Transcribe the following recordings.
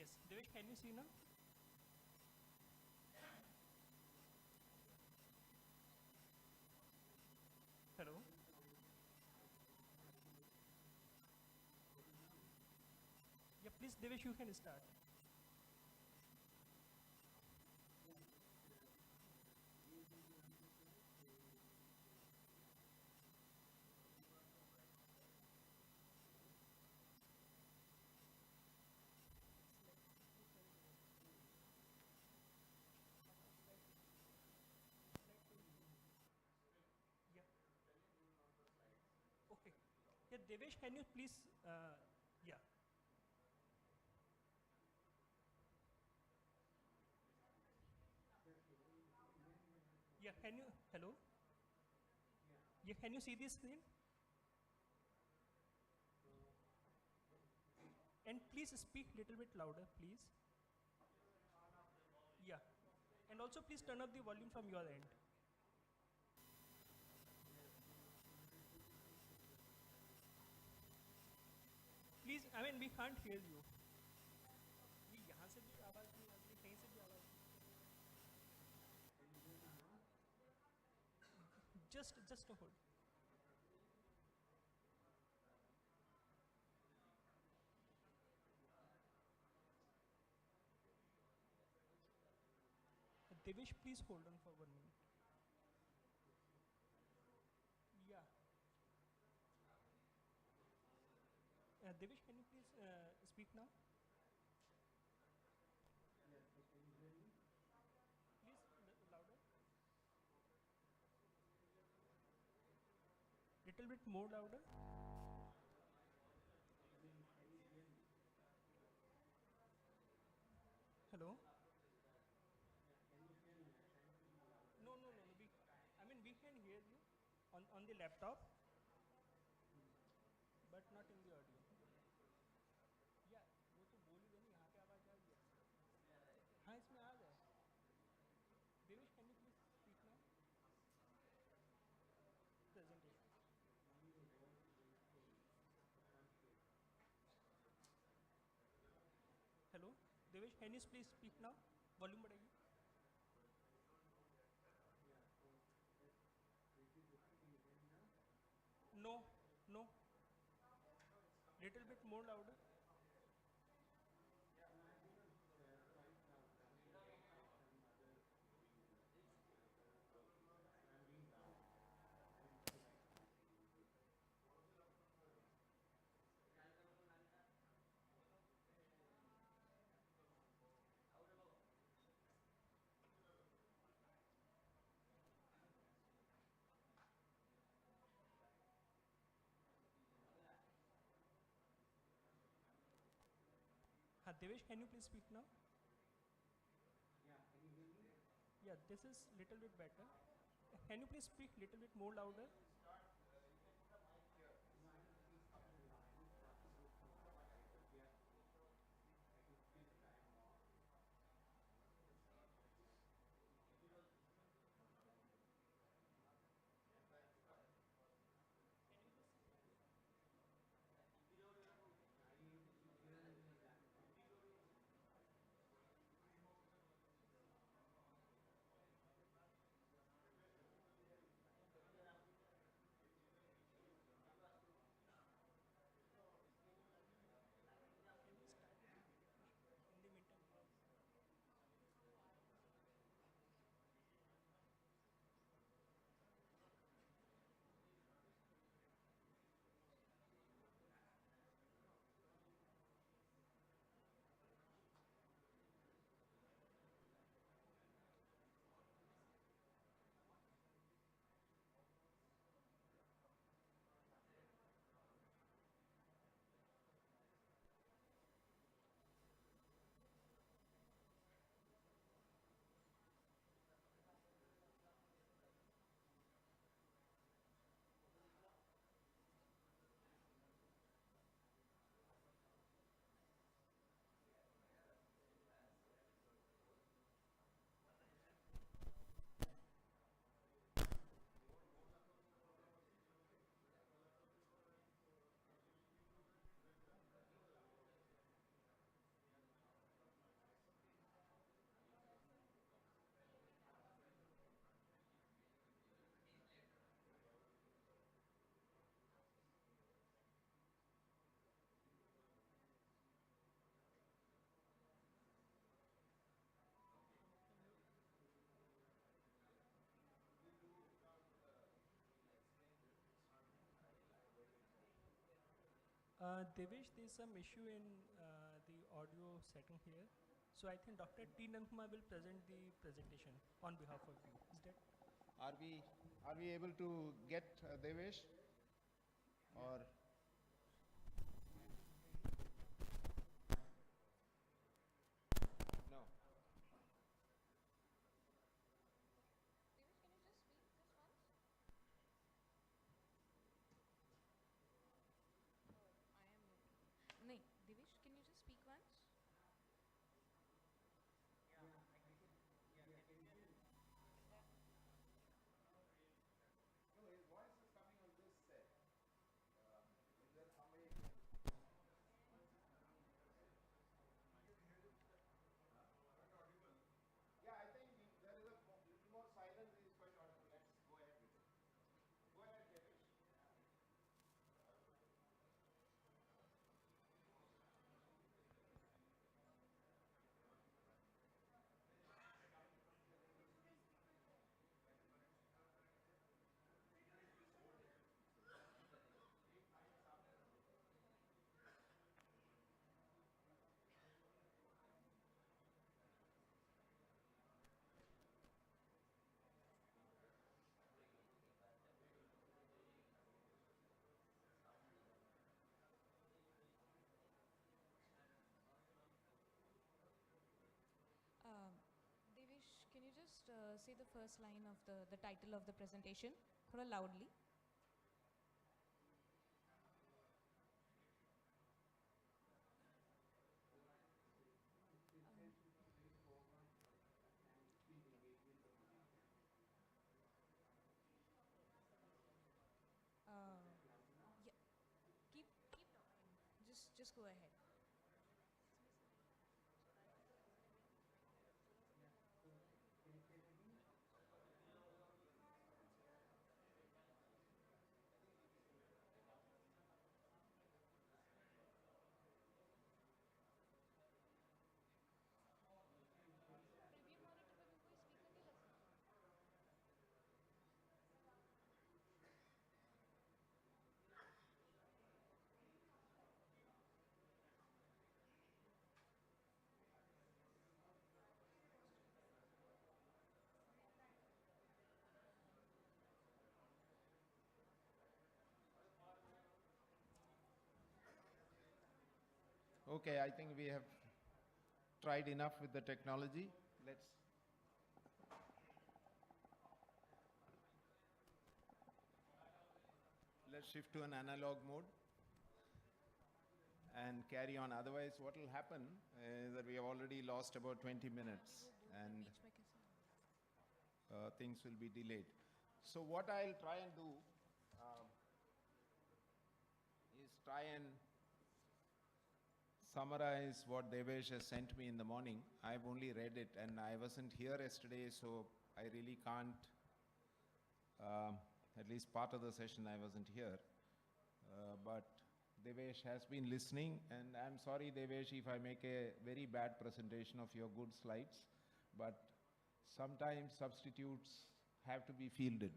Yes, Devesh, can you see now? Hello? Yeah, please, Devesh, you can start. Yeah. Okay. Yeah, Devesh, can you please, yeah. Yeah, can you, hello? Yeah, can you see this screen? And please speak little bit louder, please. Yeah. And also please turn up the volume from your end. Please, I mean, we can't hear you. ये यहाँ से भी आवाज़ नहीं आ रही, कहीं से भी आवाज़ नहीं. Just a hold. Devesh, please hold on for 1 minute. Yeah. Devesh, can you please speak now? Please, louder. Little bit more louder. Hello? No. I mean, we can hear you on the laptop, but not in the audio. Yeah, वो तो बोल ही रहे नहीं, यहाँ पे आवाज़ आ रही है. हाँ, इसमें आ रहा है. Devesh, can you please speak now? Presentation. Hello? Devesh, can you please speak now? Volume बढ़ाइए. No. Little bit more louder. Devesh, can you please speak now? Yeah, this is little bit better. Can you please speak little bit more louder? Devesh, there's some issue in the audio setting here. So I think Dr. T. Nankumar will present the presentation on behalf of you. Is that? Are we able to get Devesh? Or no? Devesh, can you just speak just once? Oh, I am muted. No, Devesh, can you just speak once? No, his voice is coming on this set. Is there some way? Yeah, I think there is a little more silence. He is quite audible. Let's go ahead with it. Go ahead, Devesh. Devesh, can you just say the first line of the title of the presentation? Thoda loudly. Yeah, keep talking. Just go ahead. Preview monitor पे भी कोई speaker नहीं लग सकता? Okay, I think we have tried enough with the technology. Let's shift to an analog mode and carry on. Otherwise, what will happen is that we have already lost about 20 minutes and बीच में कैसे? things will be delayed. So what I'll try and do is try and summarize what Devesh has sent me in the morning. I've only read it and I wasn't here yesterday, so I really can't, at least part of the session I wasn't here. But Devesh has been listening, and I'm sorry, Devesh, if I make a very bad presentation of your good slides, but sometimes substitutes have to be fielded.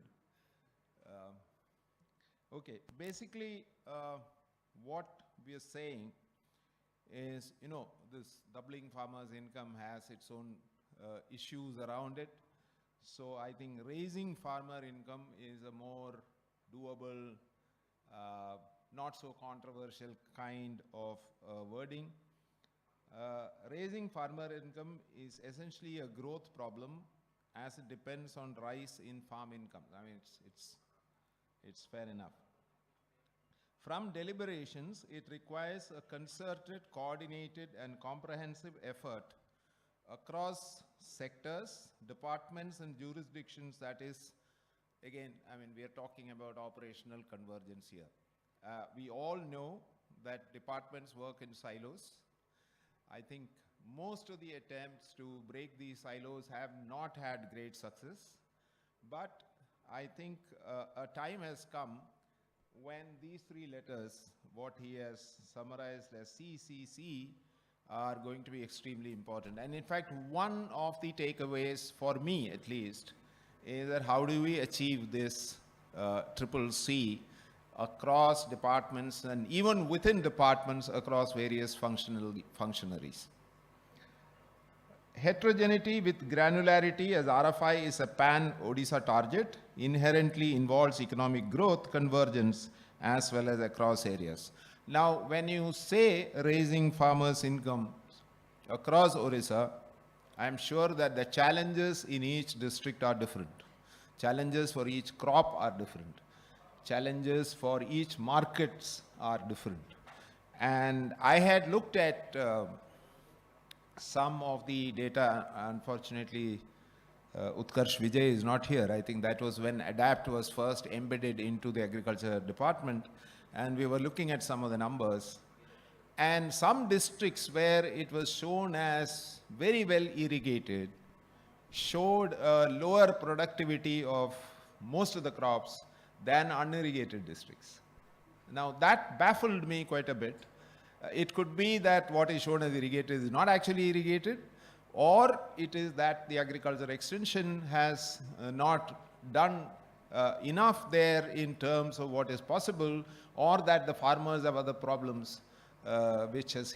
Okay, basically, what we are saying is, this doubling farmers' income has its own issues around it. So I think raising farmer income is a more doable, not so controversial kind of wording. Raising farmer income is essentially a growth problem as it depends on rise in farm income. I mean, it's fair enough. From deliberations, it requires a concerted, coordinated, and comprehensive effort across sectors, departments, and jurisdictions. That is, again, I mean, we are talking about operational convergence here. We all know that departments work in silos. I think most of the attempts to break these silos have not had great success. But I think a time has come when these three letters, what he has summarized as CCC, are going to be extremely important. And in fact, one of the takeaways, for me at least, is that how do we achieve this triple C across departments and even within departments across various functionaries. Heterogeneity with granularity as RFI is a pan-Odisha target, inherently involves economic growth, convergence, as well as across areas. Now, when you say raising farmers' income across Odisha, I am sure that the challenges in each district are different. Challenges for each crop are different. Challenges for each markets are different. And I had looked at some of the data. Unfortunately, Utkarsh Vijay is not here. I think that was when ADAPT was first embedded into the agriculture department, and we were looking at some of the numbers. And some districts where it was shown as very well irrigated showed a lower productivity of most of the crops than unirrigated districts. Now that baffled me quite a bit. It could be that what is shown as irrigated is not actually irrigated, or it is that the agriculture extension has not done enough there in terms of what is possible, or that the farmers have other problems which has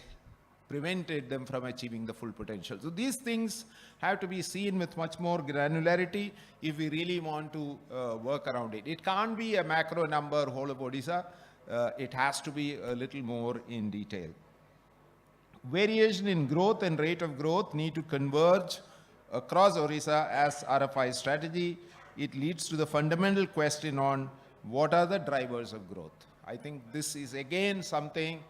prevented them from achieving the full potential. So these things have to be seen with much more granularity if we really want to work around it. It can't be a macro number whole of Odisha. It has to be a little more in detail. Variation in growth and rate of growth need to converge across Odisha as RFI strategy. It leads to the fundamental question on what are the drivers of growth. I think this is again something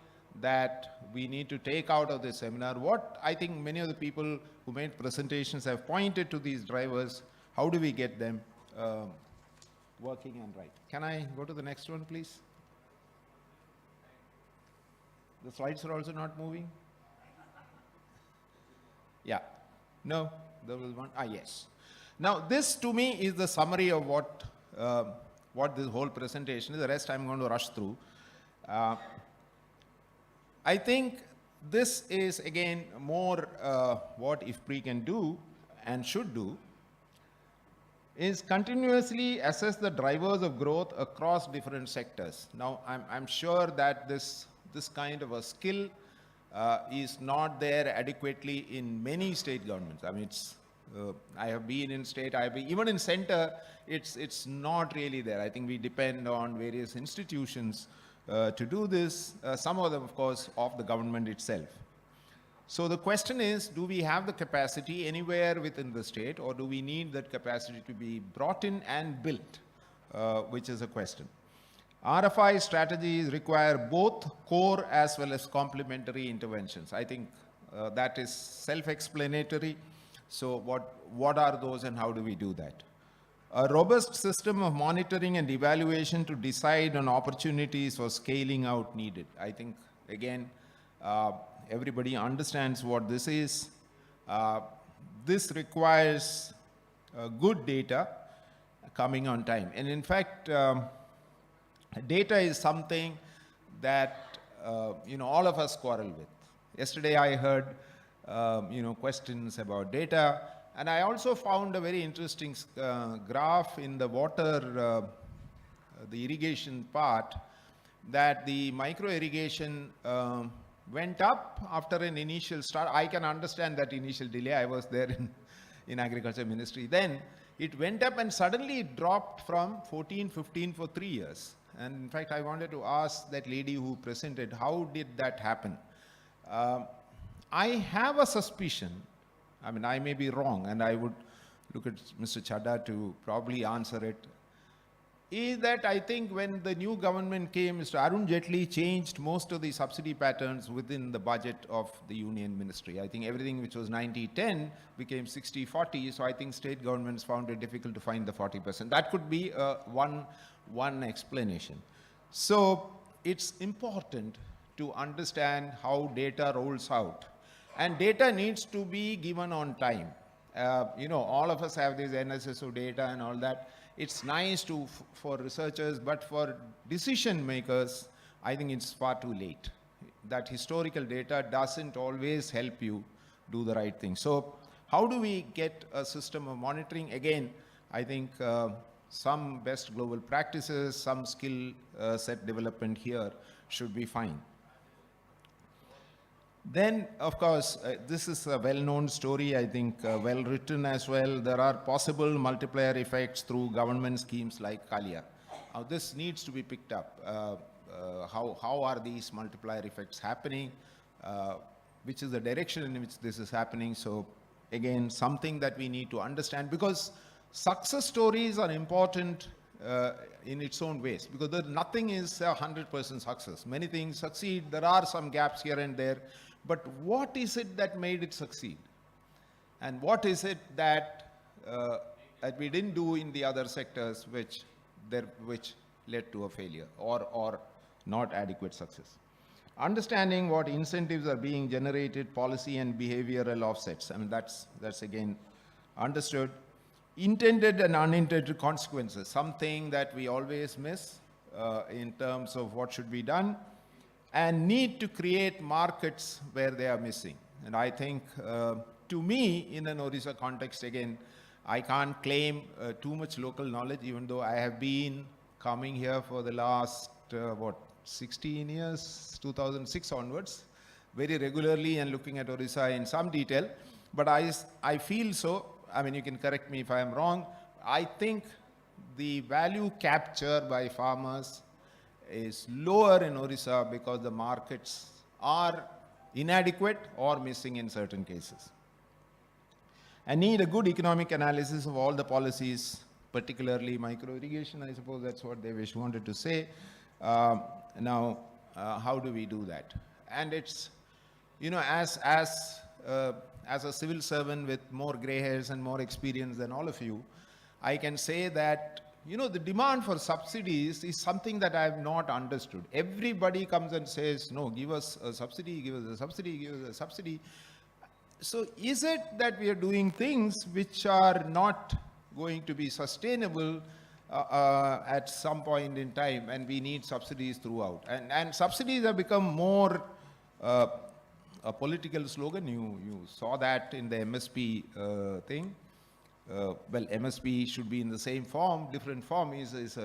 that we need to take out of this seminar. What I think many of the people who made presentations have pointed to these drivers. How do we get them working and right? Can I go to the next one, please? The slides are also not moving? Yeah. No? There was one? Ah, yes. Now, this to me is the summary of what this whole presentation is. The rest I'm going to rush through. I think this is again more what IFPRI can do and should do is continuously assess the drivers of growth across different sectors. Now, I'm sure that this kind of a skill is not there adequately in many state governments. I mean, I have been in state, even in center, it's not really there. I think we depend on various institutions to do this, some of them, of course, of the government itself. So the question is, do we have the capacity anywhere within the state, or do we need that capacity to be brought in and built, which is a question. RFI strategies require both core as well as complementary interventions. I think that is self-explanatory. So what are those and how do we do that? A robust system of monitoring and evaluation to decide on opportunities for scaling out needed. I think, again, everybody understands what this is. This requires good data coming on time. And in fact, data is something that all of us quarrel with. Yesterday I heard questions about data, and I also found a very interesting graph in the water, the irrigation part, that the micro irrigation went up after an initial start. I can understand that initial delay. I was there in Agriculture Ministry. Then it went up and suddenly it dropped from 14, 15 for 3 years. And in fact, I wanted to ask that lady who presented, how did that happen? I have a suspicion, I mean, I may be wrong, and I would look at Mr. Chadha to probably answer it, is that I think when the new government came, Mr. Arun Jaitley changed most of the subsidy patterns within the budget of the Union Ministry. I think everything which was 90-10 became 60-40, so I think state governments found it difficult to find the 40%. That could be one explanation. So it's important to understand how data rolls out. And data needs to be given on time. All of us have this NSSO data and all that. It's nice for researchers, but for decision makers, I think it's far too late. That historical data doesn't always help you do the right thing. So how do we get a system of monitoring? Again, I think some best global practices, some skill set development here should be fine. Then, of course, this is a well-known story, I think, well-written as well. There are possible multiplier effects through government schemes like Kalia. Now, this needs to be picked up. How are these multiplier effects happening? Which is the direction in which this is happening? So, again, something that we need to understand, because success stories are important in its own ways, because nothing is 100% success. Many things succeed. There are some gaps here and there. But what is it that made it succeed? And what is it that we didn't do in the other sectors which led to a failure or not adequate success? Understanding what incentives are being generated, policy and behavioral offsets. I mean, that's again understood. Intended and unintended consequences, something that we always miss in terms of what should be done, and need to create markets where they are missing. And I think, to me, in an Odisha context, again, I can't claim too much local knowledge, even though I have been coming here for the last, 16 years, 2006 onwards, very regularly and looking at Odisha in some detail. But I feel so, I mean, you can correct me if I am wrong, I think the value capture by farmers is lower in Odisha because the markets are inadequate or missing in certain cases. And need a good economic analysis of all the policies, particularly micro irrigation. I suppose that's what Devesh wanted to say. Now, how do we do that? And it's, you know, as a civil servant with more gray hairs and more experience than all of you, I can say that, you know, the demand for subsidies is something that I have not understood. Everybody comes and says, no, give us a subsidy, give us a subsidy, give us a subsidy. So is it that we are doing things which are not going to be sustainable at some point in time, and we need subsidies throughout? And subsidies have become more a political slogan. You saw that in the MSP thing. Well, MSP should be in the same form. Different form is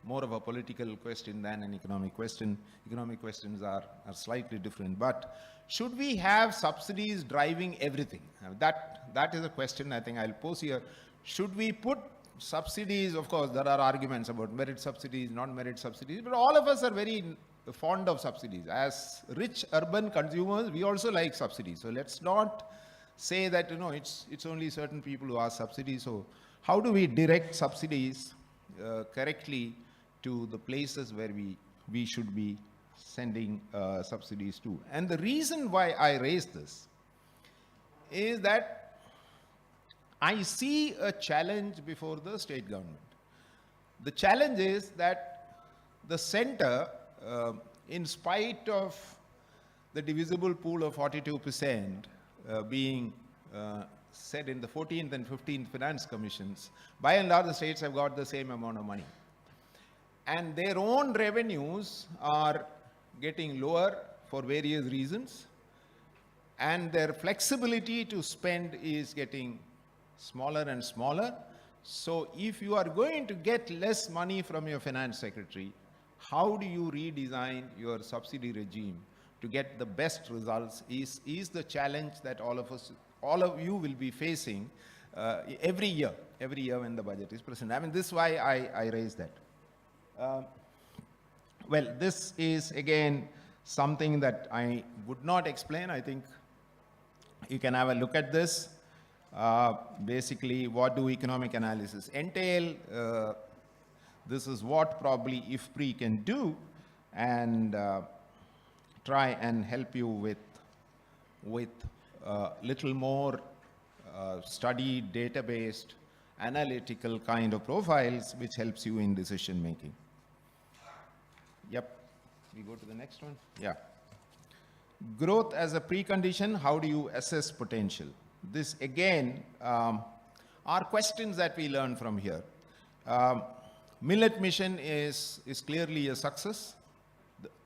more of a political question than an economic question. Economic questions are slightly different. But should we have subsidies driving everything? That is a question I think I'll pose here. Should we put subsidies? Of course, there are arguments about merit subsidies, non-merit subsidies, but all of us are very fond of subsidies. As rich urban consumers, we also like subsidies. So let's not say that, you know, it's only certain people who ask subsidies. So how do we direct subsidies correctly to the places where we should be sending subsidies to? And the reason why I raise this is that I see a challenge before the state government. The challenge is that the center, in spite of the divisible pool of 42% being said in the 14th and 15th finance commissions, by and large the states have got the same amount of money. And their own revenues are getting lower for various reasons, and their flexibility to spend is getting smaller and smaller. So if you are going to get less money from your finance secretary, how do you redesign your subsidy regime to get the best results is the challenge that all of you will be facing every year when the budget is presented. I mean, this is why I raise that. Well, this is again something that I would not explain. I think you can have a look at this. Basically, what do economic analysis entail? This is what probably IFPRI can do, and try and help you with little more studied, data-based, analytical kind of profiles, which helps you in decision making. Yep, we go to the next one. Yeah. Growth as a precondition, how do you assess potential? This again are questions that we learn from here. Millet mission is clearly a success.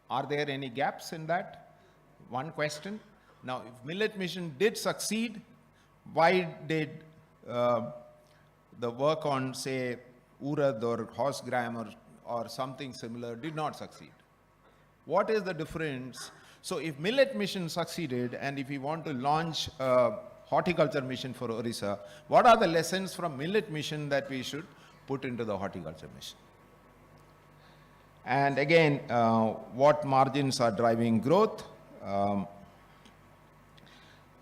Are there any gaps in that? One question. Now, if millet mission did succeed, why did the work on, say, urad or horse gram or something similar did not succeed. What is the difference? So if millet mission succeeded, and if we want to launch a horticulture mission for Odisha, what are the lessons from millet mission that we should put into the horticulture mission? And again, what margins are driving growth?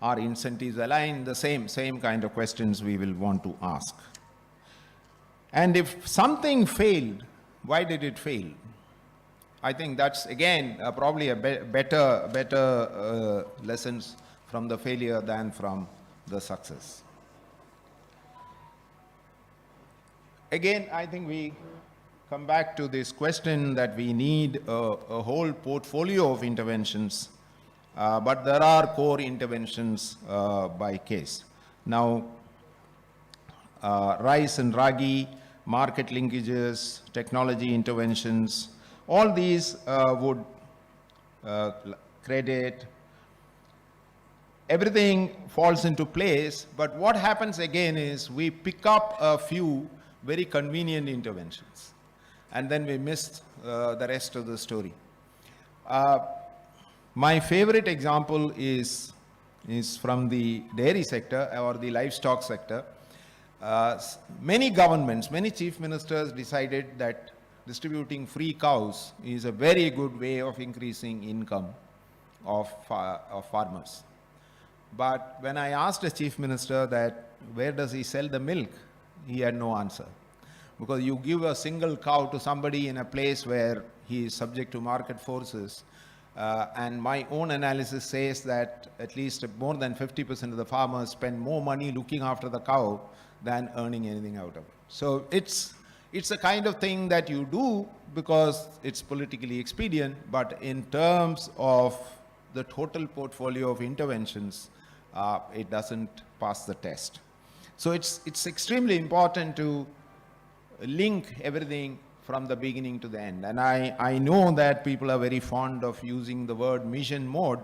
Are incentives aligned? The same kind of questions we will want to ask. And if something failed, why did it fail? I think that's again probably a better lessons from the failure than from the success. Again, I think we come back to this question that we need a whole portfolio of interventions, but there are core interventions by case. Now, rice and ragi, market linkages, technology interventions, all these would credit, everything falls into place, but what happens again is we pick up a few very convenient interventions, and then we miss the rest of the story. My favorite example is from the dairy sector or the livestock sector. Many governments, many chief ministers decided that distributing free cows is a very good way of increasing income of farmers. But when I asked a chief minister that where does he sell the milk, he had no answer. Because you give a single cow to somebody in a place where he is subject to market forces, and my own analysis says that at least more than 50% of the farmers spend more money looking after the cow than earning anything out of it. So it's a kind of thing that you do because it's politically expedient, but in terms of the total portfolio of interventions, it doesn't pass the test. So it's extremely important to link everything from the beginning to the end. And I know that people are very fond of using the word mission mode.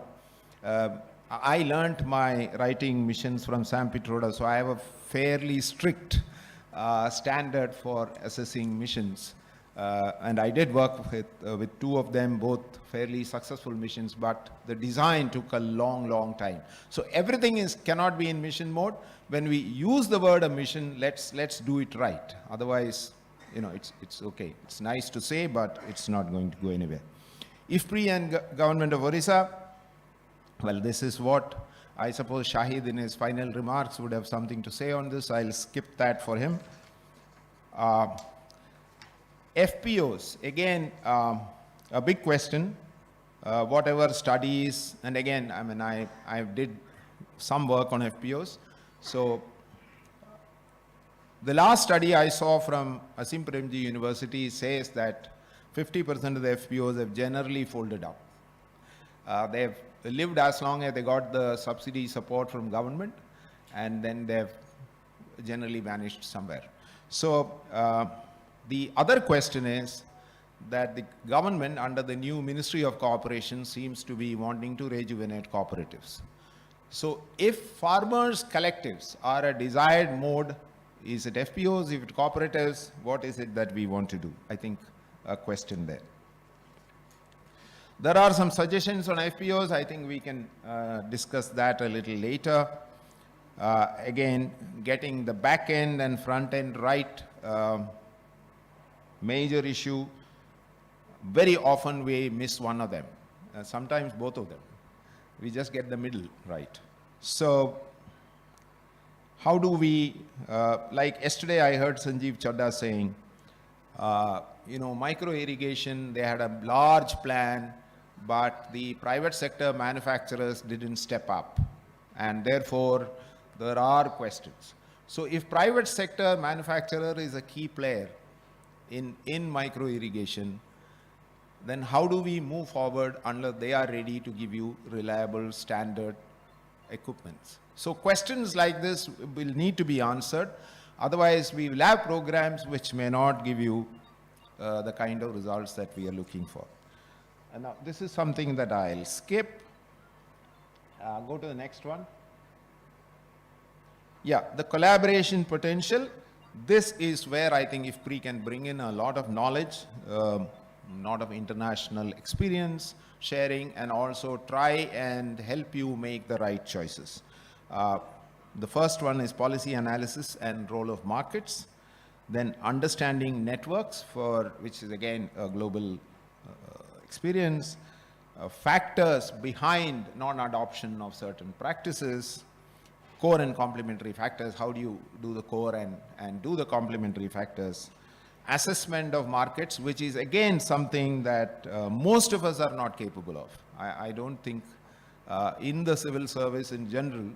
I learnt my writing missions from Sam Pitroda, so I have a fairly strict standard for assessing missions. And I did work with two of them, both fairly successful missions, but the design took a long time. So everything cannot be in mission mode. When we use the word a mission, let's do it right. Otherwise, it's okay. It's nice to say, but it's not going to go anywhere. IFPRI and Government of Odisha, well, this is what I suppose Shahid in his final remarks would have something to say on this. I'll skip that for him. FPOs, again, a big question. Whatever studies, and again, I mean, I did some work on FPOs. So the last study I saw from Asim Premji University says that 50% of the FPOs have generally folded up. They've lived as long as they got the subsidy support from government, and then they've generally vanished somewhere. So the other question is that the government under the new Ministry of Cooperation seems to be wanting to rejuvenate cooperatives. So if farmers' collectives are a desired mode, is it FPOs, if it cooperatives, what is it that we want to do? I think a question there. There are some suggestions on FPOs. I think we can discuss that a little later. Again, getting the back end and front end right, major issue. Very often we miss one of them, sometimes both of them. We just get the middle right. So how do we, like yesterday I heard Sanjeev Chadda saying, micro irrigation, they had a large plan, but the private sector manufacturers didn't step up, and therefore there are questions. So if private sector manufacturer is a key player in micro irrigation, then how do we move forward unless they are ready to give you reliable standard equipments? So questions like this will need to be answered. Otherwise, we will have programs which may not give you the kind of results that we are looking for. And now this is something that I'll skip. Go to the next one. Yeah, the collaboration potential. This is where I think IFPRI can bring in a lot of knowledge, lot of international experience sharing, and also try and help you make the right choices. The first one is policy analysis and role of markets, then understanding networks, for which is again a global experience, factors behind non-adoption of certain practices, core and complementary factors, how do you do the core and do the complementary factors, assessment of markets, which is again something that most of us are not capable of. I don't think in the civil service in general,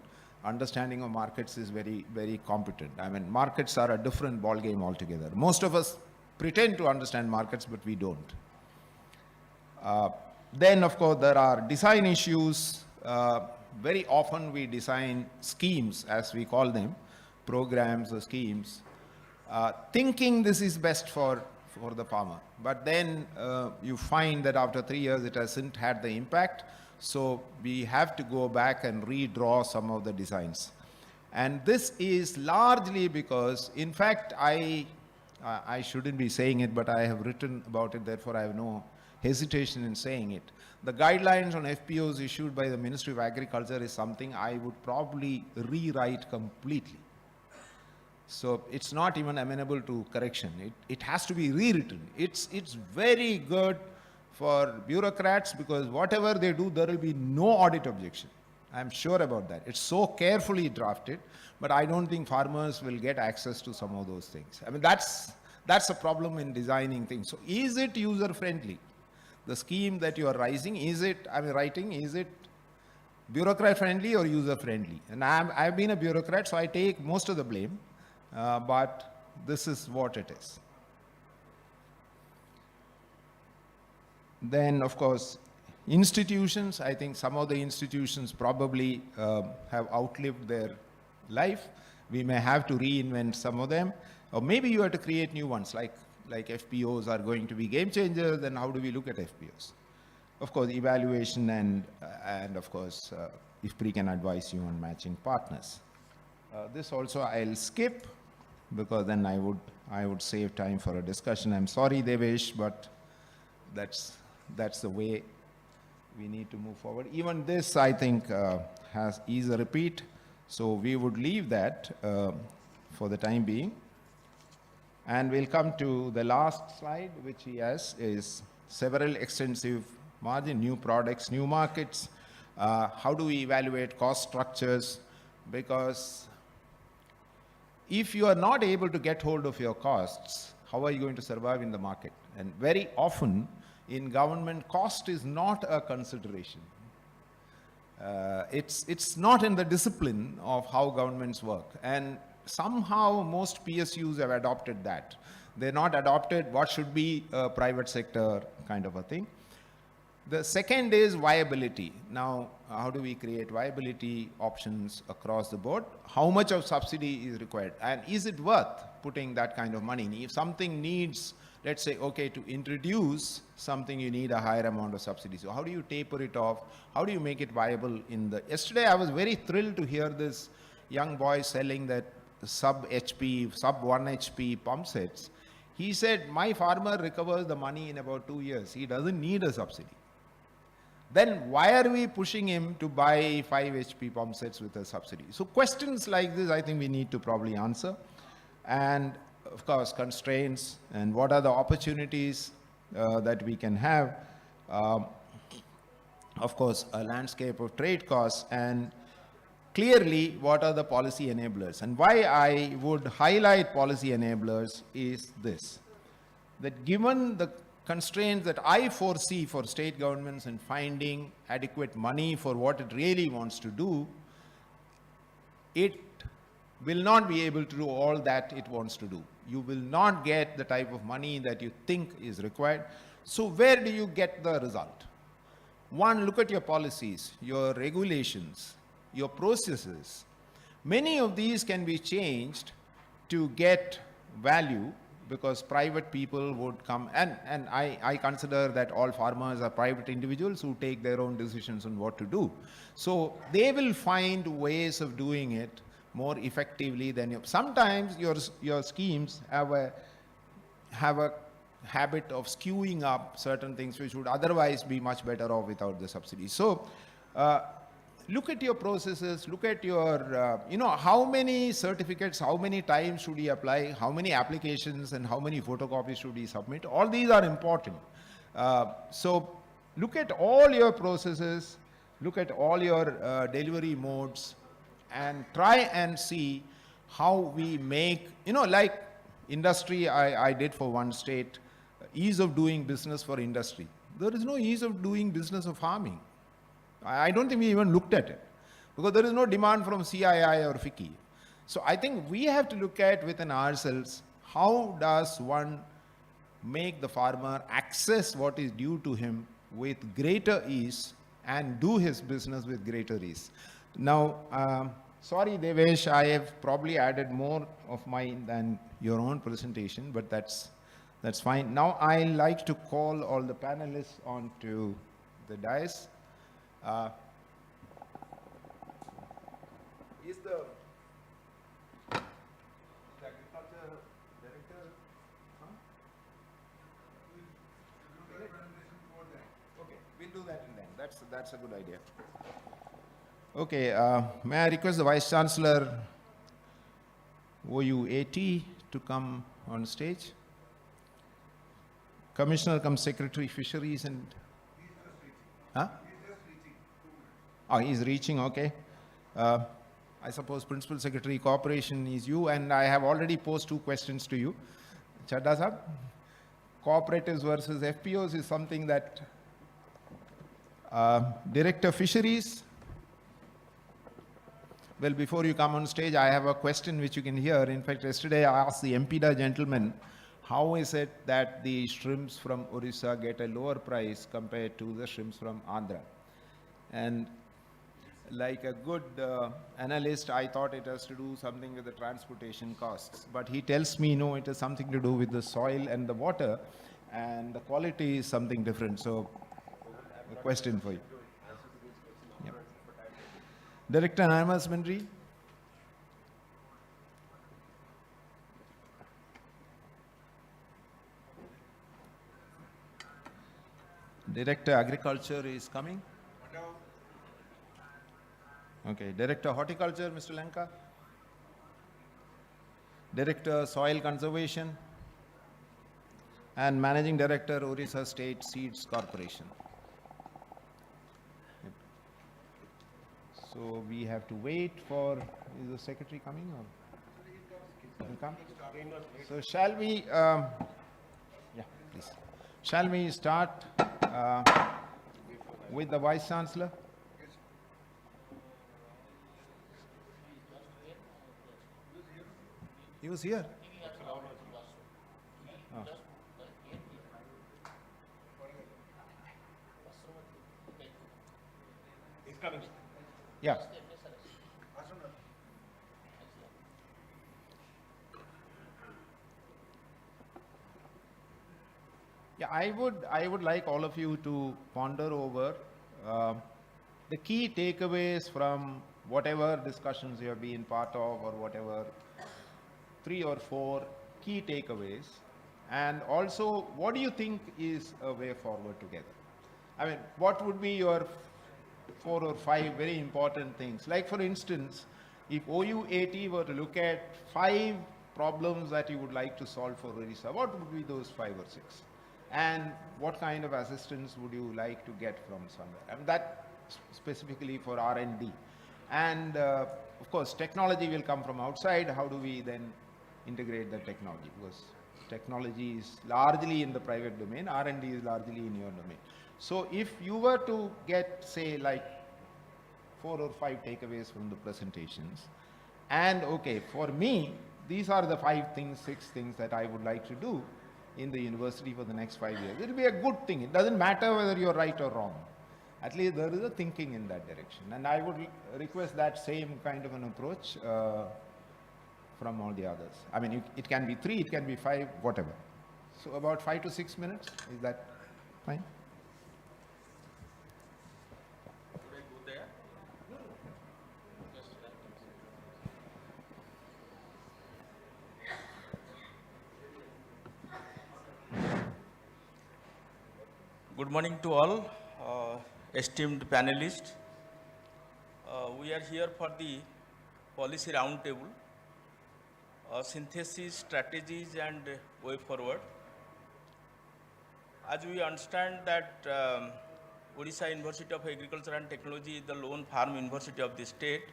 understanding of markets is very, very competent. I mean, markets are a different ballgame altogether. Most of us pretend to understand markets, but we don't. Then, of course, there are design issues. Very often we design schemes, as we call them, programs or schemes, thinking this is best for the farmer. But then you find that after 3 years it hasn't had the impact. So we have to go back and redraw some of the designs. And this is largely because, in fact, I shouldn't be saying it, but I have written about it, therefore I have no hesitation in saying it. The guidelines on FPOs issued by the Ministry of Agriculture is something I would probably rewrite completely. So it's not even amenable to correction. It has to be rewritten. It's very good for bureaucrats, because whatever they do, there will be no audit objection. I'm sure about that. It's so carefully drafted, but I don't think farmers will get access to some of those things. I mean, that's a problem in designing things. So is it user-friendly? The scheme that you are writing, is it bureaucrat-friendly or user-friendly? And I've been a bureaucrat, so I take most of the blame, but this is what it is. Then, of course, institutions. I think some of the institutions probably have outlived their life. We may have to reinvent some of them, or maybe you have to create new ones, like FPOs are going to be game changers. Then how do we look at FPOs? Of course, evaluation and of course, IFPRI can advise you on matching partners. This also I'll skip, because then I would save time for a discussion. I'm sorry, Devesh, but that's the way we need to move forward. Even this, I think, is a repeat. So we would leave that for the time being. And we'll come to the last slide, which he has, is several extensive margin, new products, new markets. How do we evaluate cost structures? Because if you are not able to get hold of your costs, how are you going to survive in the market? And very often in government, cost is not a consideration. It's not in the discipline of how governments work. And somehow most PSUs have adopted that. They're not adopted what should be a private sector kind of a thing. The second is viability. Now, how do we create viability options across the board? How much of subsidy is required? And is it worth putting that kind of money in? If something needs, let's say, okay, to introduce something, you need a higher amount of subsidy. So how do you taper it off? How do you make it viable in the... Yesterday, I was very thrilled to hear this young boy selling that sub 1 HP pump sets. He said, my farmer recovers the money in about 2 years. He doesn't need a subsidy. Then why are we pushing him to buy 5 HP pump sets with a subsidy? So questions like this, I think we need to probably answer. And of course, constraints and what are the opportunities that we can have. Of course, a landscape of trade costs, and clearly what are the policy enablers. And why I would highlight policy enablers is this, that given the constraints that I foresee for state governments in finding adequate money for what it really wants to do, it will not be able to do all that it wants to do. You will not get the type of money that you think is required. So where do you get the result? One, look at your policies, your regulations, your processes. Many of these can be changed to get value, because private people would come, and I consider that all farmers are private individuals who take their own decisions on what to do. So they will find ways of doing it more effectively than you. Sometimes your schemes have a habit of skewing up certain things which would otherwise be much better off without the subsidy. So look at your processes, look at your, how many certificates, how many times should he apply, how many applications and how many photocopies should he submit. All these are important. So look at all your processes, look at all your delivery modes, and try and see how we make, like industry I did for one state, ease of doing business for industry. There is no ease of doing business of farming. I don't think we even looked at it because there is no demand from CII or FICCI. So I think we have to look at within ourselves, how does one make the farmer access what is due to him with greater ease and do his business with greater ease. Now, sorry Devesh, I have probably added more of mine than your own presentation, but that's fine. Now I like to call all the panelists onto the dais. Is the agriculture director? Okay, we'll do that in then. That's a good idea. Okay, may I request the Vice Chancellor OUAT to come on stage? Commissioner come Secretary Fisheries and... Huh? Oh, he's reaching, okay. I suppose Principal Secretary Cooperation is you, and I have already posed 2 questions to you. Chadda Sahab, cooperatives versus FPOs is something that Director Fisheries. Well, before you come on stage, I have a question which you can hear. In fact, yesterday I asked the MPDA gentleman, how is it that the shrimps from Odisha get a lower price compared to the shrimps from Andhra? And like a good analyst, I thought it has to do something with the transportation costs. But he tells me, no, it has something to do with the soil and the water, and the quality is something different. So, a question for you. Yep. Director Animal Husbandry. Director Agriculture is coming. Okay, Director Horticulture, Mr. Lanka. Director Soil Conservation. And Managing Director, Odisha State Seeds Corporation. Yep. So we have to wait for, is the Secretary coming or? He'll come? So shall we, yeah, please. Shall we start with the Vice Chancellor? He was here. Oh. He's coming. Yeah. Yeah, I would like all of you to ponder over the key takeaways from whatever discussions you have been part of, or whatever 3 or 4 key takeaways, and also what do you think is a way forward together? I mean, what would be your 4 or 5 very important things? Like for instance, if OUAT were to look at 5 problems that you would like to solve for Odisha, what would be those 5 or 6? And what kind of assistance would you like to get from somewhere? I mean, that specifically for R&D. And of course, technology will come from outside. How do we then integrate the technology? Because technology is largely in the private domain, R&D is largely in your domain. So if you were to get, say, like 4 or 5 takeaways from the presentations, and okay, for me, these are the 5 things, 6 things that I would like to do in the university for the next 5 years. It will be a good thing. It doesn't matter whether you're right or wrong. At least there is a thinking in that direction. And I would request that same kind of an approach from all the others. I mean, it can be 3, it can be 5, whatever. So about 5 to 6 minutes, is that fine? Should I go there? Good morning to all, esteemed panelists. We are here for the policy roundtable, synthesis, strategies, and way forward. As we understand that Odisha University of Agriculture and Technology is the lone farm university of the state,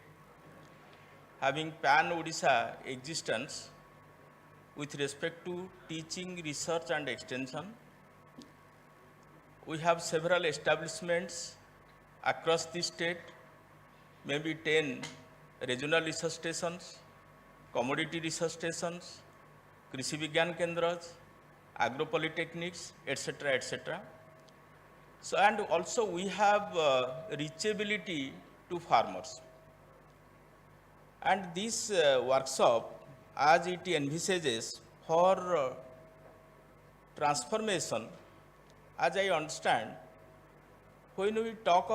having pan-Odisha existence with respect to teaching, research, and extension. We have several establishments across the state, maybe 10 regional research stations, commodity research stations, Krishi Vigyan Kendras, agro polytechnics, etc., etc. So, and also we have reachability to farmers. And this workshop, as it envisages for transformation, as I understand, when we talk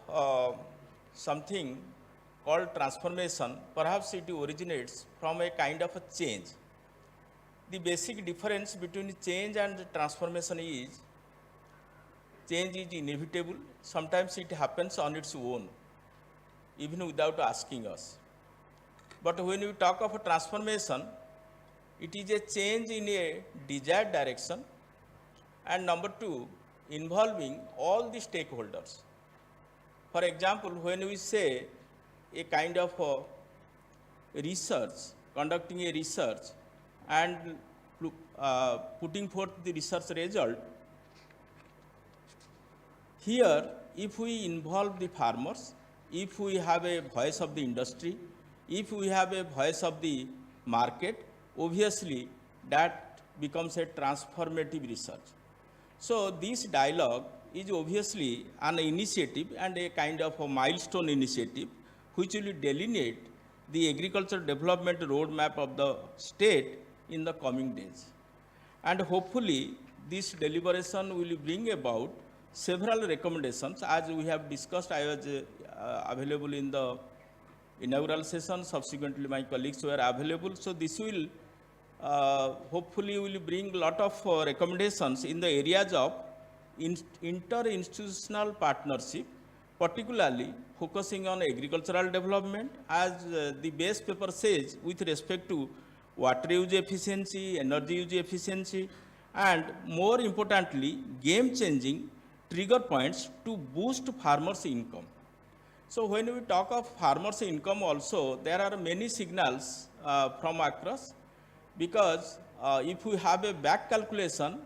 of something called transformation, perhaps it originates from a kind of a change. The basic difference between change and transformation is, change is inevitable. Sometimes it happens on its own, even without asking us. But when we talk of a transformation, it is a change in a desired direction, and number two, involving all the stakeholders. For example, when we say a kind of research, conducting a research and putting forth the research result, here if we involve the farmers, if we have a voice of the industry, if we have a voice of the market, obviously that becomes a transformative research. So this dialogue is obviously an initiative and a kind of a milestone initiative which will delineate the agriculture development roadmap of the state in the coming days. And hopefully this deliberation will bring about several recommendations. As we have discussed, I was available in the inaugural session, subsequently my colleagues were available. So this will hopefully will bring a lot of recommendations in the areas of inter-institutional partnership, particularly focusing on agricultural development, as the base paper says, with respect to water use efficiency, energy use efficiency, and more importantly, game-changing trigger points to boost farmers' income. So when we talk of farmers' income also, there are many signals from across, because if we have a back calculation,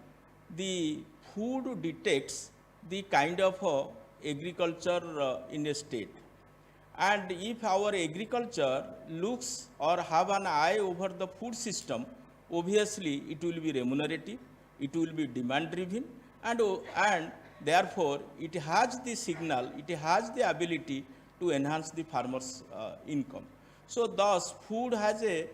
the food detects the kind of agriculture in a state. And if our agriculture looks or have an eye over the food system, obviously it will be remunerative, it will be demand driven, and therefore it has the signal, it has the ability to enhance the farmers' income. So thus food has a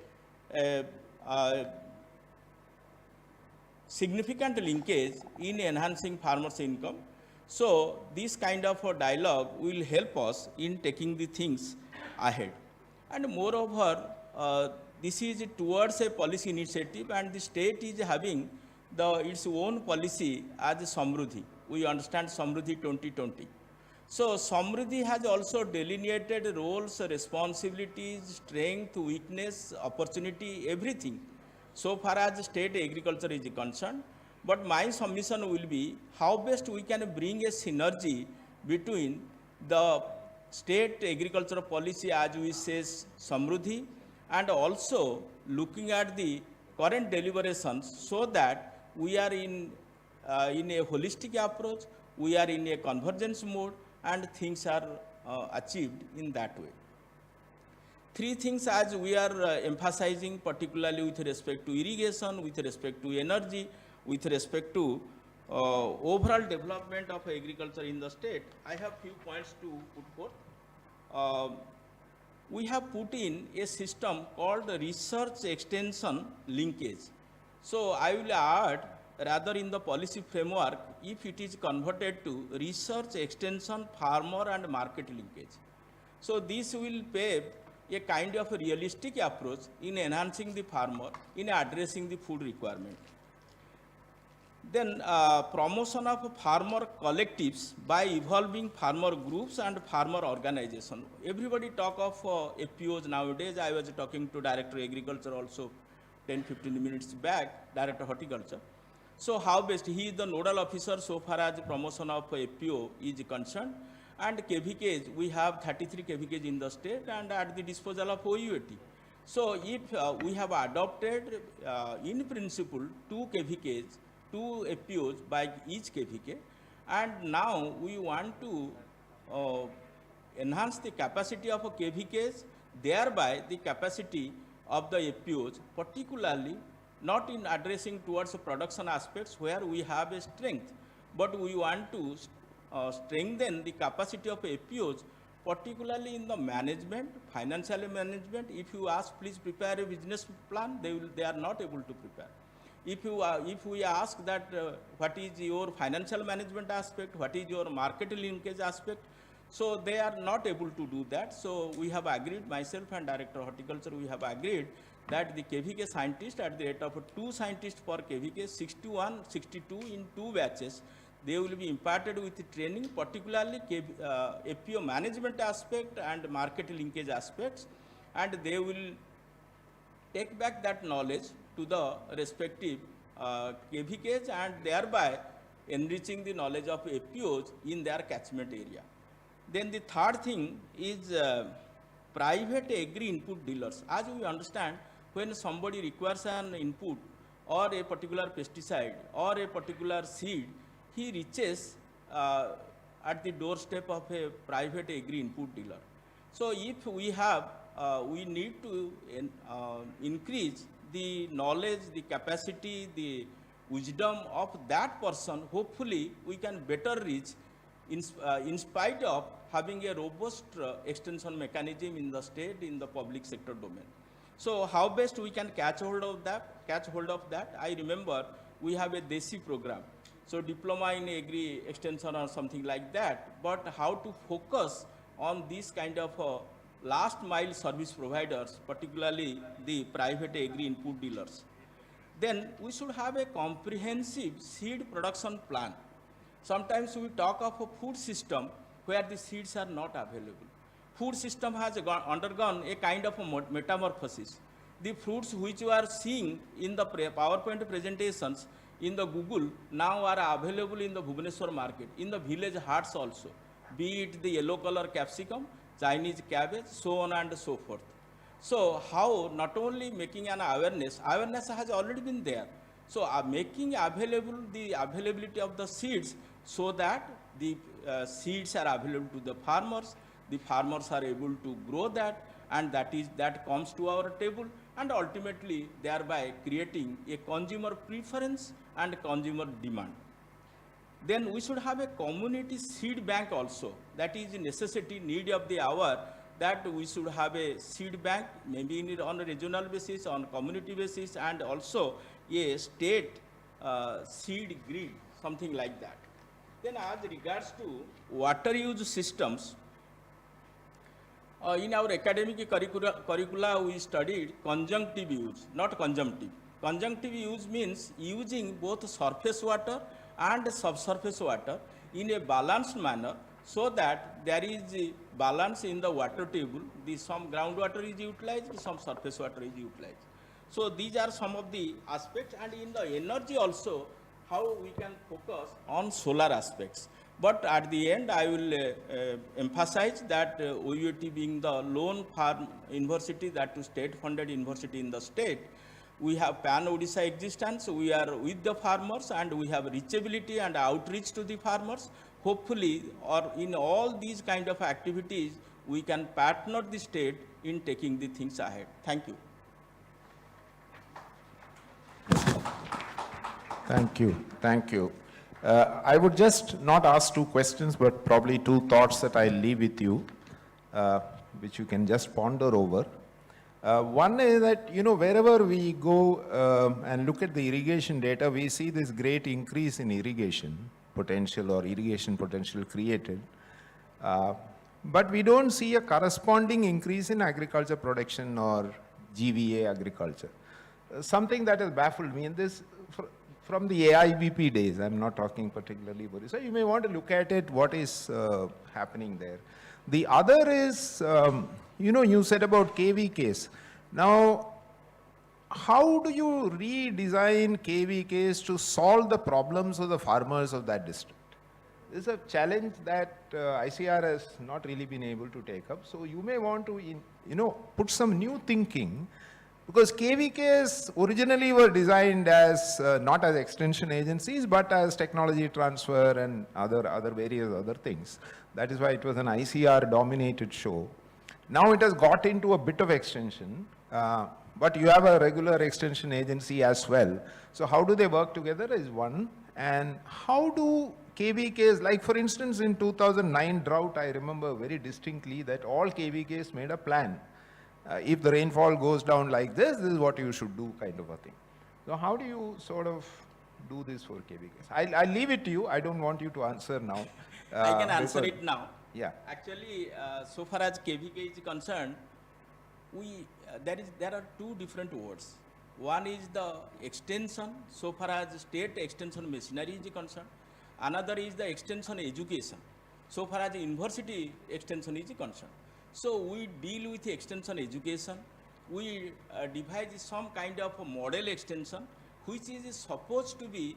significant linkage in enhancing farmers' income. So this kind of a dialogue will help us in taking the things ahead. And moreover, this is towards a policy initiative, and the state is having its own policy as Samruddhi. We understand Samruddhi 2020. So Samruddhi has also delineated roles, responsibilities, strength, weakness, opportunity, everything, so far as state agriculture is concerned. But my submission will be how best we can bring a synergy between the state agricultural policy, as we say Samruddhi, and also looking at the current deliberations, so that we are in a holistic approach, we are in a convergence mode, and things are achieved in that way. Three things as we are emphasizing, particularly with respect to irrigation, with respect to energy, with respect to overall development of agriculture in the state. I have few points to put forth. We have put in a system called research extension linkage. So I will add, rather in the policy framework, if it is converted to research extension, farmer and market linkage. So this will pave a kind of a realistic approach in enhancing the farmer, in addressing the food requirement. Then promotion of farmer collectives by evolving farmer groups and farmer organization. Everybody talk of FPOs nowadays. I was talking to Director Agriculture also 10-15 minutes back, Director Horticulture. So how best, he is the nodal officer so far as promotion of FPO is concerned. And KVKs, we have 33 KVKs in the state and at the disposal of OUAT. So if we have adopted in principle 2 KVKs, 2 FPOs by each KVK, and now we want to enhance the capacity of KVKs, thereby the capacity of the FPOs, particularly not in addressing towards the production aspects where we have a strength, but we want to strengthen the capacity of FPOs, particularly in the management, financial management. If you ask, please prepare a business plan, they are not able to prepare. If we ask that what is your financial management aspect, what is your market linkage aspect, so they are not able to do that. So we have agreed, myself and Director Horticulture, we have agreed that the KVK scientists at the rate of 2 scientists per KVK, 61, 62 in 2 batches, they will be imparted with training, particularly FPO management aspect and market linkage aspects, and they will take back that knowledge to the respective KVKs and thereby enriching the knowledge of FPOs in their catchment area. Then the third thing is private agri input dealers. As we understand, when somebody requires an input or a particular pesticide or a particular seed, he reaches at the doorstep of a private agri input dealer. So if we have, we need to increase the knowledge, the capacity, the wisdom of that person. Hopefully we can better reach in spite of having a robust extension mechanism in the state, in the public sector domain. So how best we can catch hold of that? I remember we have a DESI program. So diploma in agri extension or something like that, but how to focus on this kind of last mile service providers, particularly the private agri input dealers. Then we should have a comprehensive seed production plan. Sometimes we talk of a food system where the seeds are not available. Food system has undergone a kind of a metamorphosis. The fruits which you are seeing in the PowerPoint presentations in the Google now are available in the Bhubaneswar market, in the village hearts also, be it the yellow color capsicum, Chinese cabbage, so on and so forth. So how not only making an awareness has already been there. So making available the availability of the seeds so that the seeds are available to the farmers are able to grow that, and that comes to our table, and ultimately thereby creating a consumer preference and consumer demand. Then we should have a community seed bank also. That is a necessity, need of the hour, that we should have a seed bank, maybe on a regional basis, on community basis, and also a state seed grid, something like that. Then as regards to water use systems, in our academic curricula, we studied conjunctive use, not consumptive. Conjunctive use means using both surface water and subsurface water in a balanced manner, so that there is a balance in the water table. Some groundwater is utilized, some surface water is utilized. So these are some of the aspects, and in the energy also, how we can focus on solar aspects. But at the end, I will emphasize that OUAT being the lone farm university, that to state-funded university in the state, we have pan-Odisha existence, we are with the farmers, and we have reachability and outreach to the farmers. Hopefully, or in all these kind of activities, we can partner the state in taking the things ahead. Thank you. Thank you. Thank you. I would just not ask 2 questions, but probably 2 thoughts that I'll leave with you, which you can just ponder over. One is that, wherever we go and look at the irrigation data, we see this great increase in irrigation potential or irrigation potential created. But we don't see a corresponding increase in agriculture production or GVA agriculture. Something that has baffled me, and this from the AIBP days. I'm not talking particularly about it. So you may want to look at it, what is happening there. The other is, you said about KVKs. Now, how do you redesign KVKs to solve the problems of the farmers of that district? This is a challenge that ICR has not really been able to take up. So you may want to, put some new thinking, because KVKs originally were designed as not as extension agencies, but as technology transfer and other various other things. That is why it was an ICR-dominated show. Now it has got into a bit of extension. But you have a regular extension agency as well. So how do they work together is one. And how do KVKs, like for instance in 2009 drought, I remember very distinctly that all KVKs made a plan. If the rainfall goes down like this is what you should do, kind of a thing. So how do you sort of do this for KVKs? I'll leave it to you. I don't want you to answer now. I can answer it now. Yeah. Actually, so far as KVK is concerned, there are two different words. One is the extension, so far as state extension machinery is concerned. Another is the extension education, so far as university extension is concerned. So we deal with extension education. We devise some kind of a model extension which is supposed to be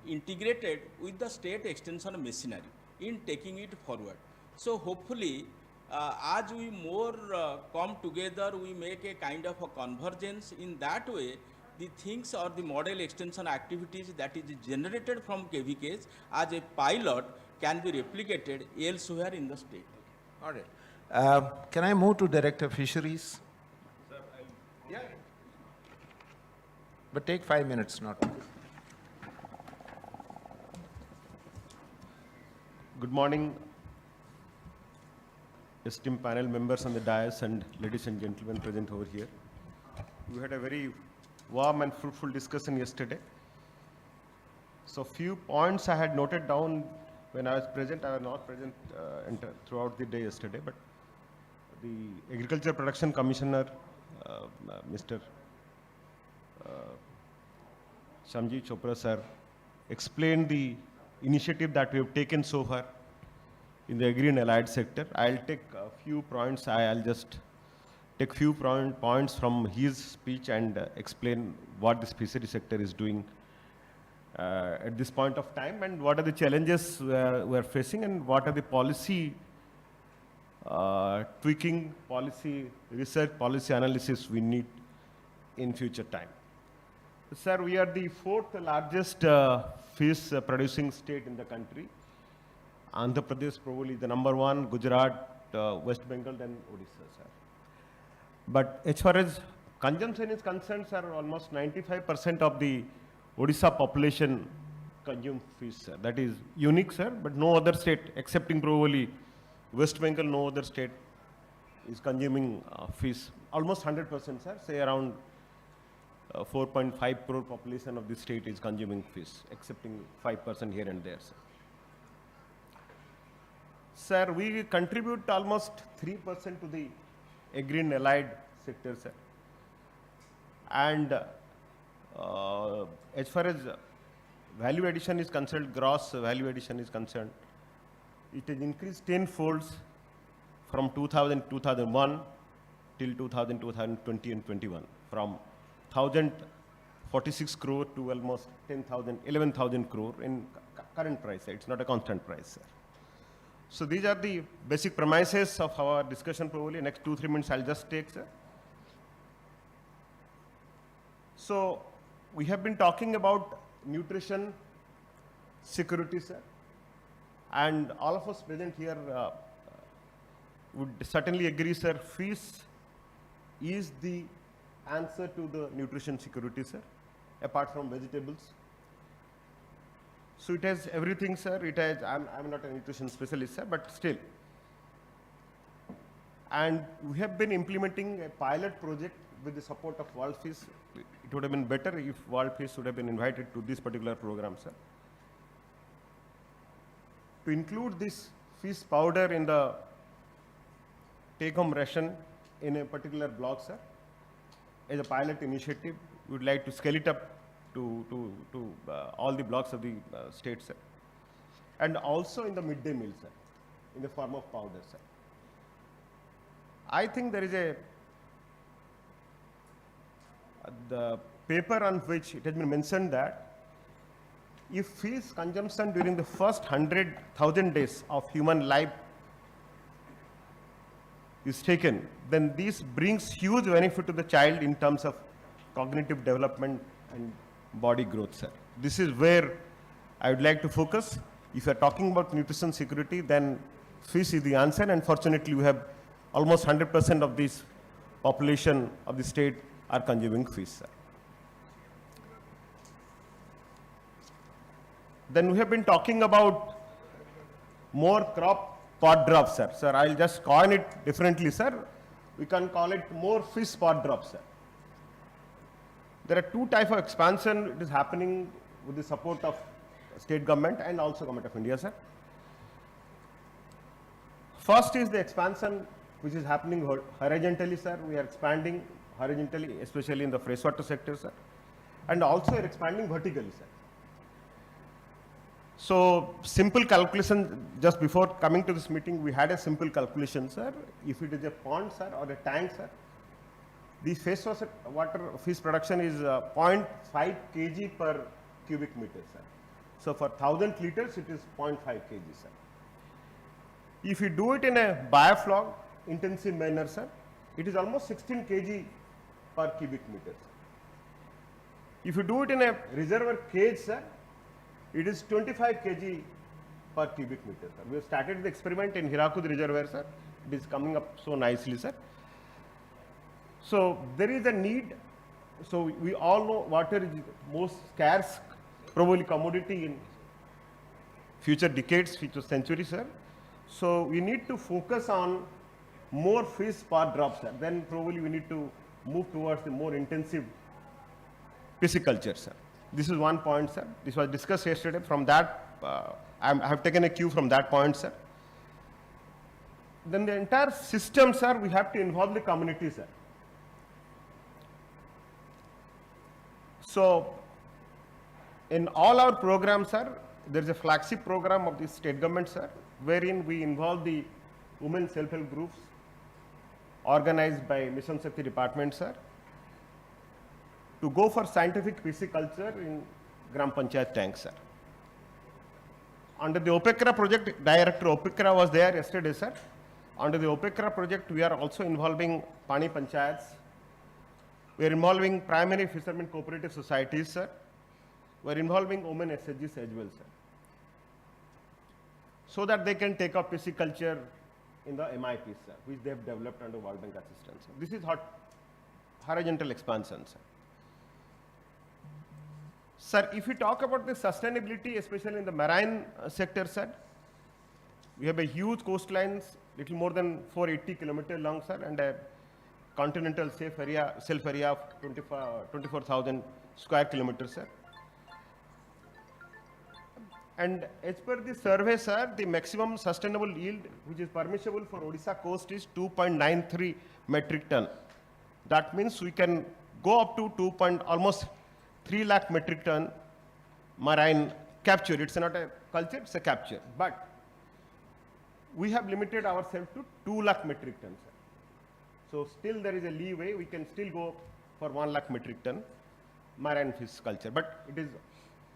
integrated with the state extension machinery in taking it forward. So hopefully, as we more come together, we make a kind of a convergence. In that way, the things or the model extension activities that is generated from KVKs as a pilot can be replicated elsewhere in the state. All right. Can I move to Director Fisheries? Sir, Yeah. But take 5 minutes, not more. Good morning, esteemed panel members on the dais and ladies and gentlemen present over here. We had a very warm and fruitful discussion yesterday. So few points I had noted down when I was present. I was not present throughout the day yesterday, but the Agriculture Production Commissioner, Mr. Shamji Chopra sir, explained the initiative that we have taken so far in the agri and allied sector. I'll take a few points. I'll just take few points from his speech and explain what this fishery sector is doing at this point of time, and what are the challenges we are facing, and what are the policy tweaking, policy research, policy analysis we need in future time. Sir, we are the 4th largest fish producing state in the country. Andhra Pradesh probably the number 1, Gujarat, West Bengal, then Odisha, sir. But as far as consumption is concerned, sir, almost 95% of the Odisha population consume fish, sir. That is unique, sir, but no other state, excepting probably West Bengal, no other state is consuming fish. Almost 100%, sir, say around 4.5 crore population of the state is consuming fish, excepting 5% here and there, sir. Sir, we contribute almost 3% to the agri and allied sector, sir. And as far as value addition is concerned, gross value addition is concerned, it has increased 10 folds from 2001 till 2020 and 21, from 1,046 crore to almost 11,000 crore in current price. It's not a constant price, sir. So these are the basic premises of our discussion. Probably next 2-3 minutes I'll just take, sir. So we have been talking about nutrition security, sir, and all of us present here would certainly agree, sir, fish is the answer to the nutrition security, sir, apart from vegetables. So it has everything, sir. It has, I'm not a nutrition specialist, sir, but still. And we have been implementing a pilot project with the support of World Fish. It would have been better if World Fish would have been invited to this particular program, sir. To include this fish powder in the take-home ration in a particular block, sir, as a pilot initiative, we would like to scale it up to all the blocks of the state, sir. And also in the midday meal, sir, in the form of powder, sir. I think there is the paper on which it has been mentioned that if fish consumption during the first 100,000 days of human life is taken, then this brings huge benefit to the child in terms of cognitive development and body growth, sir. This is where I would like to focus. If you are talking about nutrition security, then fish is the answer, and fortunately we have almost 100% of this population of the state are consuming fish, sir. Then we have been talking about more crop pod drops, sir. Sir, I'll just coin it differently, sir. We can call it more fish pod drops, sir. There are two types of expansion. It is happening with the support of state government and also government of India, sir. First is the expansion which is happening horizontally, sir. We are expanding horizontally, especially in the freshwater sector, sir. And also we are expanding vertically, sir. So simple calculation, just before coming to this meeting, we had a simple calculation, sir. If it is a pond, sir, or a tank, sir, the freshwater fish production is 0.5 kg per cubic meter, sir. So for 1000 liters, it is 0.5 kg, sir. If you do it in a bioflog intensive manner, sir, it is almost 16 kg per cubic meter, sir. If you do it in a reservoir cage, sir, it is 25 kg per cubic meter, sir. We have started the experiment in Hirakud reservoir, sir. It is coming up so nicely, sir. So there is a need. So we all know water is most scarce, probably commodity in future decades, future centuries, sir. So we need to focus on more fish pod drops, sir. Then probably we need to move towards the more intensive pisciculture, sir. This is one point, sir. This was discussed yesterday. From that, I have taken a cue from that point, sir. Then the entire system, sir, we have to involve the community, sir. So in all our programs, sir, there is a flagship program of the state government, sir, wherein we involve the women self-help groups organized by Mission Shakti department, sir, to go for scientific pisciculture in Gram Panchayat tanks, sir. Under the OPECRA project, Director OPECRA was there yesterday, sir. Under the OPECRA project, we are also involving Pani Panchayats. We are involving primary fishermen cooperative societies, sir. We are involving women SHGs as well, sir, so that they can take up pisciculture in the MIPs, sir, which they have developed under World Bank assistance. This is horizontal expansion, sir. Sir, if we talk about the sustainability, especially in the marine sector, sir, we have a huge coastlines, little more than 480 kilometers long, sir, and a continental self area of 24,000 square kilometers, sir. And as per the survey, sir, the maximum sustainable yield which is permissible for Odisha coast is 2.93 metric ton. That means we can go up to almost 3 lakh metric ton marine capture. It's not a culture, it's a capture. But we have limited ourselves to 2 lakh metric tons, sir. So still there is a leeway. We can still go for 1 lakh metric ton marine fish culture. But it is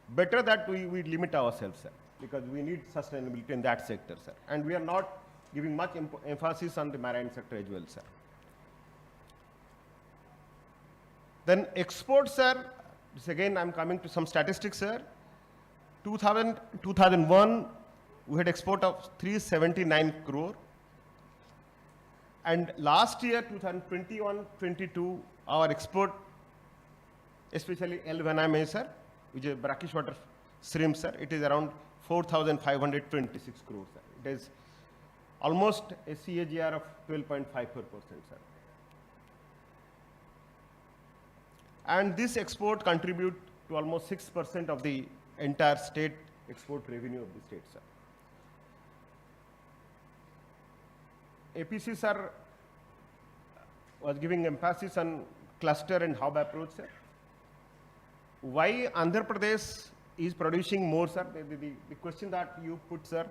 better that we limit ourselves, sir, because we need sustainability in that sector, sir. And we are not giving much emphasis on the marine sector as well, sir. Then exports, sir. This again, I'm coming to some statistics, sir. 2001, we had export of 379 crore. And last year, 2021-22, our export, especially L1MA, sir, which is brackish water shrimp, sir, it is around 4,526 crores, sir. It is almost a CAGR of 12.54%, sir. And this export contribute to almost 6% of the entire state export revenue of the state, sir. APC, sir, was giving emphasis on cluster and hub approach, sir. why Andhra Pradesh is producing more, sir? The question that you put, sir,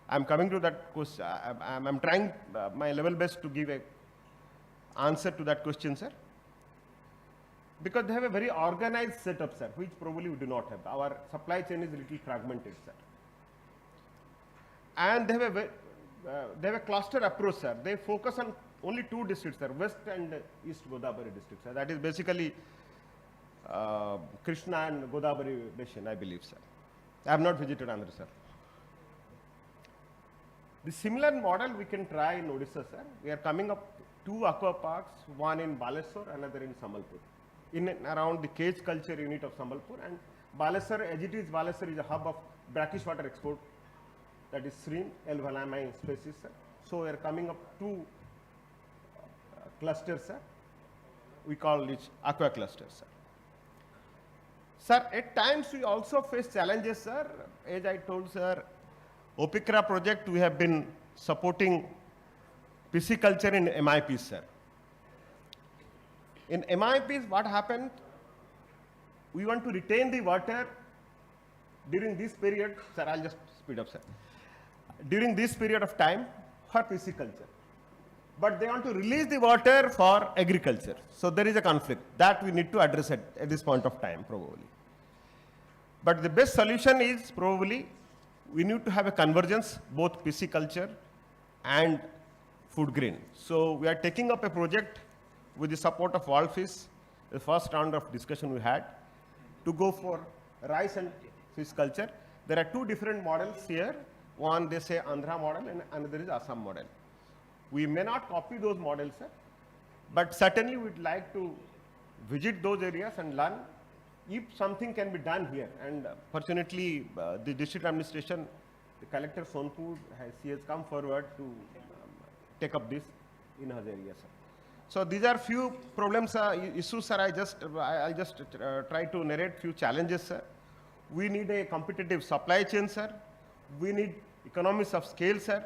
I'm coming to that question. I'm trying my level best to give a answer to that question, sir. Because they have a very organized setup, sir, which probably we do not have. Our supply chain is a little fragmented, sir. And they have a cluster approach, sir. They focus on only 2 districts, sir, West and East Godavari districts, sir. That is basically Krishna and Godavari basin, I believe, sir. I have not visited Andhra, sir. The similar model we can try in Odisha, sir. We are coming up 2 aqua parks, one in Bhubaneswar, another in Sambalpur, in and around the cage culture unit of Sambalpur. And Bhubaneswar, as it is, Bhubaneswar is a hub of brackish water export, that is shrimp, L-valami species, sir. So we are coming up 2 clusters, sir. We call it aqua clusters, sir. Sir, at times we also face challenges, sir. As I told, sir, OPICRA project, we have been supporting pisciculture in MIPs, sir. In MIPs, what happened? We want to retain the water during this period, sir, I'll just speed up, sir. During this period of time for pisciculture. But they want to release the water for agriculture. So there is a conflict that we need to address at this point of time, probably. But the best solution is probably we need to have a convergence, both pisciculture and food grain. So we are taking up a project with the support of World Fish, the first round of discussion we had, to go for rice and fish culture. There are 2 different models here. One, they say Andhra model, and another is Assam model. We may not copy those models, sir, but certainly we'd like to visit those areas and learn if something can be done here. And fortunately, the district administration, the collector Sonpur, he has come forward to take up this in her area, sir. So these are few problems, issues, sir. I'll just try to narrate few challenges, sir. We need a competitive supply chain, sir. We need economies of scale, sir.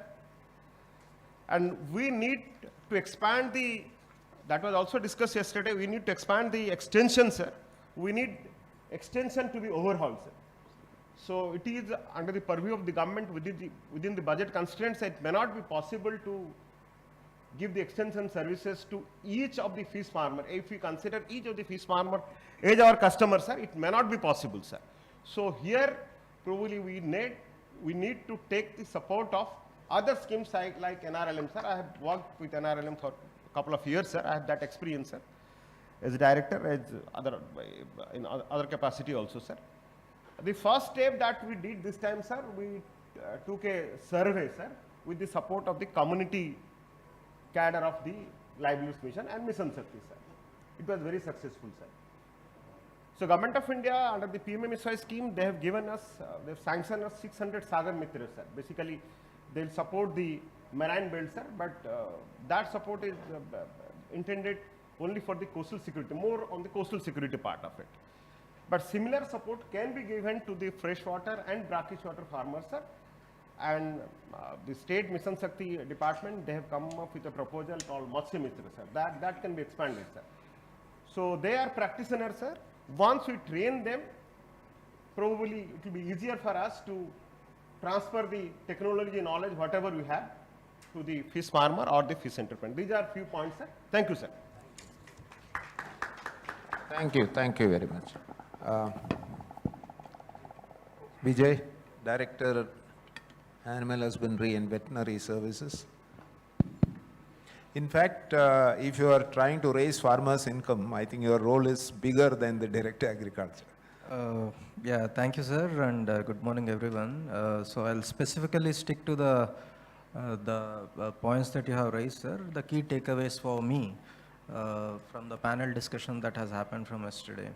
And we need to expand that was also discussed yesterday, we need to expand the extension, sir. We need extension to be overhauled, sir. So it is under the purview of the government within the budget constraints. It may not be possible to give the extension services to each of the fish farmer. If we consider each of the fish farmer as our customer, sir, it may not be possible, sir. So here probably we need to take the support of other schemes like NRLM, sir. I have worked with NRLM for a couple of years, sir. I have that experience, sir, as a director, in other capacity also, sir. The first step that we did this time, sir, we took a survey, sir, with the support of the community cadre of the Livelihoods Mission and Mission Shakti, sir. It was very successful, sir. So Government of India, under the PMMSY scheme, they have given us, they have sanctioned us 600 Sagar Mitras, sir. Basically, they will support the marine belt, sir, but that support is intended only for the coastal security, more on the coastal security part of it. But similar support can be given to the freshwater and brackish water farmers, sir. And the state Mission Shakti department, they have come up with a proposal called Matsya Mitra, sir. That can be expanded, sir. So they are practitioners, sir. Once we train them, probably it will be easier for us to transfer the technology knowledge, whatever we have, to the fish farmer or the fish entrepreneur. These are few points, sir. Thank you, sir. Thank you very much. Vijay, Director, Animal Husbandry and Veterinary Services. In fact, if you are trying to raise farmers' income, I think your role is bigger than the direct agriculture. Yeah, thank you, sir, and good morning, everyone. So I'll specifically stick to the points that you have raised, sir. The key takeaways for me from the panel discussion that has happened from yesterday.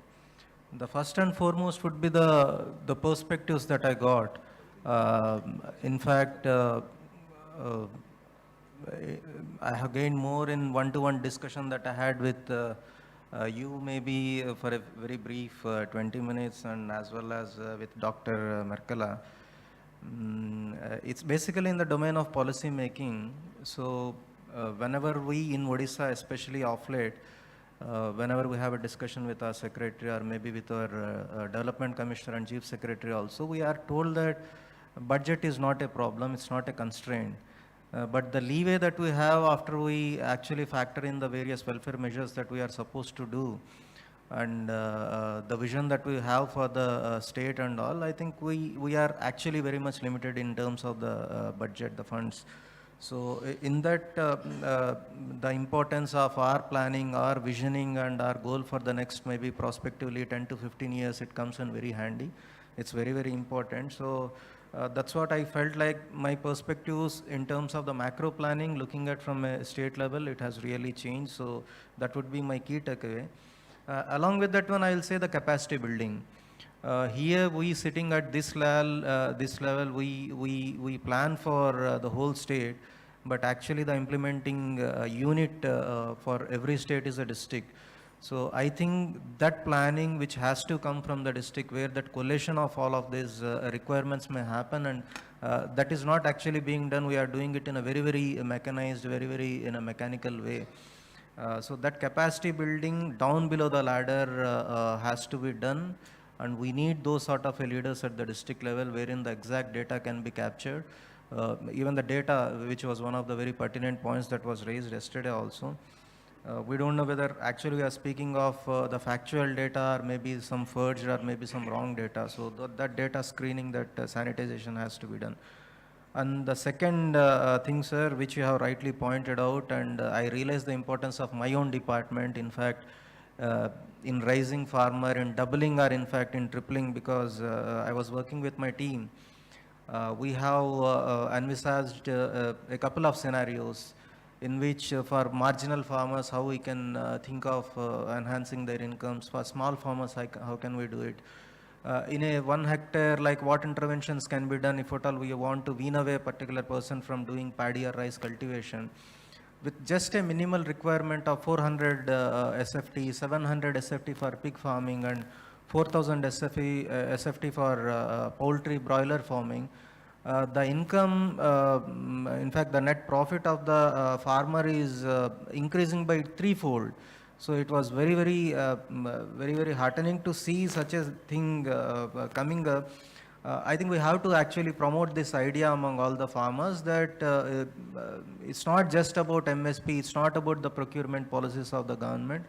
The first and foremost would be the perspectives that I got. In fact, I have gained more in one-to-one discussion that I had with you maybe for a very brief 20 minutes and as well as with Dr. Merkala. It's basically in the domain of policy making. So whenever we in Odisha, especially of late, whenever we have a discussion with our secretary or maybe with our development commissioner and chief secretary also, we are told that budget is not a problem, it's not a constraint. But the leeway that we have after we actually factor in the various welfare measures that we are supposed to do, and the vision that we have for the state and all, I think we are actually very much limited in terms of the budget, the funds. So in that, the importance of our planning, our visioning and our goal for the next maybe prospectively 10 to 15 years, it comes in very handy. It's very, very important. So that's what I felt like my perspectives in terms of the macro planning, looking at from a state level, it has really changed. So that would be my key takeaway. Along with that one, I will say the capacity building. Here we sitting at this level, we plan for the whole state, but actually the implementing unit for every state is a district. So I think that planning which has to come from the district, where that collation of all of these requirements may happen, and that is not actually being done. We are doing it in a very, very mechanized, very in a mechanical way. So that capacity building down below the ladder has to be done, and we need those sort of leaders at the district level wherein the exact data can be captured. Even the data, which was one of the very pertinent points that was raised yesterday also. We don't know whether actually we are speaking of the factual data or maybe some forged or maybe some wrong data. So that data screening, that sanitization has to be done. And the second thing, sir, which you have rightly pointed out, and I realize the importance of my own department, in fact, in rising farmer, in doubling or in fact in tripling, because I was working with my team. We have envisaged a couple of scenarios in which for marginal farmers, how we can think of enhancing their incomes. For small farmers, how can we do it? In a 1 hectare, like what interventions can be done if at all we want to wean away a particular person from doing paddy or rice cultivation. With just a minimal requirement of 400 SFT, 700 SFT for pig farming and 4000 SFT for poultry broiler farming, the income, in fact the net profit of the farmer is increasing by threefold. So it was very heartening to see such a thing coming up. I think we have to actually promote this idea among all the farmers that it's not just about MSP, it's not about the procurement policies of the government.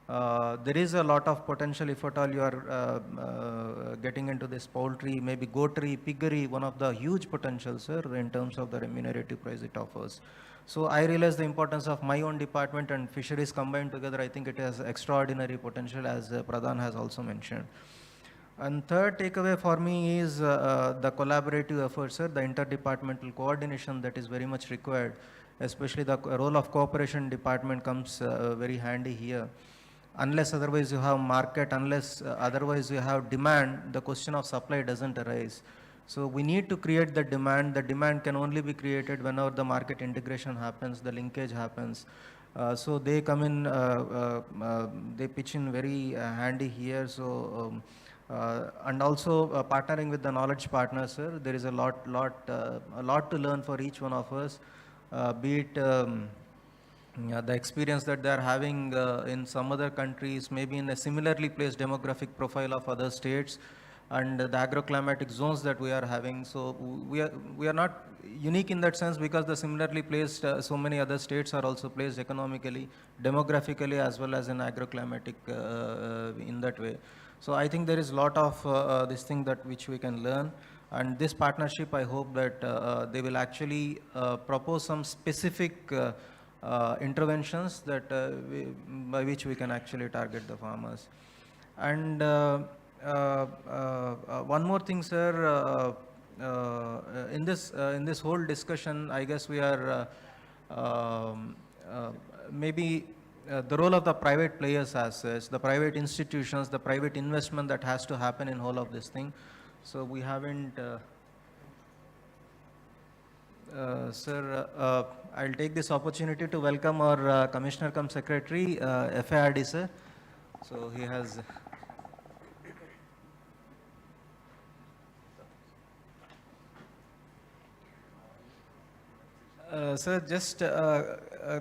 There is a lot of potential if at all you are getting into this poultry, maybe goatery, piggery, one of the huge potentials, sir, in terms of the remunerative price it offers. So I realize the importance of my own department and fisheries combined together. I think it has extraordinary potential, as Pradhan has also mentioned. And third takeaway for me is the collaborative efforts, sir, the interdepartmental coordination that is very much required, especially the role of cooperation department comes very handy here. Unless otherwise you have market, unless otherwise you have demand, the question of supply doesn't arise. So we need to create the demand. The demand can only be created whenever the market integration happens, the linkage happens. So they come in, they pitch in very handy here. So and also partnering with the knowledge partners, sir, there is a lot to learn for each one of us, be it the experience that they are having in some other countries, maybe in a similarly placed demographic profile of other states, and the agroclimatic zones that we are having. So we are not unique in that sense, because the similarly placed so many other states are also placed economically, demographically, as well as in agroclimatic in that way. So I think there is a lot of this thing that which we can learn, and this partnership, I hope that they will actually propose some specific interventions that by which we can actually target the farmers. And one more thing, sir, in this whole discussion, I guess we are maybe the role of the private players as such, the private institutions, the private investment that has to happen in whole of this thing. So we haven't, sir, I'll take this opportunity to welcome our Commissioner cum Secretary, FARD, sir. So he has. Sir, just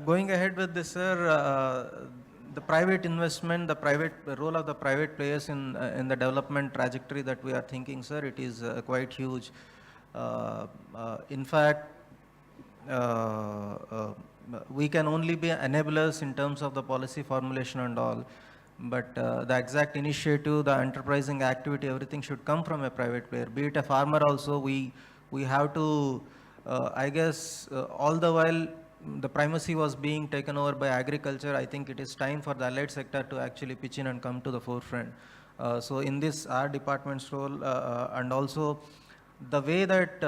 going ahead with this, sir, the private investment, the role of the private players in the development trajectory that we are thinking, sir, it is quite huge. In fact, we can only be enablers in terms of the policy formulation and all, but the exact initiative, the enterprising activity, everything should come from a private player. Be it a farmer also, we have to, I guess, all the while the primacy was being taken over by agriculture, I think it is time for the allied sector to actually pitch in and come to the forefront. So in this, our department's role, and also the way that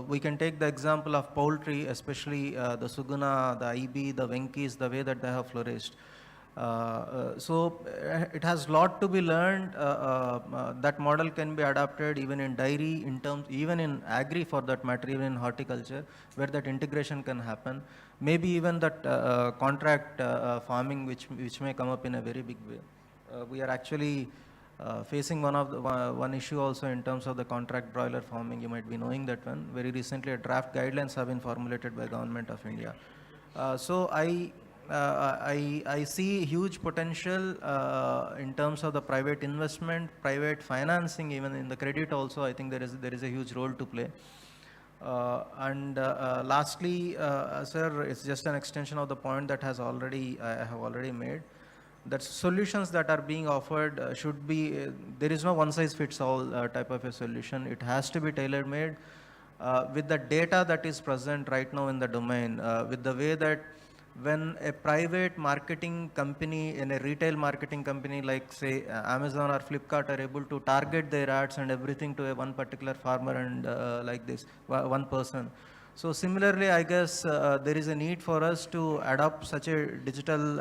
we can take the example of poultry, especially the Suguna, the IB, the Venkis, the way that they have flourished. So it has lot to be learned. That model can be adapted even in dairy, in terms, even in agri for that matter, even in horticulture, where that integration can happen. Maybe even that contract farming, which may come up in a very big way. We are actually facing one issue also in terms of the contract broiler farming. You might be knowing that one. Very recently, a draft guidelines have been formulated by Government of India. So I see huge potential in terms of the private investment, private financing, even in the credit also. I think there is a huge role to play. Lastly, sir, it's just an extension of the point that I have already made. That solutions that are being offered should be, there is no one size fits all type of a solution. It has to be tailor made with the data that is present right now in the domain, with the way that when a private marketing company and a retail marketing company like say Amazon or Flipkart are able to target their ads and everything to a one particular farmer and like this, one person. So similarly, I guess there is a need for us to adopt such a digital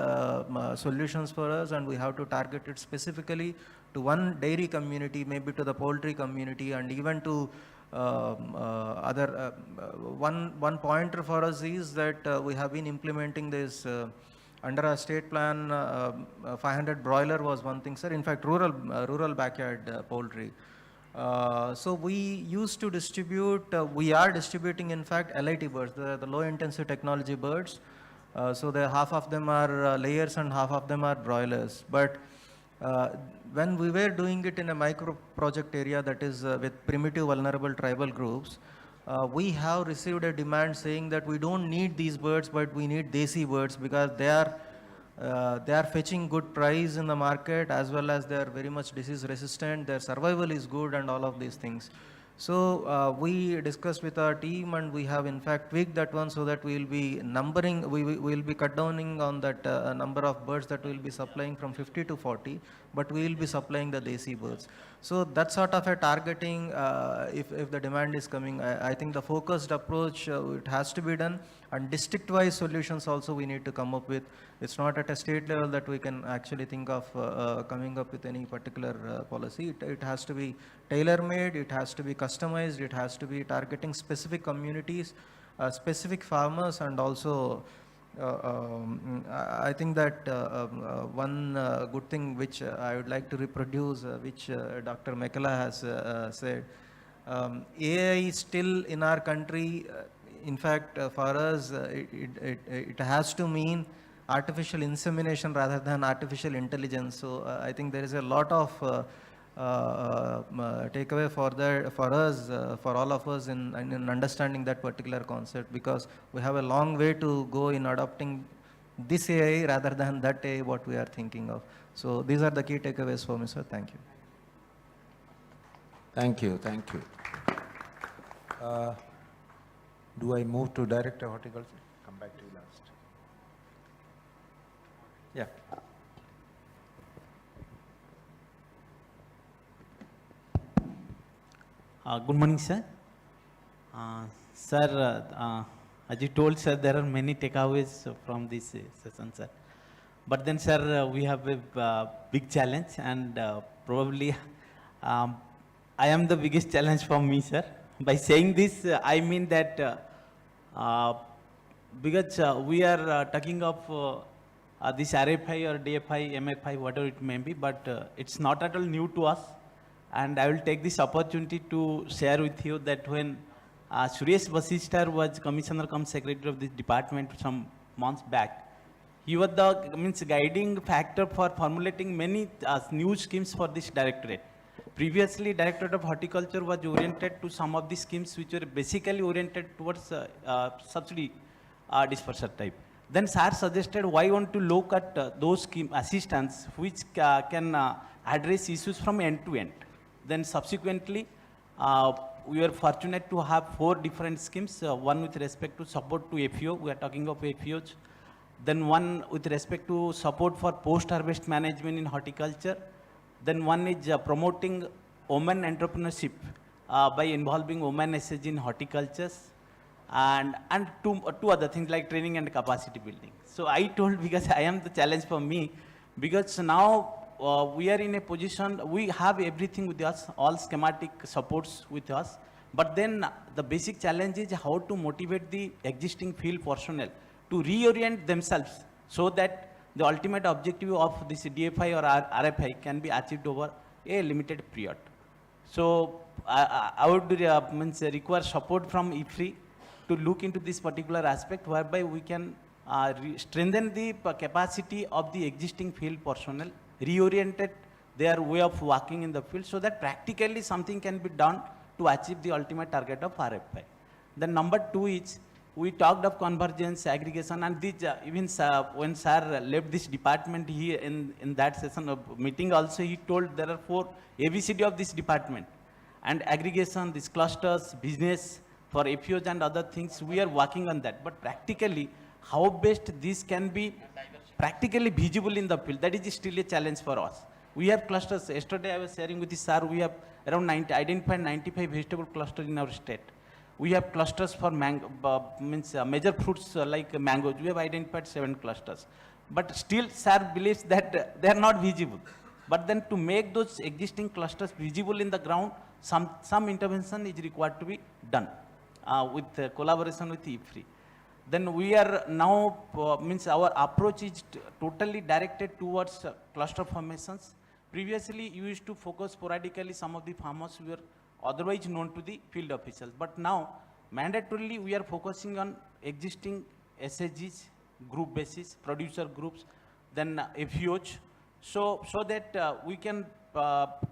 solutions for us, and we have to target it specifically to one dairy community, maybe to the poultry community, and even to one pointer for us is that we have been implementing this under our state plan. 500 broiler was one thing, sir. In fact, rural backyard poultry. So we used to distribute, we are distributing in fact LIT birds, the low intensity technology birds. So half of them are layers and half of them are broilers. But when we were doing it in a micro project area, that is with primitive vulnerable tribal groups, we have received a demand saying that we don't need these birds, but we need desi birds because they are fetching good price in the market, as well as they are very much disease resistant, their survival is good and all of these things. So we discussed with our team, and we have in fact tweaked that one so that we will be numbering, we will be cut downing on that number of birds that we will be supplying from 50 to 40, but we will be supplying the desi birds. So that sort of a targeting, if the demand is coming, I think the focused approach, it has to be done, and district-wise solutions also we need to come up with. It's not at a state level that we can actually think of coming up with any particular policy. It has to be tailor-made, it has to be customized, it has to be targeting specific communities, specific farmers, and also I think that one good thing which I would like to reproduce, which Dr. Mekala has said, AI still in our country, in fact, for us, it has to mean artificial insemination rather than artificial intelligence. So I think there is a lot of takeaway for us, for all of us in understanding that particular concept, because we have a long way to go in adopting this AI rather than that AI what we are thinking of. So these are the key takeaways for me, sir. Thank you. Thank you, thank you. Do I move to Director Horticulture? Come back to you last. Yeah. Good morning, sir. Sir, as you told, sir, there are many takeaways from this session, sir. But then, sir, we have a big challenge, and probably I am the biggest challenge for me, sir. By saying this, I mean that because we are talking of this RFI or DFI, MFI, whatever it may be, but it's not at all new to us. And I will take this opportunity to share with you that when Suresh Vasishtar was Commissioner cum Secretary of this department some months back, He was the means guiding factor for formulating many new schemes for this directorate. Previously, Directorate of Horticulture was oriented to some of the schemes which were basically oriented towards subsidy dispersal type. Then sir suggested why want to look at those scheme assistants which can address issues from end to end. Then subsequently, we were fortunate to have 4 different schemes, one with respect to support to FEO, we are talking of FEOs, then one with respect to support for post-harvest management in horticulture, then one is promoting women entrepreneurship by involving women SHG in horticultures, and two other things like training and capacity building. So I told, because I am the challenge for me, because now we are in a position, we have everything with us, all schematic supports with us, but then the basic challenge is how to motivate the existing field personnel to reorient themselves so that the ultimate objective of this DFI or RFI can be achieved over a limited period. So I would require support from IFPRI to look into this particular aspect, whereby we can strengthen the capacity of the existing field personnel, reoriented their way of working in the field, so that practically something can be done to achieve the ultimate target of RFI. Then number 2 is, we talked of convergence, aggregation, and this, even when sir left this department, he in that session of meeting also, he told there are 4 ABCD of this department. And aggregation, these clusters, business, for FEOs and other things, we are working on that. But practically, how best this can be practically visible in the field, that is still a challenge for us. We have clusters. Yesterday I was sharing with the sir, we have around identified 95 vegetable clusters in our state. We have clusters for major fruits like mangoes. We have identified 7 clusters. But still, sir believes that they are not visible. But then to make those existing clusters visible in the ground, some intervention is required to be done with collaboration with IFPRI. Then we are now, our approach is totally directed towards cluster formations. Previously, you used to focus sporadically, some of the farmers were otherwise known to the field officials. But now, mandatorily, we are focusing on existing SHGs, group basis, producer groups, then FEOs, so that we can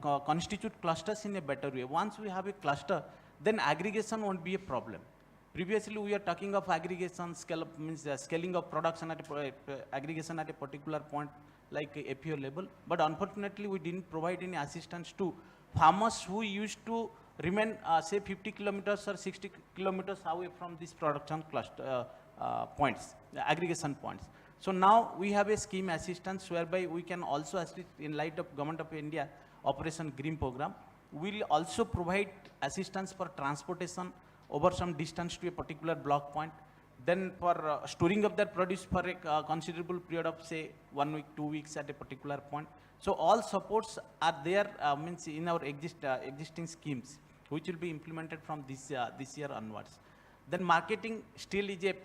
constitute clusters in a better way. Once we have a cluster, then aggregation won't be a problem. Previously, we are talking of aggregation, scaling of production at aggregation at a particular point, like a FEO level. But unfortunately, we didn't provide any assistance to farmers who used to remain, say, 50 kilometers or 60 kilometers away from these production cluster points, aggregation points. So now we have a scheme assistance whereby we can also assist, in light of Government of India Operation Green Program, we will also provide assistance for transportation over some distance to a particular block point, then for storing of that produce for a considerable period of, say, 1 week, 2 weeks at a particular point. So all supports are there, in our existing schemes, which will be implemented from this year onwards. Then marketing still is a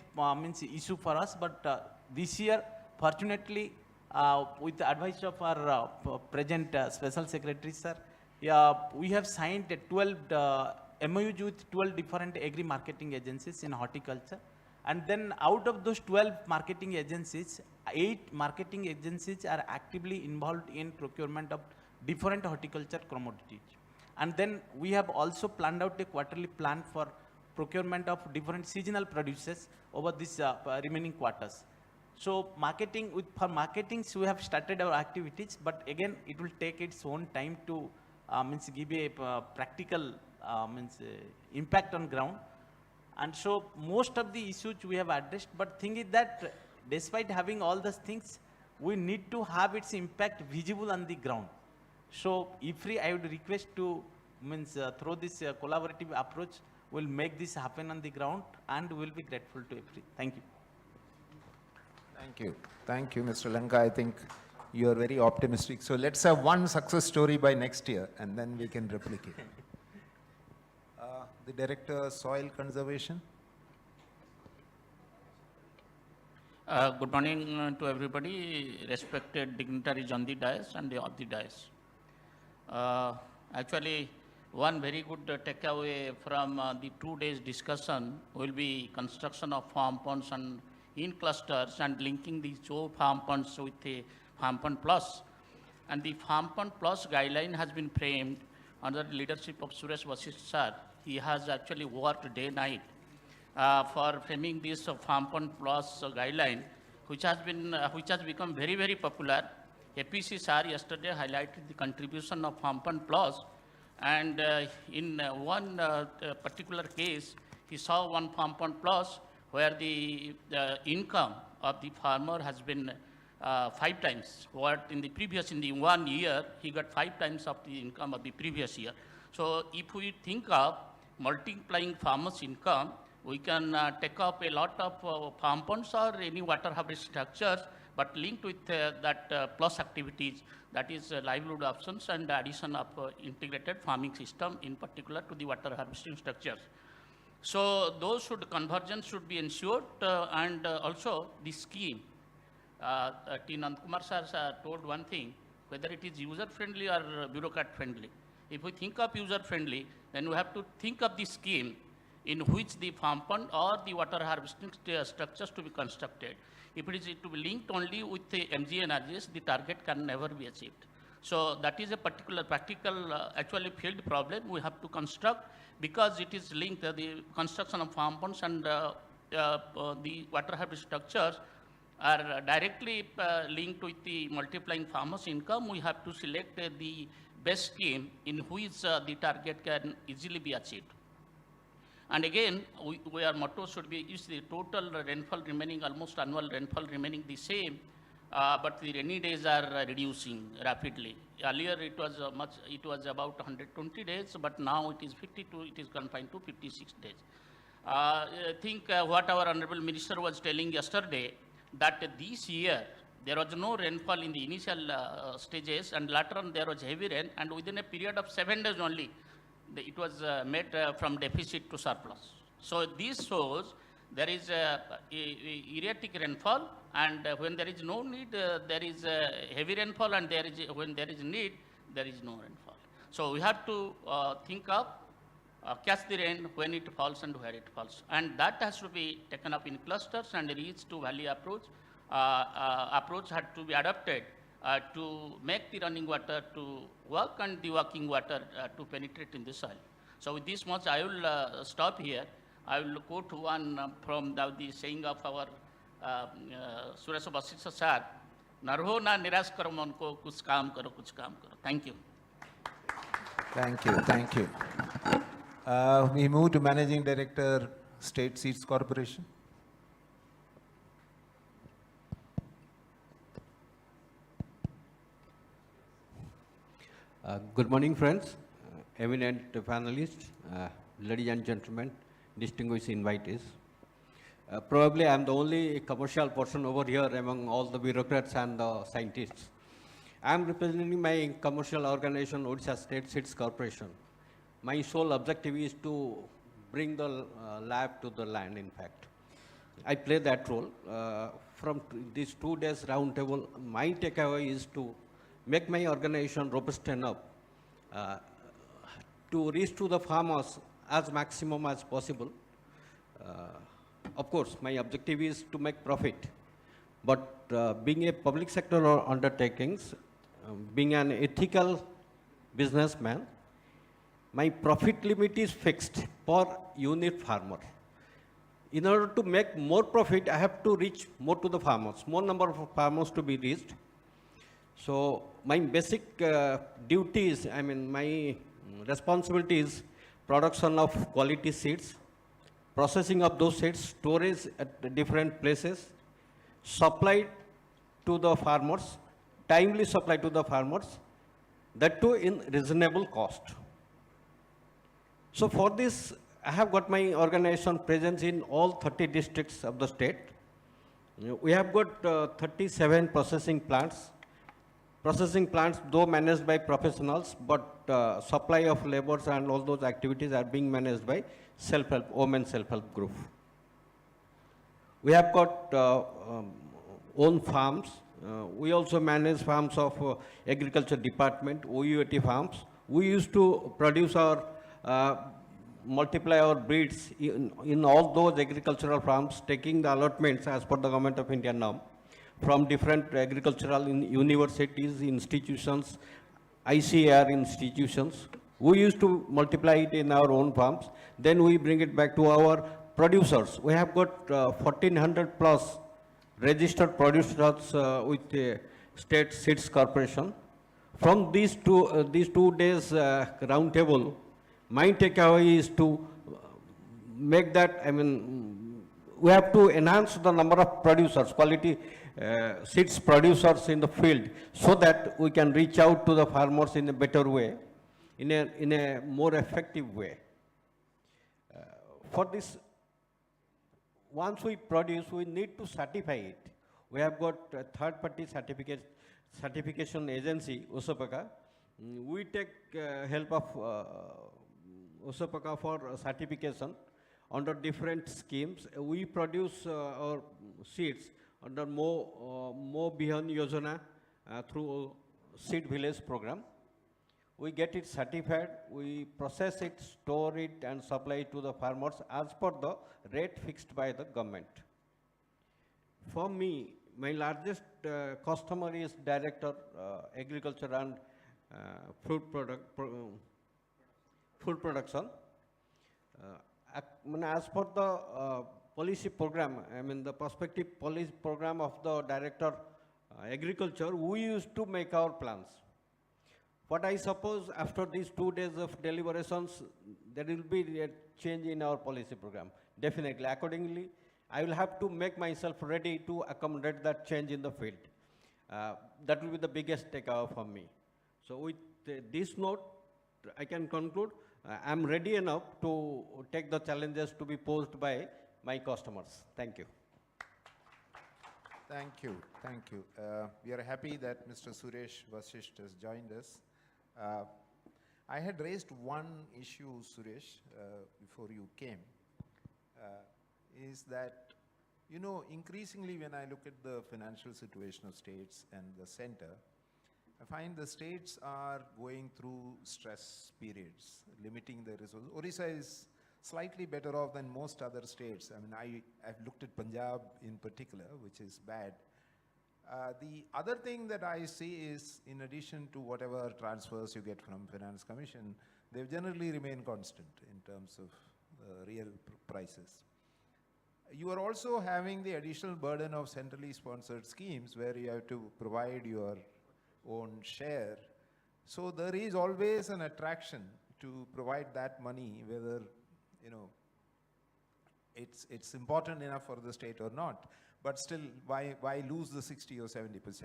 issue for us, but this year, fortunately, with the advice of our present Special Secretary, sir, we have signed 12 MOUs with 12 different agri-marketing agencies in horticulture. And then out of those 12 marketing agencies, 8 marketing agencies are actively involved in procurement of different horticulture commodities. And then we have also planned out a quarterly plan for procurement of different seasonal produces over this remaining quarters. So for marketing, we have started our activities, but again, it will take its own time to give a practical impact on ground. And so most of the issues we have addressed, but thing is that despite having all those things, we need to have its impact visible on the ground. So IFPRI, I would request to through this collaborative approach, will make this happen on the ground, and we will be grateful to IFPRI. Thank you. Thank you. Thank you, Mr. Lanka. I think you are very optimistic. So let's have one success story by next year, and then we can replicate. The Director, Soil Conservation. Good morning to everybody, respected dignitaries on the dais and off the dais. Actually, one very good takeaway from the 2 days discussion will be construction of farm ponds and in clusters and linking the Joe Farm Funds with the Farm Fund Plus. And the Farm Fund Plus guideline has been framed under the leadership of Suresh Vasisht sir. He has actually worked day and night for framing this Farm Fund Plus guideline, which has become very, very popular. APC sir yesterday highlighted the contribution of Farm Fund Plus, and in one particular case, he saw one Farm Fund Plus where the income of the farmer has been 5 times what in the 1 year, he got 5 times of the income of the previous year. So if we think of multiplying farmers' income, we can take up a lot of farm funds or any water harvest structures, but linked with that plus activities, that is livelihood options and addition of integrated farming system, in particular to the water harvesting structures. So those convergence should be ensured, and also the scheme. T. Nandkumar sir told one thing, whether it is user-friendly or bureaucrat-friendly. If we think of user-friendly, then we have to think of the scheme in which the farm fund or the water harvesting structures to be constructed. If it is to be linked only with the MG energies, the target can never be achieved. So that is a particular practical, actually field problem we have to construct, because it is linked, the construction of farm funds and the water harvest structures are directly linked with the multiplying farmers' income. We have to select the best scheme in which the target can easily be achieved. And again, our motto should be, is the total rainfall remaining, almost annual rainfall remaining the same, but the rainy days are reducing rapidly. Earlier it was about 120 days, but now it is confined to 56 days. I think what our Honorable Minister was telling yesterday, that this year there was no rainfall in the initial stages, and later on there was heavy rain, and within a period of 7 days only, it was made from deficit to surplus. So this shows there is erratic rainfall, and when there is no need, there is heavy rainfall, and when there is need, there is no rainfall. So we have to think of catch the rain when it falls and where it falls, and that has to be taken up in clusters, and reach to valley approach had to be adopted to make the running water to work and the working water to penetrate in the soil. So with this much, I will stop here. I will go to one from the saying of our Suresh Vasisht sir, "Narho na niras karo man ko, kuch kaam karo, kuch kaam karo." Thank you. Thank you, thank you. We move to Managing Director, State Seeds Corporation. Good morning, friends, eminent panelists, ladies and gentlemen, distinguished invitees. Probably I'm the only commercial person over here among all the bureaucrats and the scientists. I'm representing my commercial organization, Odisha State Seeds Corporation. My sole objective is to bring the lab to the land, in fact. I play that role. From these 2 days roundtable, my takeaway is to make my organization robust enough to reach to the farmers as maximum as possible. Of course, my objective is to make profit, but being a public sector undertakings, being an ethical businessman, my profit limit is fixed per unit farmer. In order to make more profit, I have to reach more to the farmers, more number of farmers to be reached. So my basic duties, my responsibility is production of quality seeds, processing of those seeds, storage at different places, supply to the farmers, timely supply to the farmers, that too in reasonable cost. So for this, I have got my organization presence in all 30 districts of the state. We have got 37 processing plants. Processing plants, though managed by professionals, but supply of labors and all those activities are being managed by self-help, women self-help group. We have got own farms. We also manage farms of agriculture department, OUAT farms. We used to produce our multiply our breeds in all those agricultural farms, taking the allotments as per the Government of India now from different agricultural universities, institutions, ICAR institutions. We used to multiply it in our own farms. Then we bring it back to our producers. We have got 1,400 plus registered producers with the State Seeds Corporation. From these 2 days roundtable, my takeaway is to make that, we have to enhance the number of producers, quality seeds producers in the field, so that we can reach out to the farmers in a better way, in a more effective way. For this, once we produce, we need to certify it. We have got a third-party certification agency, USAPACA. We take help of USAPACA for certification under different schemes. We produce our seeds under Mo Bihan Yojana through Seed Village program. We get it certified, we process it, store it, and supply it to the farmers as per the rate fixed by the government. For me, my largest customer is Director Agriculture and Food Production. As per the policy program, the prospective policy program of the Director Agriculture, we used to make our plans. But I suppose after these 2 days of deliberations, there will be a change in our policy program. Definitely. Accordingly, I will have to make myself ready to accommodate that change in the field. That will be the biggest takeaway for me. So with this note, I can conclude, I am ready enough to take the challenges to be posed by my customers. Thank you. Thank you. Thank you. We are happy that Mr. Suresh Vasisht has joined us. I had raised one issue, Suresh, before you came, is that, increasingly when I look at the financial situation of states and the center, I find the states are going through stress periods, limiting their resources. Odisha is slightly better off than most other states. I've looked at Punjab in particular, which is bad. The other thing that I see is, in addition to whatever transfers you get from Finance Commission, they've generally remained constant in terms of real prices. You are also having the additional burden of centrally sponsored schemes where you have to provide your own share. So there is always an attraction to provide that money, whether it's important enough for the state or not. But still, why lose the 60 or 70%?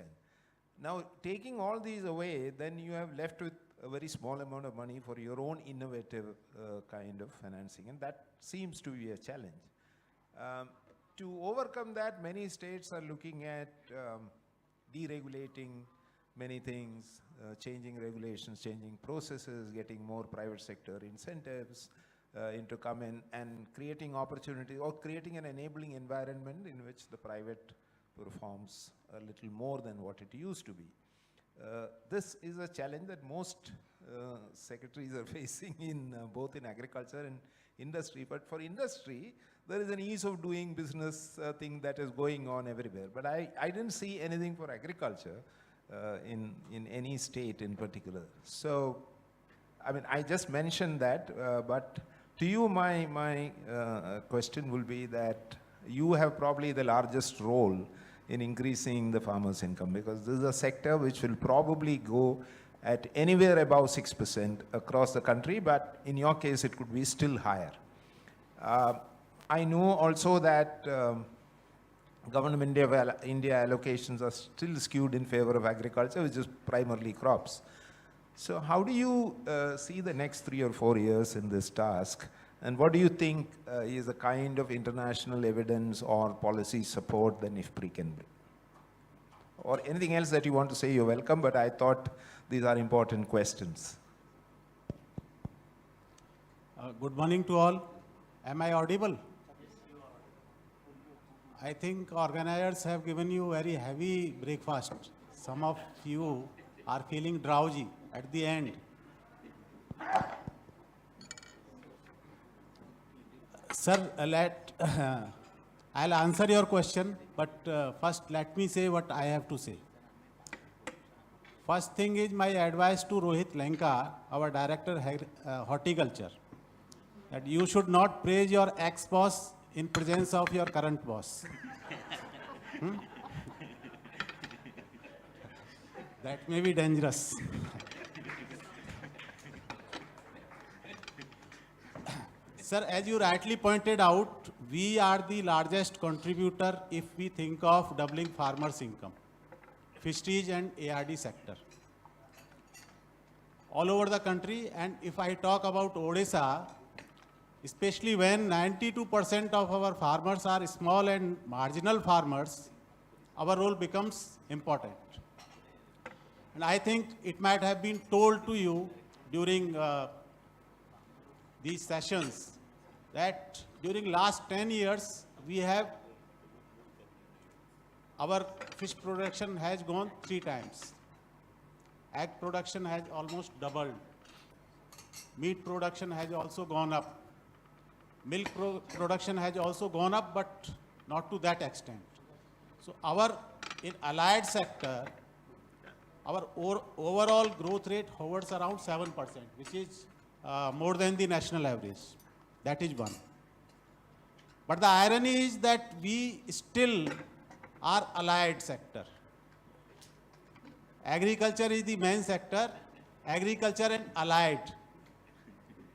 Now, taking all these away, then you have left with a very small amount of money for your own innovative kind of financing, and that seems to be a challenge. To overcome that, many states are looking at deregulating many things, changing regulations, changing processes, getting more private sector incentives to come in and creating opportunity or creating an enabling environment in which the private performs a little more than what it used to be. This is a challenge that most secretaries are facing in both in agriculture and industry. But for industry, there is an ease of doing business thing that is going on everywhere. But I didn't see anything for agriculture in any state in particular. So, I just mentioned that, but to you, my question will be that you have probably the largest role in increasing the farmers' income, because this is a sector which will probably go at anywhere above 6% across the country, but in your case, it could be still higher. I know also that Government of India allocations are still skewed in favor of agriculture, which is primarily crops. So how do you see the next 3 or 4 years in this task? And what do you think is the kind of international evidence or policy support that IFPRI can bring? Or anything else that you want to say, you're welcome, but I thought these are important questions. Good morning to all. Am I audible? Yes, you are. I think organizers have given you very heavy breakfast. Some of you are feeling drowsy at the end. Sir, I'll answer your question, but first let me say what I have to say. First thing is my advice to Rohit Lenka, our Director Horticulture, that you should not praise your ex-boss in presence of your current boss. That may be dangerous. Sir, as you rightly pointed out, we are the largest contributor if we think of doubling farmers' income, fisheries and ARD sector. All over the country, and if I talk about Odisha, especially when 92% of our farmers are small and marginal farmers, our role becomes important. And I think it might have been told to you during these sessions that during last 10 years, our fish production has gone 3 times. Egg production has almost doubled. Meat production has also gone up. Milk production has also gone up, but not to that extent. So in allied sector, our overall growth rate hovers around 7%, which is more than the national average. That is one. But the irony is that we still are allied sector. Agriculture is the main sector, agriculture and allied.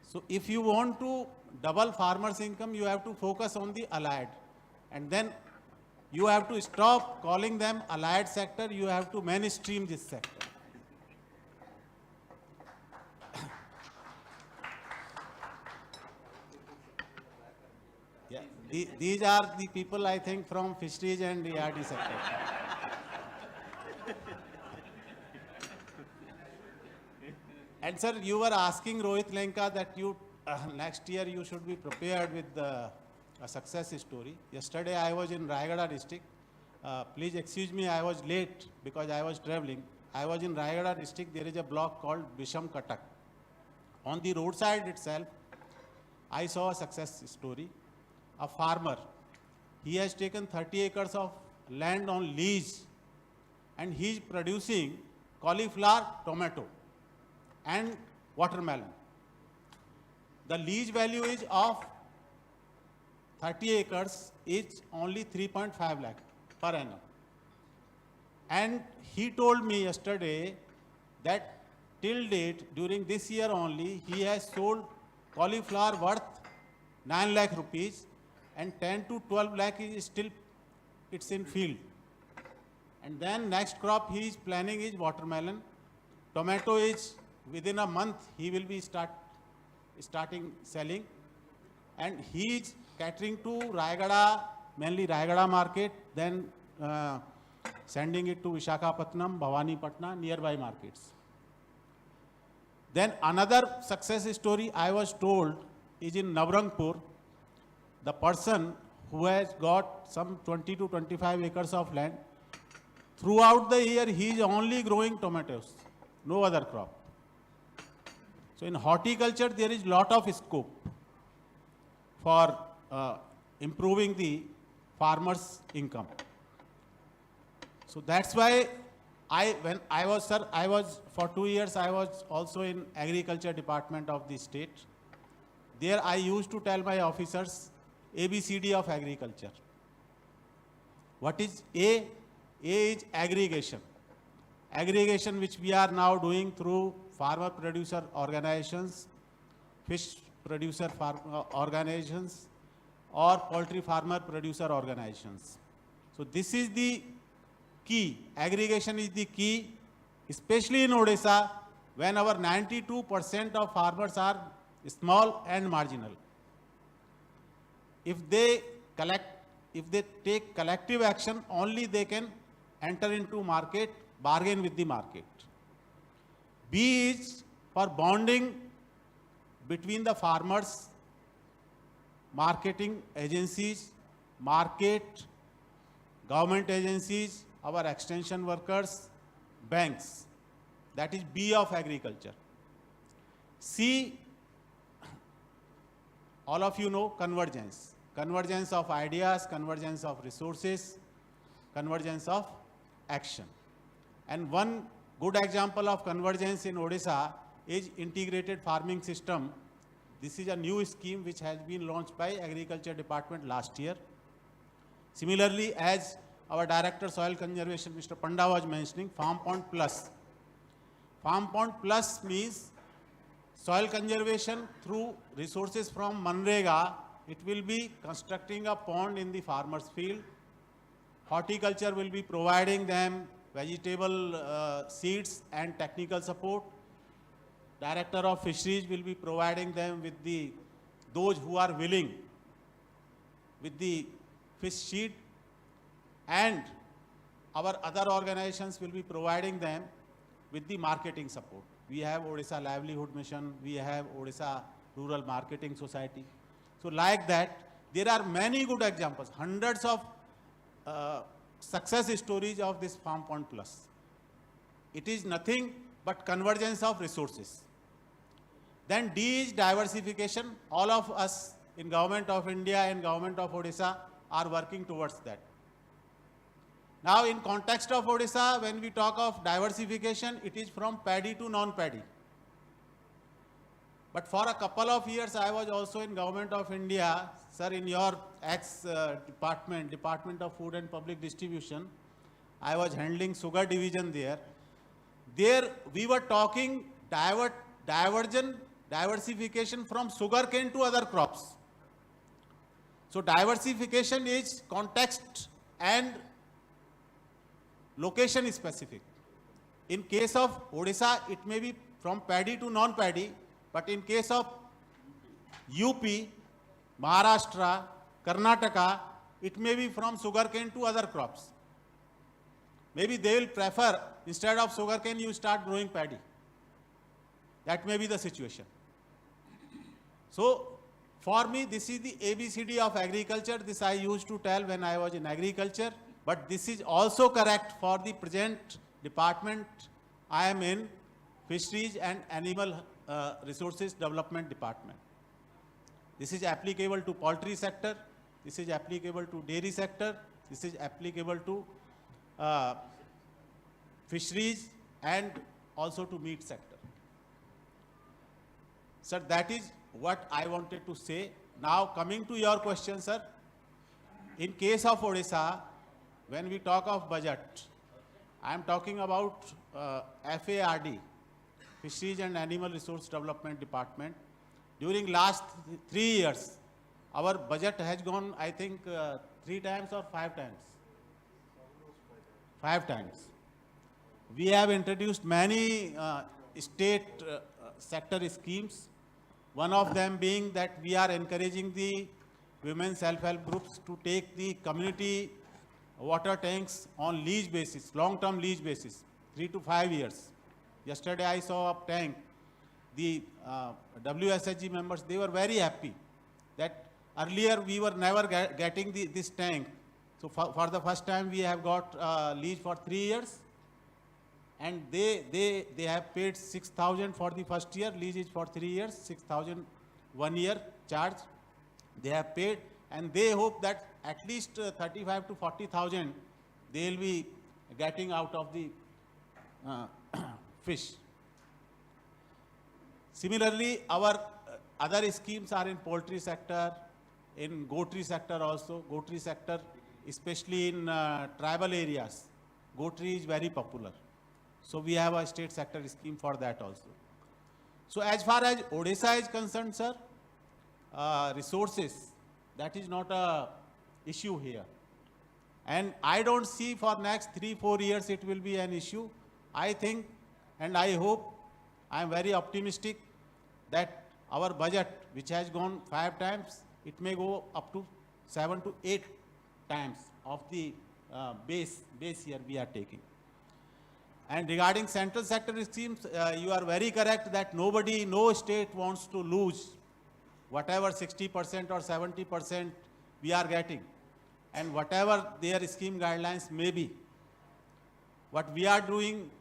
So if you want to double farmers' income, you have to focus on the allied. And then you have to stop calling them allied sector, you have to mainstream this sector. Yeah, these are the people, I think, from fisheries and ARD sector. And sir, you were asking Rohit Lenka that next year you should be prepared with a success story. Yesterday I was in Rayagada district. Please excuse me, I was late because I was traveling. I was in Rayagada district. There is a block called Bisham Katak. On the roadside itself, I saw a success story. A farmer, he has taken 30 acres of land on lease and he is producing cauliflower, tomato and watermelon. The lease value is of 30 acres is only 3.5 lakh per annum. And he told me yesterday that till date, during this year only, he has sold cauliflower worth 9 lakh rupees and 10 to 12 lakh is still, it's in field. And then next crop he is planning is watermelon. Tomato is within a month he will be starting selling. And he is catering to Rayagada, mainly Rayagada market, then sending it to Visakhapatnam, Bhawanipatna, nearby markets. Then another success story I was told is in Navrangpur. The person who has got some 20 to 25 acres of land, throughout the year he is only growing tomatoes, no other crop. So in horticulture there is lot of scope for improving the farmers' income. So that's why for 2 years I was also in agriculture department of the state. There I used to tell my officers ABCD of agriculture. What is A? A is aggregation. Aggregation which we are now doing through farmer producer organizations, fish producer organizations or poultry farmer producer organizations. So this is the key. Aggregation is the key, especially in Odisha when our 92% of farmers are small and marginal. If they take collective action, only they can enter into market, bargain with the market. B is for bonding between the farmers, marketing agencies, market, government agencies, our extension workers, banks. That is B of agriculture. C, all of you know convergence. Convergence of ideas, convergence of resources, convergence of action. And one good example of convergence in Odisha is integrated farming system. This is a new scheme which has been launched by Agriculture Department last year. Similarly, as our Director Soil Conservation, Mr. Panda was mentioning, Farm Pond Plus. Farm Pond Plus means soil conservation through resources from Manrega. It will be constructing a pond in the farmer's field. Horticulture will be providing them vegetable seeds and technical support. Director of Fisheries will be providing them with those who are willing with the fish seed, and our other organizations will be providing them with the marketing support. We have Odisha Livelihood Mission, we have Odisha Rural Marketing Society. So like that, there are many good examples, hundreds of success stories of this Farm Pond Plus. It is nothing but convergence of resources. Then D is diversification. All of us in Government of India and Government of Odisha are working towards that. Now in context of Odisha, when we talk of diversification, it is from paddy to non-paddy. But for a couple of years, I was also in Government of India, sir, in your ex-department, Department of Food and Public Distribution. I was handling sugar division there. There we were talking diversification from sugarcane to other crops. So diversification is context and location specific. In case of Odisha, it may be from paddy to non-paddy, but in case of UP, Maharashtra, Karnataka, it may be from sugarcane to other crops. Maybe they will prefer, instead of sugarcane, you start growing paddy. That may be the situation. So, for me, this is the ABCD of agriculture. This I used to tell when I was in agriculture, but this is also correct for the present department I am in, Fisheries and Animal Resources Development Department. This is applicable to poultry sector, this is applicable to dairy sector, this is applicable to fisheries and also to meat sector. Sir, that is what I wanted to say. Now coming to your question, sir, in case of Odisha, when we talk of budget, I am talking about FARD, Fisheries and Animal Resource Development Department. During last 3 years, our budget has gone, I think, 3 times or 5 times? 5 times. We have introduced many state sector schemes. One of them being that we are encouraging the women self-help groups to take the community water tanks on lease basis, long-term lease basis, 3 to 5 years. Yesterday I saw a tank. The WSHG members, they were very happy that earlier we were never getting this tank. So for the first time we have got lease for 3 years, and they have paid 6,000 for the first year. Lease is for 3 years, 6,000 1 year charge they have paid, and they hope that at least 35 to 40,000 they will be getting out of the fish. Similarly, our other schemes are in poultry sector, in goatry sector also. Goatry sector, especially in tribal areas, goatry is very popular. So we have a state sector scheme for that also. So as far as Odisha is concerned, sir, resources, that is not a issue here. And I don't see for next 3-4 years it will be an issue. I think and I hope, I am very optimistic that our budget, which has gone 5 times, it may go up to 7 to 8 times of the base year we are taking. And regarding central sector schemes, you are very correct that no state wants to lose whatever 60% or 70% we are getting, and whatever their scheme guidelines may be. What we are doing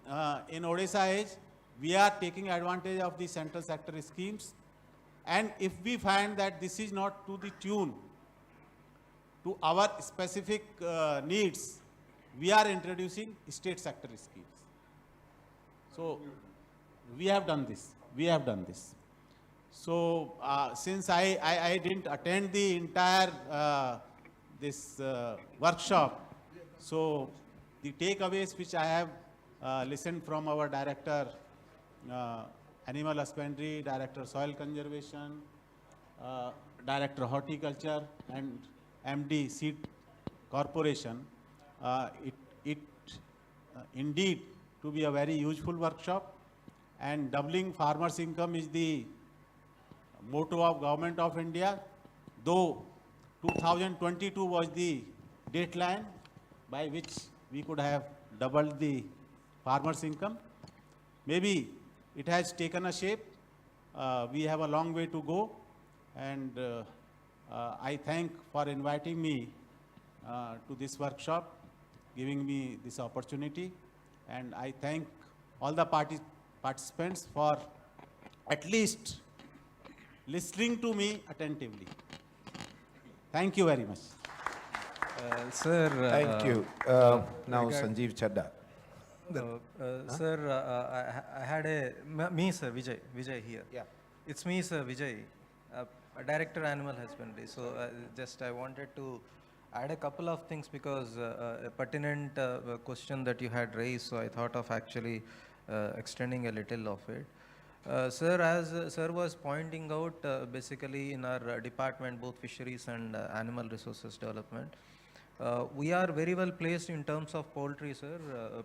in Odisha is, we are taking advantage of the central sector schemes, And if we find that this is not to the tune to our specific needs, we are introducing state sector schemes. So we have done this. We have done this. So since I didn't attend the entire this workshop, so the takeaways which I have listened from our director, animal husbandry, director soil conservation, director horticulture, and MD seed corporation, it indeed to be a very useful workshop. And doubling farmers' income is the motto of Government of India, though 2022 was the deadline by which we could have doubled the farmers' income. Maybe it has taken a shape. We have a long way to go, and I thank for inviting me to this workshop, giving me this opportunity, and I thank all the participants for at least listening to me attentively. Thank you very much. Sir. Thank you. Now Sanjeev Chadda. Sir, I had me, sir, Vijay here. Yeah. It's me, sir, Vijay, Director Animal Husbandry. So just I wanted to add a couple of things because a pertinent question that you had raised, so I thought of actually extending a little of it. Sir, as sir was pointing out, basically in our department, both fisheries and animal resources development, we are very well placed in terms of poultry, sir.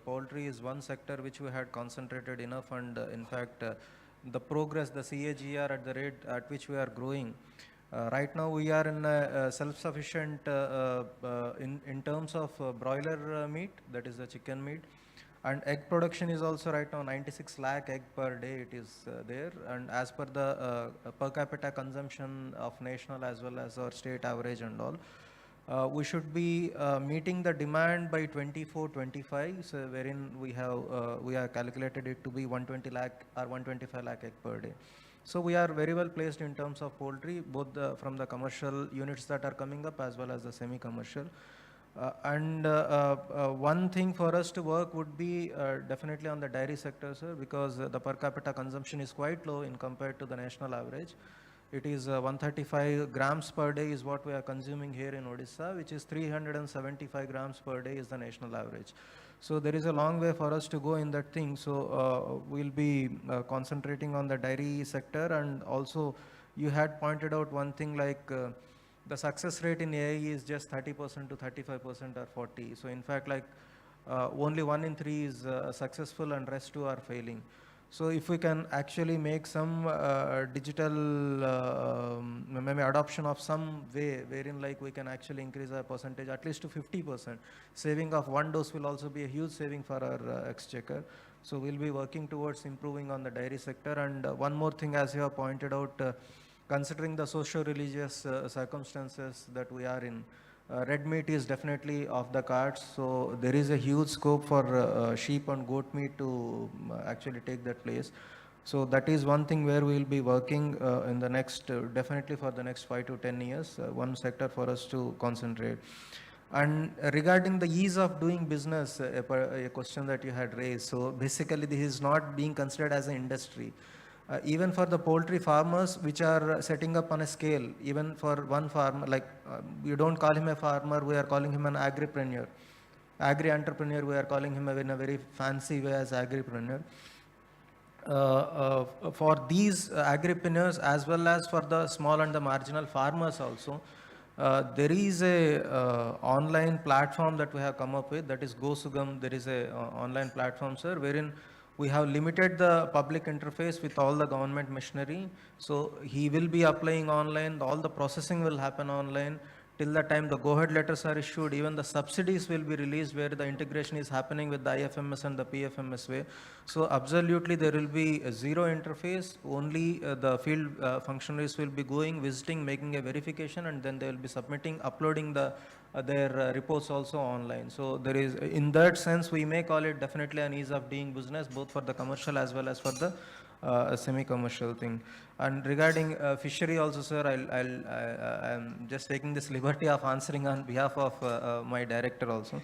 Poultry is one sector which we had concentrated enough, and in fact, the progress, the CAGR at the rate at which we are growing. Right now, we are in self-sufficient in terms of broiler meat, that is the chicken meat. And egg production is also right now 96 lakh egg per day it is there, and as per the per capita consumption of national as well as our state average and all, we should be meeting the demand by 24-25, so wherein we have calculated it to be 120 lakh or 125 lakh egg per day. So we are very well placed in terms of poultry, both from the commercial units that are coming up as well as the semi-commercial. One thing for us to work would be definitely on the dairy sector, sir, because the per capita consumption is quite low in compared to the national average. It is 135 grams per day is what we are consuming here in Odisha, which is 375 grams per day is the national average. So there is a long way for us to go in that thing. So we'll be concentrating on the dairy sector, and also you had pointed out one thing like the success rate in AI is just 30% to 35% or 40%. So in fact, like only 1 in 3 is successful and rest 2 are failing. So if we can actually make some digital maybe adoption of some way wherein like we can actually increase our percentage at least to 50%, saving of 1 dose will also be a huge saving for our exchequer. So we'll be working towards improving on the dairy sector. And one more thing, as you have pointed out, considering the socio-religious circumstances that we are in, red meat is definitely off the cards. So there is a huge scope for sheep and goat meat to actually take that place. So that is one thing where we will be working in the next, definitely for the next 5 to 10 years, one sector for us to concentrate. And regarding the ease of doing business, a question that you had raised. So basically this is not being considered as an industry. Even for the poultry farmers which are setting up on a scale, even for one farmer, like you don't call him a farmer, we are calling him an agripreneur. Agri-entrepreneur, we are calling him in a very fancy way as agripreneur. For these agripreneurs as well as for the small and the marginal farmers also, there is a online platform that we have come up with, that is GoSugam. There is a online platform, sir, wherein we have limited the public interface with all the government machinery. So he will be applying online, all the processing will happen online. Till the time the go-ahead letters are issued, even the subsidies will be released where the integration is happening with the IFMS and the PFMS way. So absolutely there will be a zero interface, only the field functionaries will be going, visiting, making a verification, and then they will be submitting, uploading their reports also online. So there is, in that sense, we may call it definitely an ease of doing business, both for the commercial as well as for the a semi-commercial thing. And regarding fishery also, sir, I'm just taking this liberty of answering on behalf of my director also.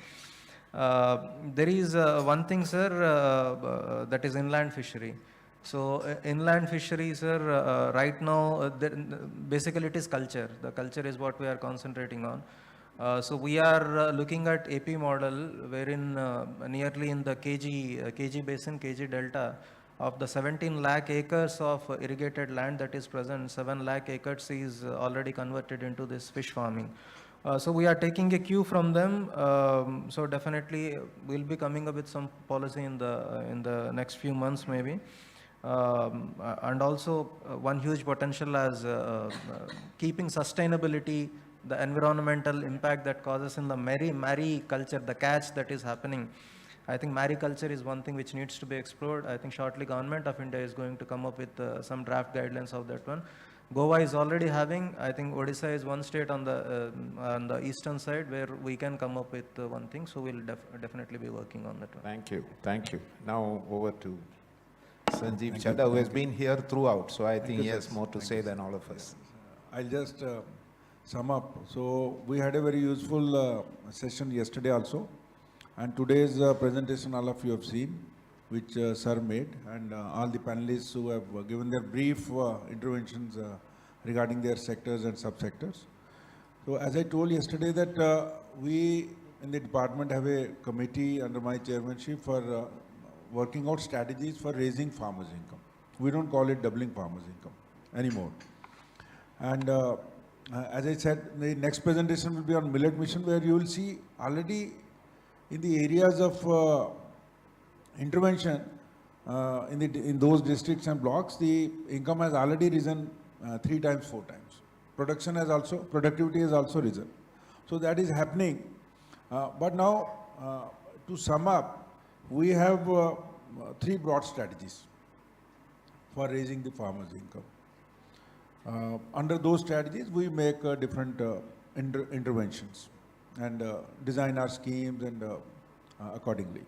There is one thing, sir, that is inland fishery. So inland fishery, sir, right now, basically it is culture. The culture is what we are concentrating on. So we are looking at AP model wherein nearly in the KG basin, KG delta, of the 17 lakh acres of irrigated land that is present, 7 lakh acres is already converted into this fish farming. So we are taking a cue from them. So definitely we'll be coming up with some policy in the next few months maybe. And also one huge potential as keeping sustainability, the environmental impact that causes in the mariculture, the catch that is happening. I think mariculture is one thing which needs to be explored. I think shortly Government of India is going to come up with some draft guidelines of that one. Goa is already having, I think Odisha is one state on the eastern side where we can come up with one thing. So we'll definitely be working on that one. Thank you. Thank you. Now over to Sanjeev Chadha, who has been here throughout. So I think he has more to say than all of us. I'll just sum up. So we had a very useful session yesterday also. And today's presentation all of you have seen, which sir made, and all the panelists who have given their brief interventions regarding their sectors and subsectors. So as I told yesterday that we in the department have a committee under my chairmanship for working out strategies for raising farmers' income. We don't call it doubling farmers' income anymore. And as I said, the next presentation will be on millet mission, where you will see already in the areas of intervention in those districts and blocks, the income has already risen 3 times, 4 times. Productivity has also risen. So that is happening. But now, to sum up, we have 3 broad strategies for raising the farmers' income. Under those strategies, we make different interventions and design our schemes and accordingly.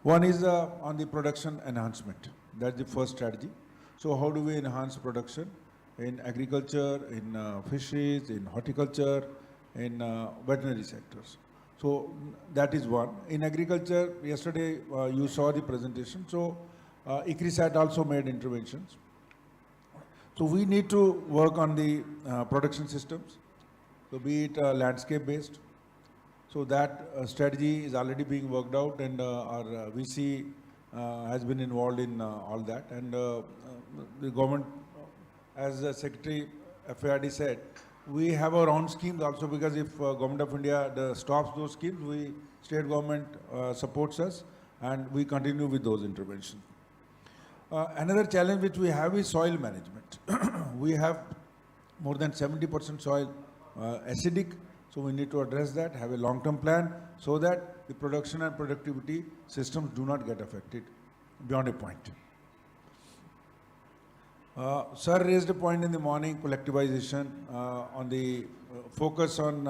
One is on the production enhancement. That's the first strategy. So how do we enhance production in agriculture, in fisheries, in horticulture, in veterinary sectors? So that is one. In agriculture, yesterday you saw the presentation. So IFPRI-South also made interventions. So we need to work on the production systems. So be it landscape based. So that strategy is already being worked out, and our VC has been involved in all that. And the government, as Secretary FARD said, we have our own schemes also, because if Government of India stops those schemes, state government supports us, and we continue with those interventions. Another challenge which we have is soil management. We have more than 70% soil acidic. So we need to address that, have a long-term plan, so that the production and productivity systems do not get affected beyond a point. Sir raised a point in the morning, collectivization, on the focus on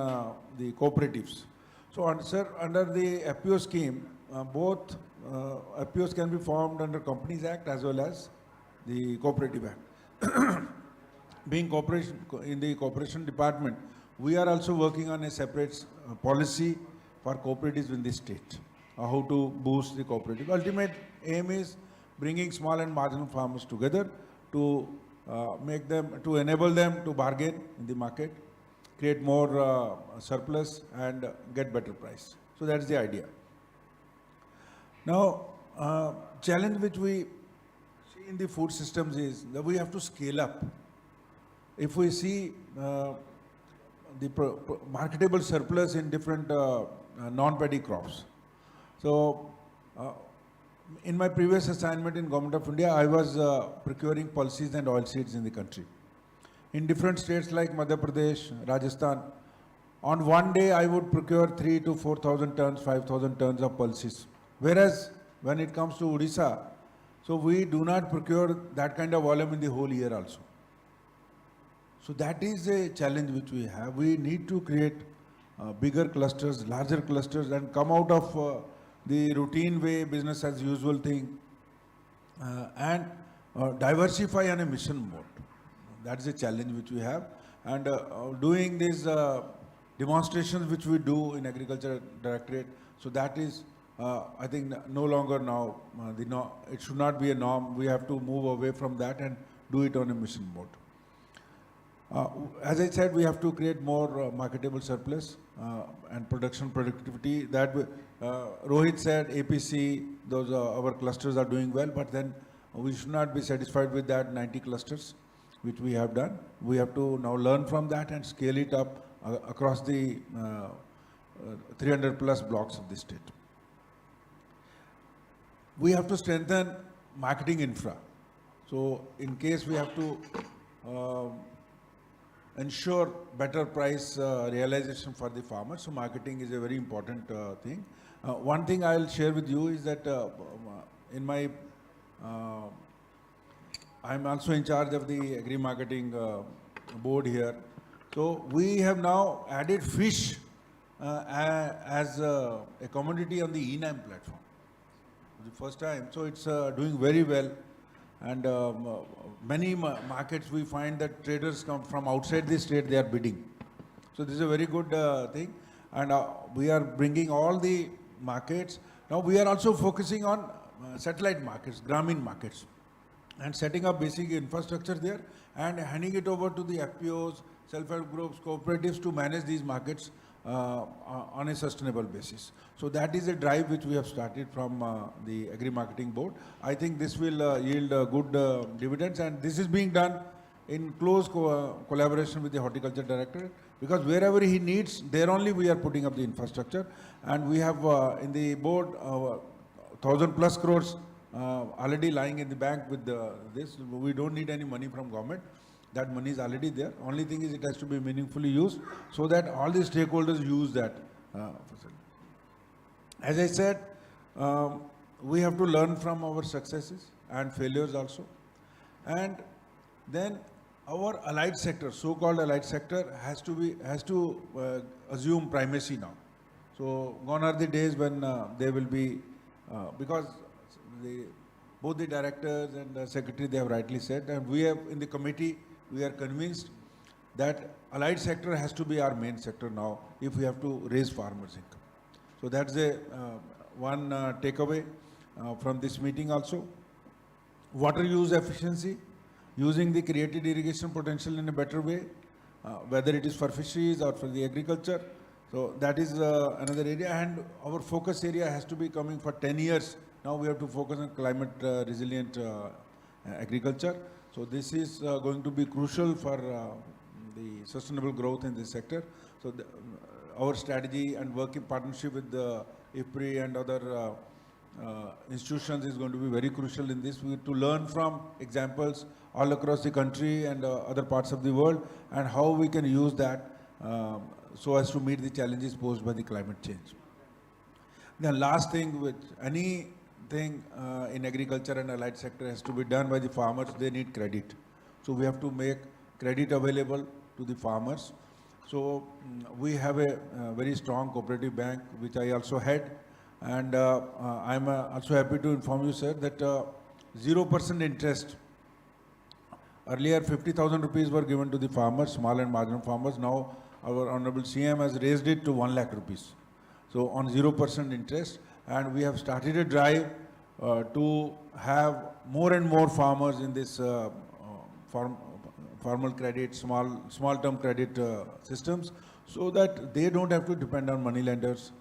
the cooperatives. So, sir, under the FPO scheme, both FPOs can be formed under Companies Act as well as the Cooperative Act. Being in the Corporation Department, we are also working on a separate policy for cooperatives in the state, how to boost the cooperative. Ultimate aim is bringing small and marginal farmers together to enable them to bargain in the market, create more surplus and get better price. So that's the idea. Now, challenge which we see in the food systems is that we have to scale up. If we see the marketable surplus in different non-paddy crops. So, in my previous assignment in Government of India, I was procuring pulses and oilseeds in the country. In different states like Madhya Pradesh, Rajasthan, on one day I would procure 3,000 to 4,000 tons, 5,000 tons of pulses. Whereas when it comes to Odisha, so we do not procure that kind of volume in the whole year also. So that is a challenge which we have. We need to create bigger clusters, larger clusters, and come out of the routine way, business as usual thing, and diversify on a mission mode. That is a challenge which we have. And doing these demonstrations which we do in Agriculture Directorate, so that is, I think, no longer now, it should not be a norm. We have to move away from that and do it on a mission mode. As I said, we have to create more marketable surplus and productivity. That Rohit said APC, those our clusters are doing well, but then we should not be satisfied with that 90 clusters which we have done. We have to now learn from that and scale it up across the 300 plus blocks of the state. We have to strengthen marketing infra. So in case we have to ensure better price realization for the farmers, so marketing is a very important thing. One thing I'll share with you is that in my I'm also in charge of the agri-marketing board here. So we have now added fish as a commodity on the ENAM platform for the first time. So it's doing very well. And many markets we find that traders come from outside the state, they are bidding. So this is a very good thing. And we are bringing all the markets. Now we are also focusing on satellite markets, Grameen markets, and setting up basic infrastructure there and handing it over to the FPOs, self-help groups, cooperatives to manage these markets on a sustainable basis. So that is a drive which we have started from the Agri-Marketing Board. I think this will yield good dividends, and this is being done in close collaboration with the Horticulture Director, because wherever he needs, there only we are putting up the infrastructure. And we have in the board 1,000 plus crores already lying in the bank with this. We don't need any money from government. That money is already there. Only thing is it has to be meaningfully used so that all the stakeholders use that facility. As I said, we have to learn from our successes and failures also. And then our allied sector, so-called allied sector, has to assume primacy now. So gone are the days when they will be, because both the directors and the secretary, they have rightly said, and we have in the committee, we are convinced that allied sector has to be our main sector now if we have to raise farmers' income. So that's one takeaway from this meeting also. Water use efficiency, using the created irrigation potential in a better way, whether it is for fisheries or for the agriculture. So that is another area, and our focus area has to be coming for 10 years. Now we have to focus on climate resilient agriculture. So this is going to be crucial for the sustainable growth in this sector. So our strategy and working partnership with the IFPRI and other institutions is going to be very crucial in this. We have to learn from examples all across the country and other parts of the world, and how we can use that so as to meet the challenges posed by the climate change. The last thing, with anything in agriculture and allied sector has to be done by the farmers, they need credit. So we have to make credit available to the farmers. So we have a very strong cooperative bank, which I also head. And I'm also happy to inform you, sir, that 0% interest. Earlier 50,000 rupees were given to the farmers, small and marginal farmers. Now our Honorable CM has raised it to 1 lakh rupees. So on 0% interest, and we have started a drive to have more and more farmers in this formal credit, small term credit systems, so that they don't have to depend on money lenders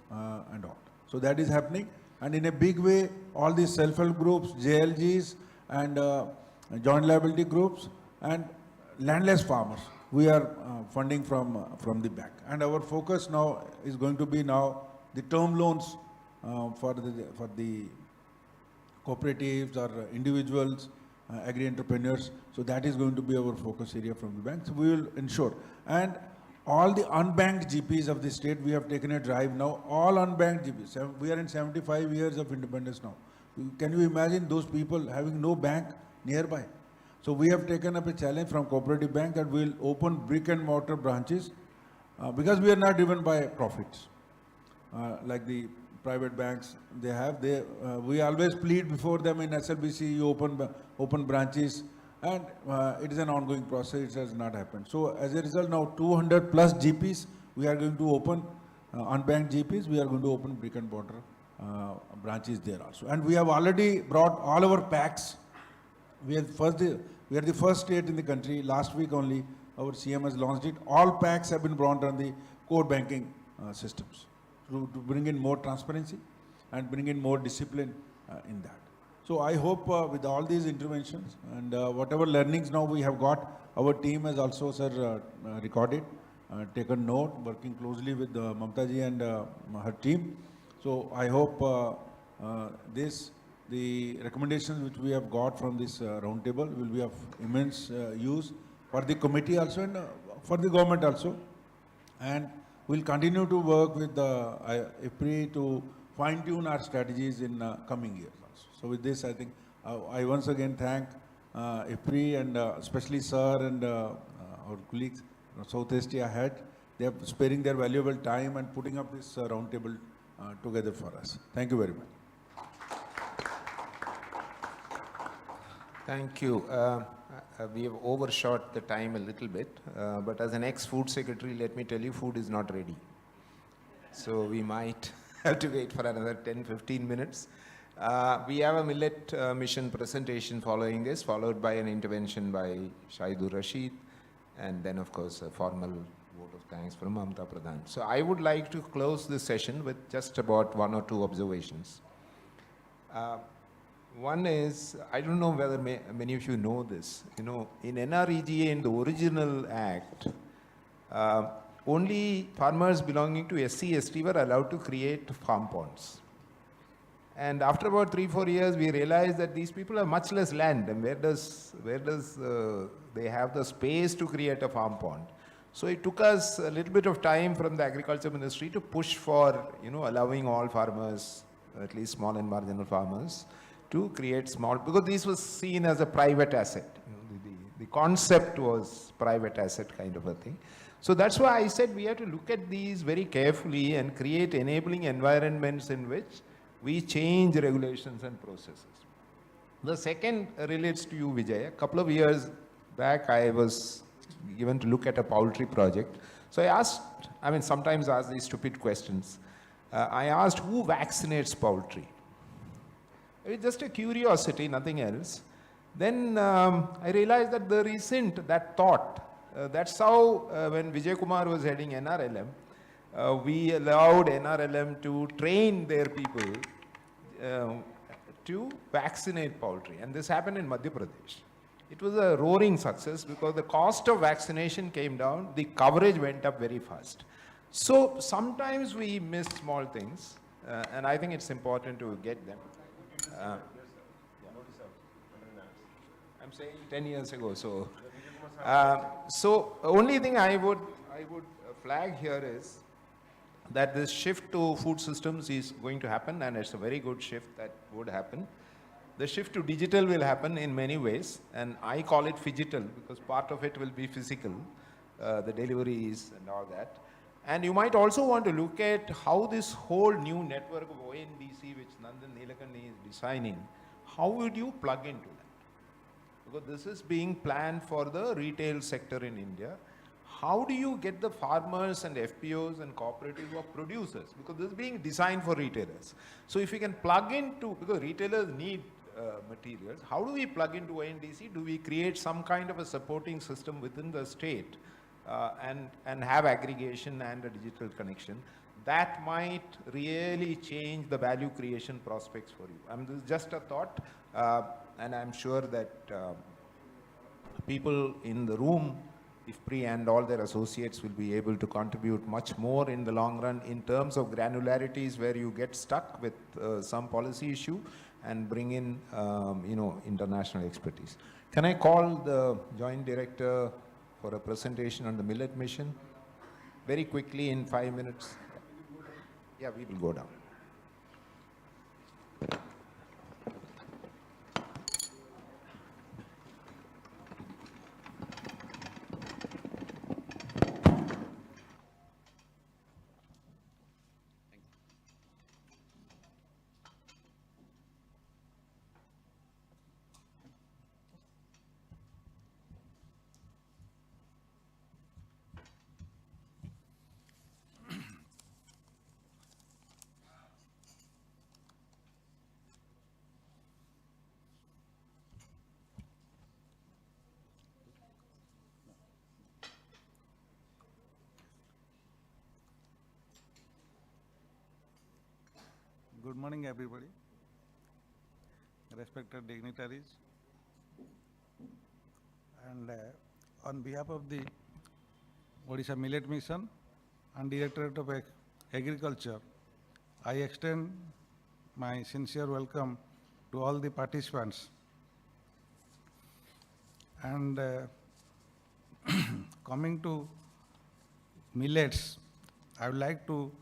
and all. So that is happening, and in a big way, all these self-help groups, JLGs and joint liability groups and landless farmers, we are funding from the bank. And our focus now is going to be now the term loans for the cooperatives or individuals, agri-entrepreneurs. So that is going to be our focus area from the bank. So we will ensure. And all the unbanked GPs of the state, we have taken a drive now. All unbanked GPs. We are in 75 years of independence now. Can you imagine those people having no bank nearby? So we have taken up a challenge from Cooperative Bank that we will open brick and mortar branches because we are not driven by profits like the private banks, we always plead before them in SLBC, you open branches, and it is an ongoing process, it has not happened. So as a result, now 200 plus GPs, we are going to open, unbanked GPs, we are going to open brick and mortar branches there also. And we have already brought all our packs. We are the first state in the country, last week only, our CM has launched it. All packs have been brought on the core banking systems to bring in more transparency and bring in more discipline in that. So I hope with all these interventions and whatever learnings now we have got, our team has also, sir, recorded, taken note, working closely with Mamtaji and her team. So I hope the recommendations which we have got from this roundtable will be of immense use for the committee also and for the government also. And we'll continue to work with the IFPRI to fine-tune our strategies in coming years also. So with this, I think I once again thank IFPRI and especially sir and our colleagues, South Asia head. They are sparing their valuable time and putting up this roundtable together for us. Thank you very much. Thank you. We have overshot the time a little bit, but as an ex-food secretary, let me tell you, food is not ready. So we might have to wait for another 10-15 minutes. We have a millet mission presentation following this, followed by an intervention by Shahidur Rashid, and then of course a formal vote of thanks from Mamta Pradhan. So I would like to close this session with just about 1 or 2 observations. One is, I don't know whether many of you know this, you know, in NREGA, in the original act, only farmers belonging to SC/ST were allowed to create farm ponds. And after about 3-4 years, we realized that these people have much less land, and where does they have the space to create a farm pond? So it took us a little bit of time from the Agriculture Ministry to push for, you know, allowing all farmers, at least small and marginal farmers, to create small, because this was seen as a private asset. You know, the concept was private asset kind of a thing. So that's why I said we have to look at these very carefully and create enabling environments in which we change regulations and processes. The second relates to you, Vijay. A couple of years back, I was given to look at a poultry project. So I asked, I mean, sometimes ask these stupid questions. I asked, who vaccinates poultry? It's just a curiosity, nothing else. Then I realized that there isn't that thought. That's how when Vijay Kumar was heading NRLM, we allowed NRLM to train their people to vaccinate poultry. And this happened in Madhya Pradesh. It was a roaring success because the cost of vaccination came down, the coverage went up very fast. So sometimes we miss small things, and I think it's important to get them. I'm saying 10 years ago. So, only thing I would flag here is that this shift to food systems is going to happen, and it's a very good shift that would happen. The shift to digital will happen in many ways, and I call it phygital because part of it will be physical, the deliveries and all that. And you might also want to look at how this whole new network of ONDC, which Nandan Nilekani is designing, how would you plug into that? Because this is being planned for the retail sector in India. How do you get the farmers and FPOs and cooperatives of producers? Because this is being designed for retailers. So if you can plug into, because retailers need materials, how do we plug into ONDC? Do we create some kind of a supporting system within the state and have aggregation and a digital connection? That might really change the value creation prospects for you. This is just a thought, and I'm sure that people in the room, IFPRI and all their associates, will be able to contribute much more in the long run in terms of granularities where you get stuck with some policy issue and bring in, international expertise. Can I call the Joint Director for a presentation on the millet mission? Very quickly in 5 minutes. Yeah, we will go down. Good morning, everybody. Respected dignitaries. And on behalf of the Odisha Millet Mission and Directorate of Agriculture, I extend my sincere welcome to all the participants. And coming to millets, I would like to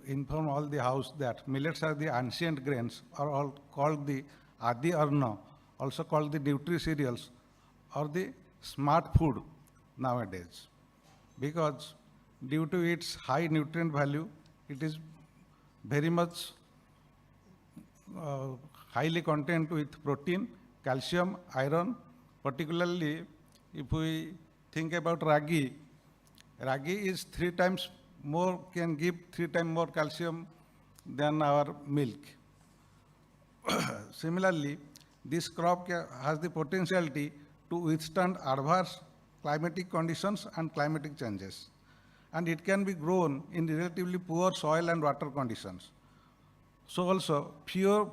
inform all the house that millets are the ancient grains, or all called the Adi Arna, also called the nutri cereals, or the smart food nowadays. Because due to its high nutrient value, it is very much highly content with protein, calcium, iron. Particularly, if we think about ragi, ragi is 3 times more, can give 3 times more calcium than our milk. Similarly, this crop has the potentiality to withstand adverse climatic conditions and climatic changes. And it can be grown in relatively poor soil and water conditions. So also, few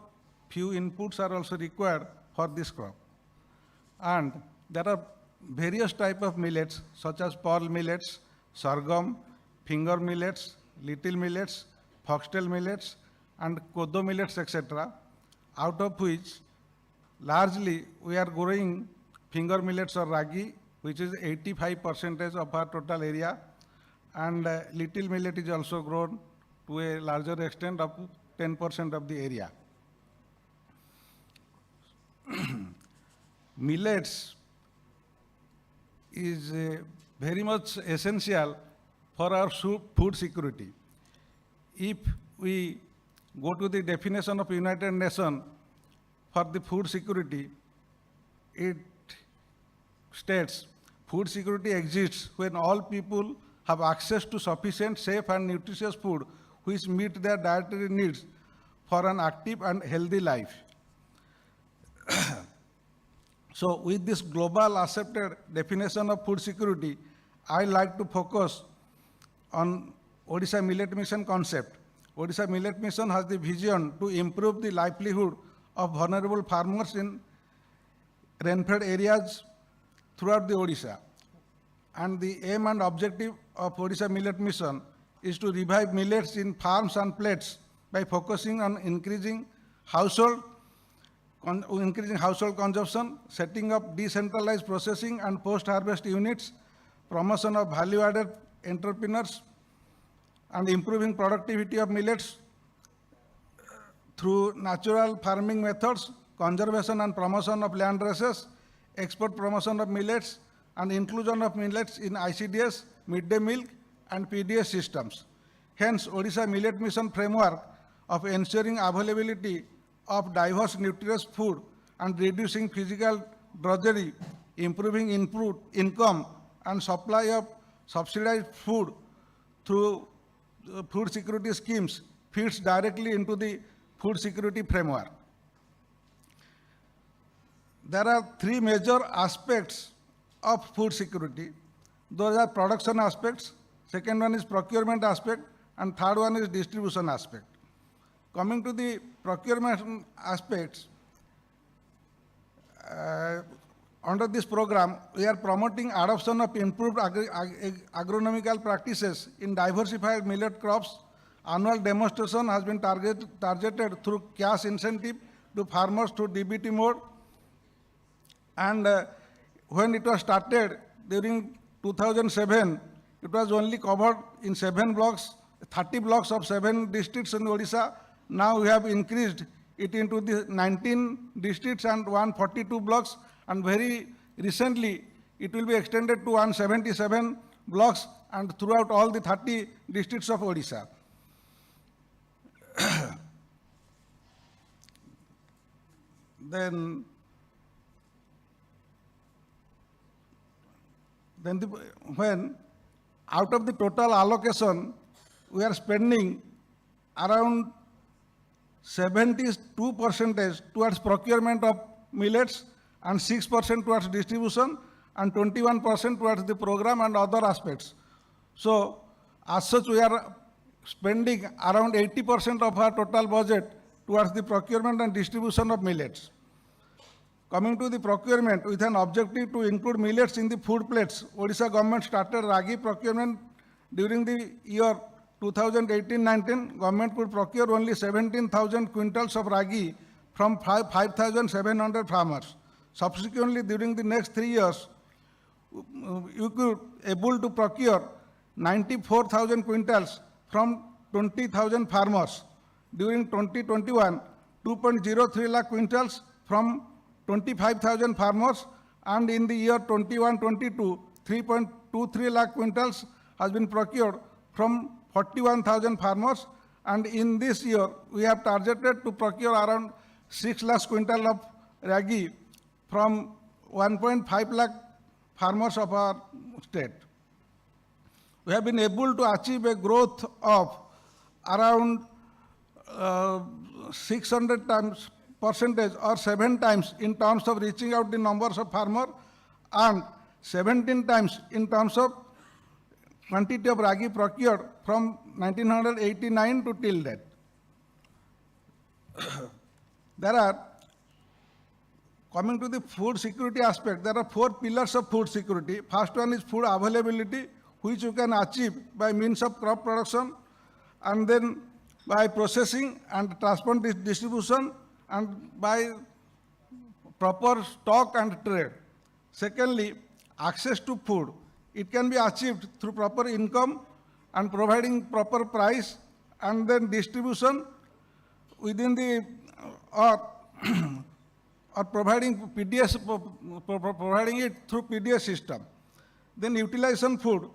inputs are also required for this crop. And there are various types of millets, such as pearl millets, sorghum, finger millets, little millets, foxtail millets, and kodo millets, etc., out of which largely we are growing finger millets or ragi, which is 85% of our total area, and little millet is also grown to a larger extent of 10% of the area. Millets is very much essential for our food security. If we go to the definition of United Nations for the food security, it states, food security exists when all people have access to sufficient, safe and nutritious food which meet their dietary needs for an active and healthy life. So with this global accepted definition of food security, I like to focus on Odisha Millet Mission concept. Odisha Millet Mission has the vision to improve the livelihood of vulnerable farmers in rain-fed areas throughout the Odisha. And the aim and objective of Odisha Millet Mission is to revive millets in farms and plates by focusing on increasing household consumption, setting up decentralized processing and post-harvest units, promotion of value-added entrepreneurs, and improving productivity of millets through natural farming methods, conservation and promotion of land races, export promotion of millets, and inclusion of millets in ICDS, midday meal, and PDS systems. Hence, Odisha Millet Mission framework of ensuring availability of diverse nutritious food and reducing physical drudgery, improving income and supply of subsidized food through food security schemes fits directly into the food security framework. There are 3 major aspects of food security. Those are production aspects, second one is procurement aspect, and third one is distribution aspect. Coming to the procurement aspects, under this program, we are promoting adoption of improved agronomical practices in diversified millet crops. Annual demonstration has been targeted through cash incentive to farmers through DBT mode. And when it was started during 2007, it was only covered in 7 blocks, 30 blocks of 7 districts in Odisha. Now we have increased it into the 19 districts and 142 blocks, and very recently it will be extended to 177 blocks and throughout all the 30 districts of Odisha. Then when out of the total allocation, we are spending around 72% towards procurement of millets and 6% towards distribution and 21% towards the program and other aspects. So, as such, we are spending around 80% of our total budget towards the procurement and distribution of millets. Coming to the procurement, with an objective to include millets in the food plates, Odisha government started ragi procurement during the year 2018-19. Government could procure only 17,000 quintals of ragi from 5,700 farmers. Subsequently, during the next 3 years, you could able to procure 94,000 quintals from 20,000 farmers. During 2021, 2.03 lakh quintals from 25,000 farmers, and in the year 21-22, 3.23 lakh quintals has been procured from 41,000 farmers, and in this year we have targeted to procure around 6 lakh quintal of ragi from 1.5 lakh farmers of our state. We have been able to achieve a growth of around 600 times percentage or 7 times in terms of reaching out the numbers of farmers, and 17 times in terms of quantity of ragi procured from 1989 to till date. There are, coming to the food security aspect, there are 4 pillars of food security. First one is food availability, which you can achieve by means of crop production, and then by processing and transport distribution, and by proper stock and trade. Secondly, access to food. It can be achieved through proper income and providing proper price, and then distribution within the or providing PDS, providing it through PDS system. Then utilization food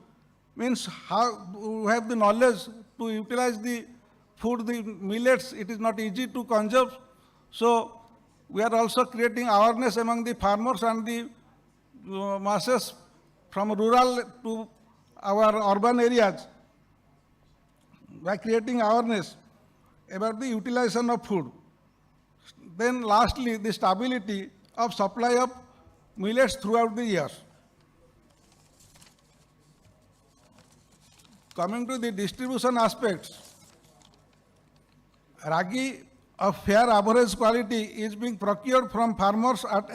means how we have the knowledge to utilize the food, the millets. It is not easy to consume. So we are also creating awareness among the farmers and the masses from rural to our urban areas by creating awareness about the utilization of food. Then lastly, the stability of supply of millets throughout the years. Coming to the distribution aspects, ragi of fair average quality is being procured from farmers at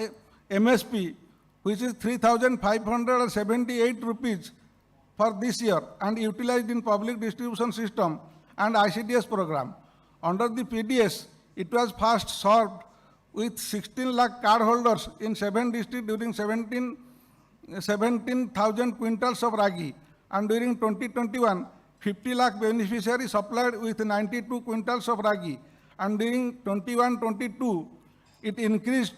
MSP, which is 3,578 rupees for this year, and utilized in public distribution system and ICDS program. Under the PDS, it was first served with 16 lakh card holders in 7 districts during 17,000 quintals of ragi, and during 2021, 50 lakh beneficiaries supplied with 92 quintals of ragi, and during 21-22, it increased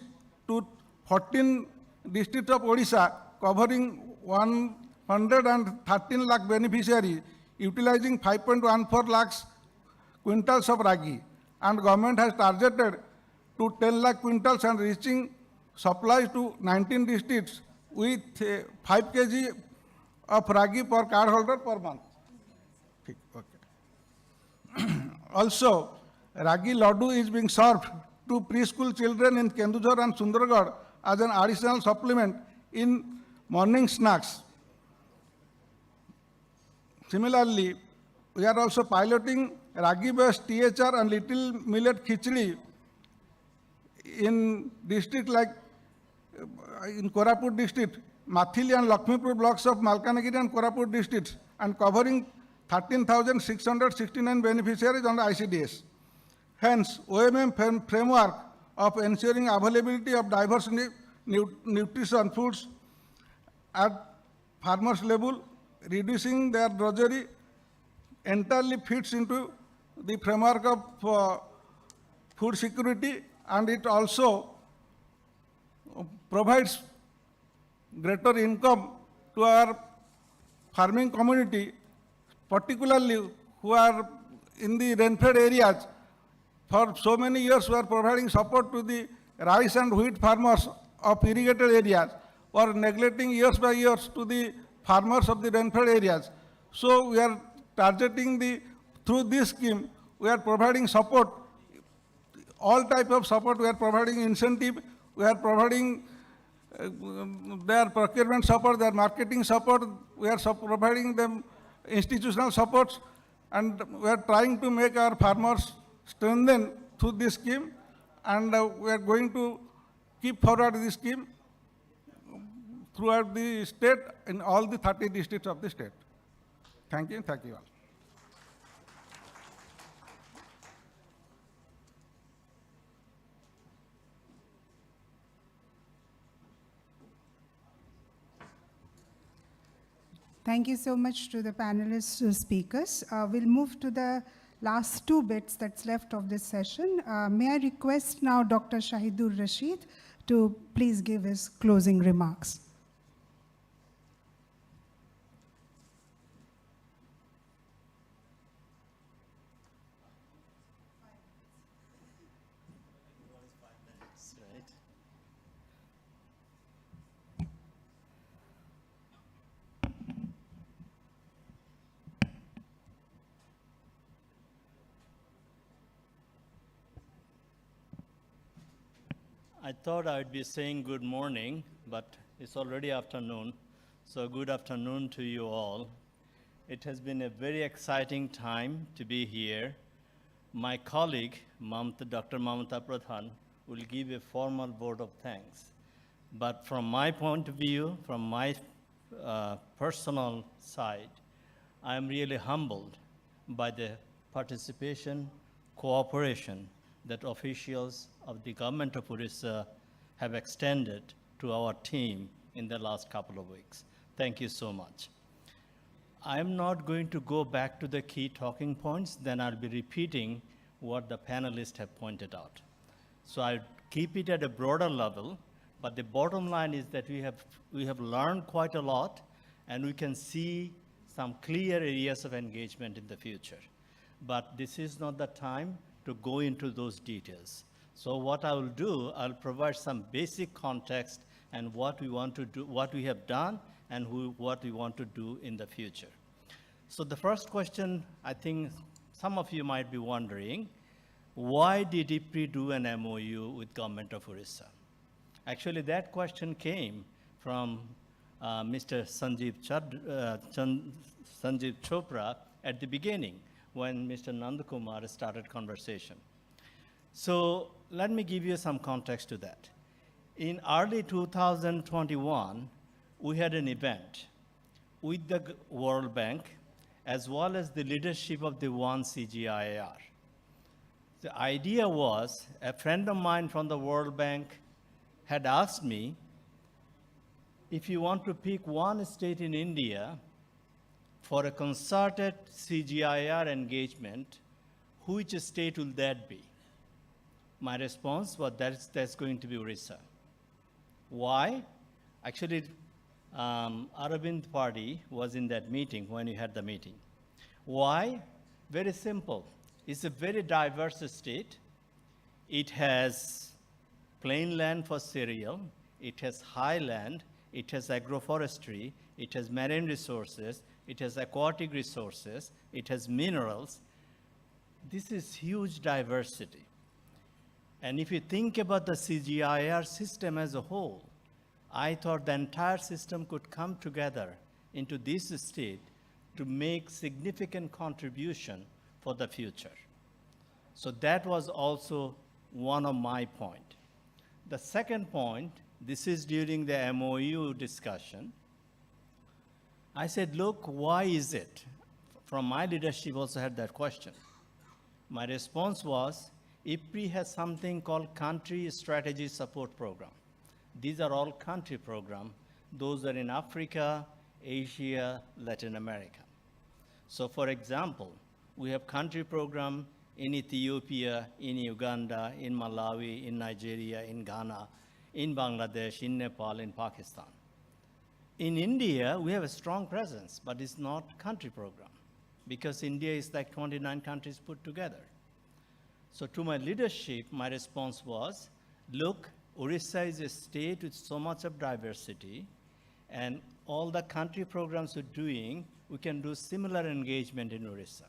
to 14 districts of Odisha, covering 113 lakh beneficiaries, utilizing 5.14 lakhs quintals of ragi, and government has targeted to 10 lakh quintals and reaching supplies to 19 districts with 5 kg of ragi per card holder per month. Okay. Also, ragi laddu is being served to preschool children in Kendujhar and Sundargarh as an additional supplement in morning snacks. Similarly, we are also piloting ragi-based THR and little millet khichdi in district like in Koraput district, Mathili and Lakshmipur blocks of Malkanagiri and Koraput districts, and covering 13,669 beneficiaries under ICDS. Hence, OMM framework of ensuring availability of diverse nutrition foods at farmers level, reducing their drudgery, entirely fits into the framework of food security, and it also provides greater income to our farming community, particularly who are in the rain-fed areas. For so many years, we are providing support to the rice and wheat farmers of irrigated areas, or neglecting years by years to the farmers of the rain-fed areas. So we are targeting through this scheme, we are providing support, all type of support. We are providing incentive, we are providing their procurement support, their marketing support, we are providing them institutional supports, And we are trying to make our farmers strengthen through this scheme, and we are going to keep forward this scheme throughout the state in all the 30 districts of the state. Thank you all. Thank you so much to the panelist speakers. We'll move to the last two bits that's left of this session. May I request now Dr. Shahidur Rashid to please give his closing remarks. I thought I'd be saying good morning, but it's already afternoon, so good afternoon to you all. It has been a very exciting time to be here. My colleague, Dr. Mamata Pradhan, will give a formal vote of thanks. But from my point of view, from my personal side, I am really humbled by the participation, cooperation that officials of the government of Odisha have extended to our team in the last couple of weeks. Thank you so much. I'm not going to go back to the key talking points, then I'll be repeating what the panelists have pointed out. So I'll keep it at a broader level, but the bottom line is that we have learned quite a lot, and we can see some clear areas of engagement in the future. But this is not the time to go into those details. So what I will do, I'll provide some basic context and what we want to do, what we have done, and what we want to do in the future. So the first question, I think some of you might be wondering, why did IFPRI do an MOU with government of Odisha? Actually, that question came from Mr. Sanjeev Chopra at the beginning, when Mr. Nandakumar started conversation. So let me give you some context to that. In early 2021, we had an event with the World Bank as well as the leadership of the one CGIAR. The idea was, a friend of mine from the World Bank had asked me, if you want to pick one state in India for a concerted CGIAR engagement, which state will that be? My response was, that's going to be Odisha. Why? Actually, Aravind Party was in that meeting when we had the meeting. Why? Very simple. It's a very diverse state. It has plain land for cereal. It has highland. It has agroforestry. It has marine resources. It has aquatic resources. It has minerals. This is huge diversity. And if you think about the CGIAR system as a whole, I thought the entire system could come together into this state to make significant contribution for the future. So that was also one of my points. The second point, this is during the MOU discussion. I said, look, why is it? From my leadership also had that question. My response was, IFPRI has something called Country Strategy Support Program. These are all country programs. Those are in Africa, Asia, Latin America. So for example, we have country program in Ethiopia, in Uganda, in Malawi, in Nigeria, in Ghana, in Bangladesh, in Nepal, in Pakistan. In India, we have a strong presence, but it's not country program because India is like 29 countries put together. So to my leadership, my response was, look, Odisha is a state with so much of diversity, and all the country programs we're doing, we can do similar engagement in Odisha.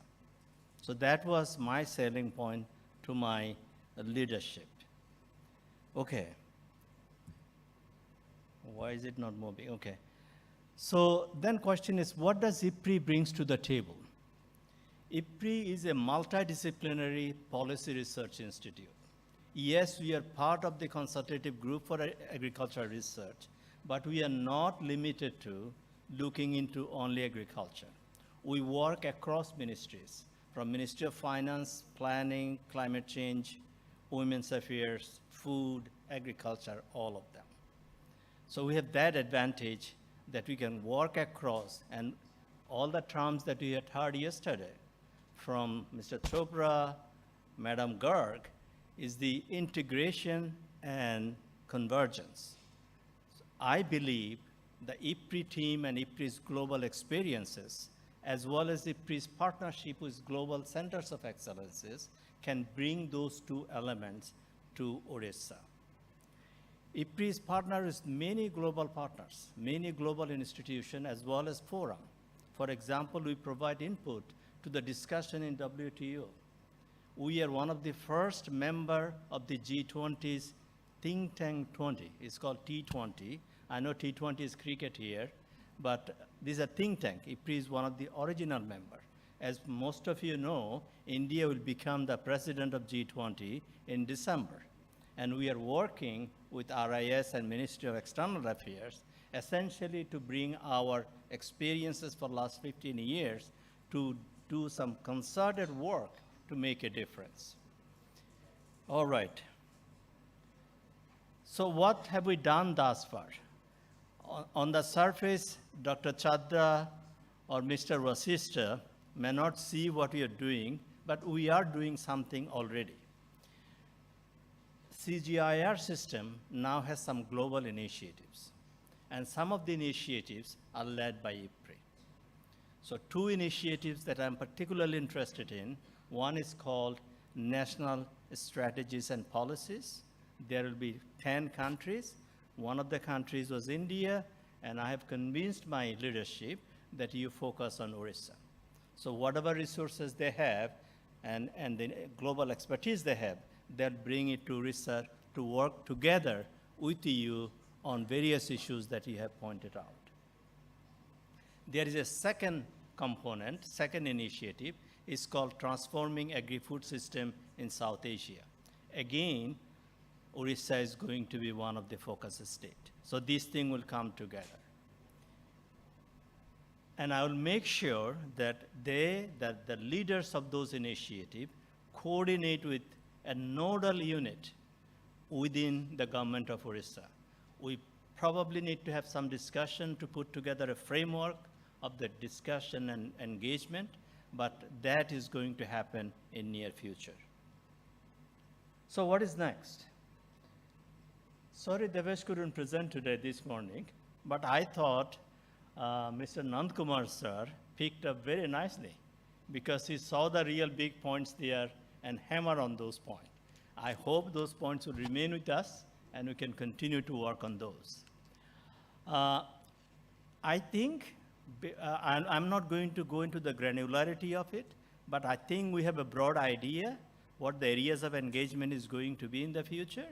So that was my selling point to my leadership. Okay. Why is it not moving? Okay. So then question is, what does IFPRI brings to the table? IFPRI is a multidisciplinary policy research institute. Yes, we are part of the consultative group for agricultural research, but we are not limited to looking into only agriculture. We work across ministries, from Ministry of Finance, Planning, Climate Change, Women's Affairs, Food, Agriculture, all of them. So we have that advantage that we can work across, and all the terms that we had heard yesterday from Mr. Chopra, Madam Garg, is the integration and convergence. I believe the IFPRI team and IFPRI's global experiences, as well as IFPRI's partnership with global centers of excellences, can bring those two elements to Odisha. IFPRI is partnered with many global partners, many global institutions, as well as forum. For example, we provide input to the discussion in WTO. We are one of the first members of the G20's Think Tank 20. It's called T20. I know T20 is cricket here, but this is a think tank. IFPRI is one of the original members. As most of you know, India will become the president of G20 in December. And we are working with RIS and Ministry of External Affairs essentially to bring our experiences for the last 15 years to do some concerted work to make a difference. All right. So what have we done thus far? On the surface, Dr. Chadda or Mr. Vasista may not see what we are doing, but we are doing something already. CGIAR system now has some global initiatives, and some of the initiatives are led by IFPRI. So 2 initiatives that I'm particularly interested in. One is called National Strategies and Policies. There will be 10 countries. One of the countries was India, and I have convinced my leadership that you focus on Odisha. So whatever resources they have and the global expertise they have, they'll bring it to research to work together with you on various issues that you have pointed out. There is a second component, second initiative, is called Transforming Agri-Food System in South Asia. Again, Odisha is going to be one of the focus states. So this thing will come together. And I will make sure that the leaders of those initiatives coordinate with a nodal unit within the government of Odisha. We probably need to have some discussion to put together a framework of the discussion and engagement, but that is going to happen in near future. So what is next? Sorry, Devesh couldn't present today this morning, but I thought Mr. Nandkumar sir picked up very nicely because he saw the real big points there and hammer on those points. I hope those points will remain with us and we can continue to work on those. I think, I'm not going to go into the granularity of it, but I think we have a broad idea what the areas of engagement is going to be in the future.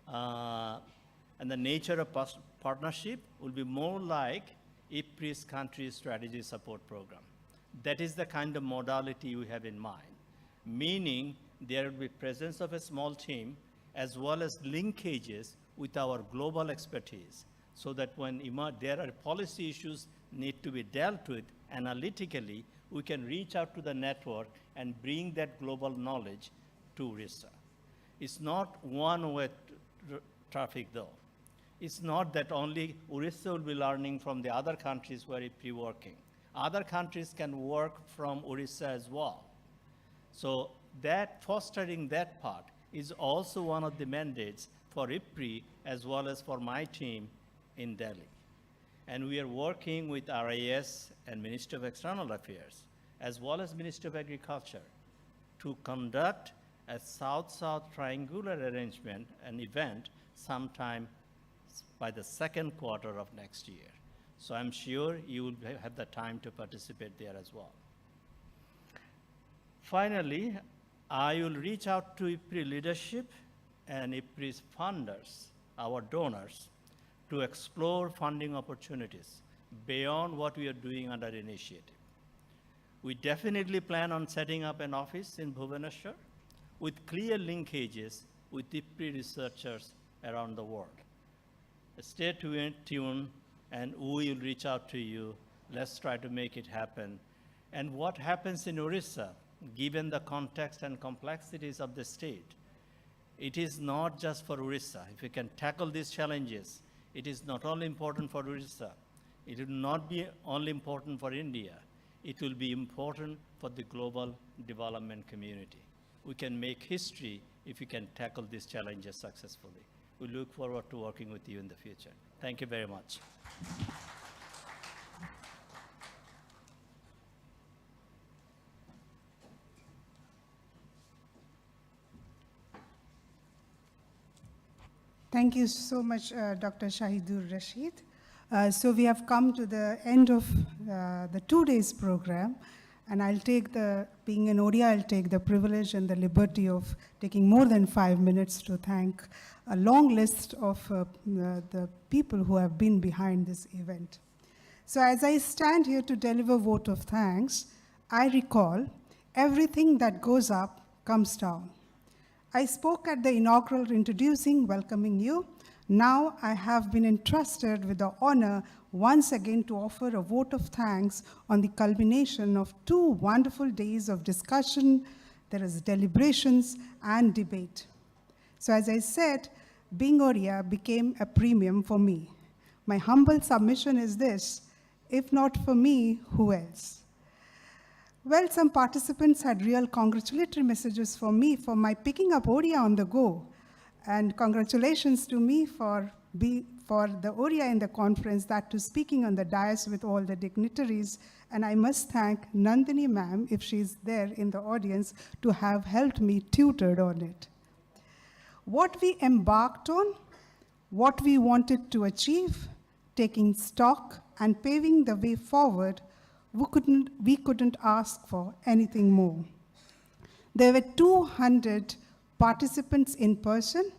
And the nature of partnership will be more like IFPRI's country strategy support program. That is the kind of modality we have in mind, meaning there will be presence of a small team as well as linkages with our global expertise so that when there are policy issues need to be dealt with analytically, we can reach out to the network and bring that global knowledge to Odisha. It's not one-way traffic though. It's not that only Odisha will be learning from the other countries where IFPRI working. Other countries can work from Odisha as well. So that fostering that part is also one of the mandates for IFPRI as well as for my team in Delhi. And we are working with RIS and Ministry of External Affairs as well as Ministry of Agriculture to conduct a South-South triangular arrangement, an event sometime by the second quarter of next year. So I'm sure you will have the time to participate there as well. Finally, I will reach out to IFPRI leadership and IFPRI's funders, our donors, to explore funding opportunities beyond what we are doing under initiative. We definitely plan on setting up an office in Bhubaneswar with clear linkages with IFPRI researchers around the world. Stay tuned and we will reach out to you. Let's try to make it happen. And what happens in Odisha, given the context and complexities of the state, it is not just for Odisha. If we can tackle these challenges, it is not only important for Odisha, it will not be only important for India, it will be important for the global development community. We can make history if we can tackle these challenges successfully. We look forward to working with you in the future. Thank you very much. Thank you so much, Dr. Shahidur Rashid. So we have come to the end of the 2 days program, and I'll take being an ODI, I'll take the privilege and the liberty of taking more than 5 minutes to thank a long list of the people who have been behind this event. So as I stand here to deliver vote of thanks, I recall everything that goes up comes down. I spoke at the inaugural introducing, welcoming you. Now I have been entrusted with the honor once again to offer a vote of thanks on the culmination of 2 wonderful days of discussion. There is deliberations and debate. So as I said, being Odia became a premium for me. My humble submission is this: if not for me, who else? Well, some participants had real congratulatory messages for me for my picking up Odia on the go. And congratulations to me for the Odia in the conference, that to speaking on the dais with all the dignitaries. And I must thank Nandini ma'am, if she's there in the audience, to have helped me tutored on it. What we embarked on, what we wanted to achieve, taking stock and paving the way forward, we couldn't ask for anything more. There were 200 participants in person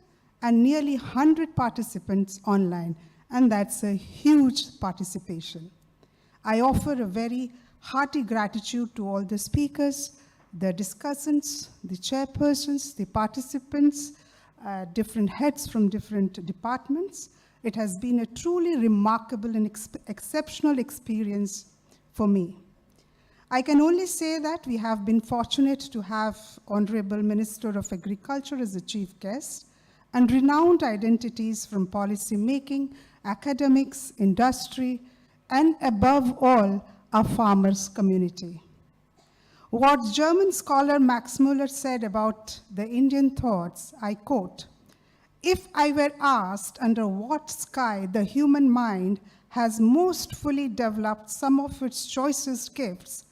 and nearly 100 participants online, and that's a huge participation. I offer a very hearty gratitude to all the speakers, the discussants, the chairpersons, the participants, different heads from different departments. It has been a truly remarkable and exceptional experience for me. I can only say that we have been fortunate to have Honorable Minister of Agriculture as a chief guest and renowned identities from policy making, academics, industry, and above all, our farmers community. What German scholar Max Muller said about the Indian thoughts, I quote, "If I were asked under what sky the human mind has most fully developed some of its choicest gifts,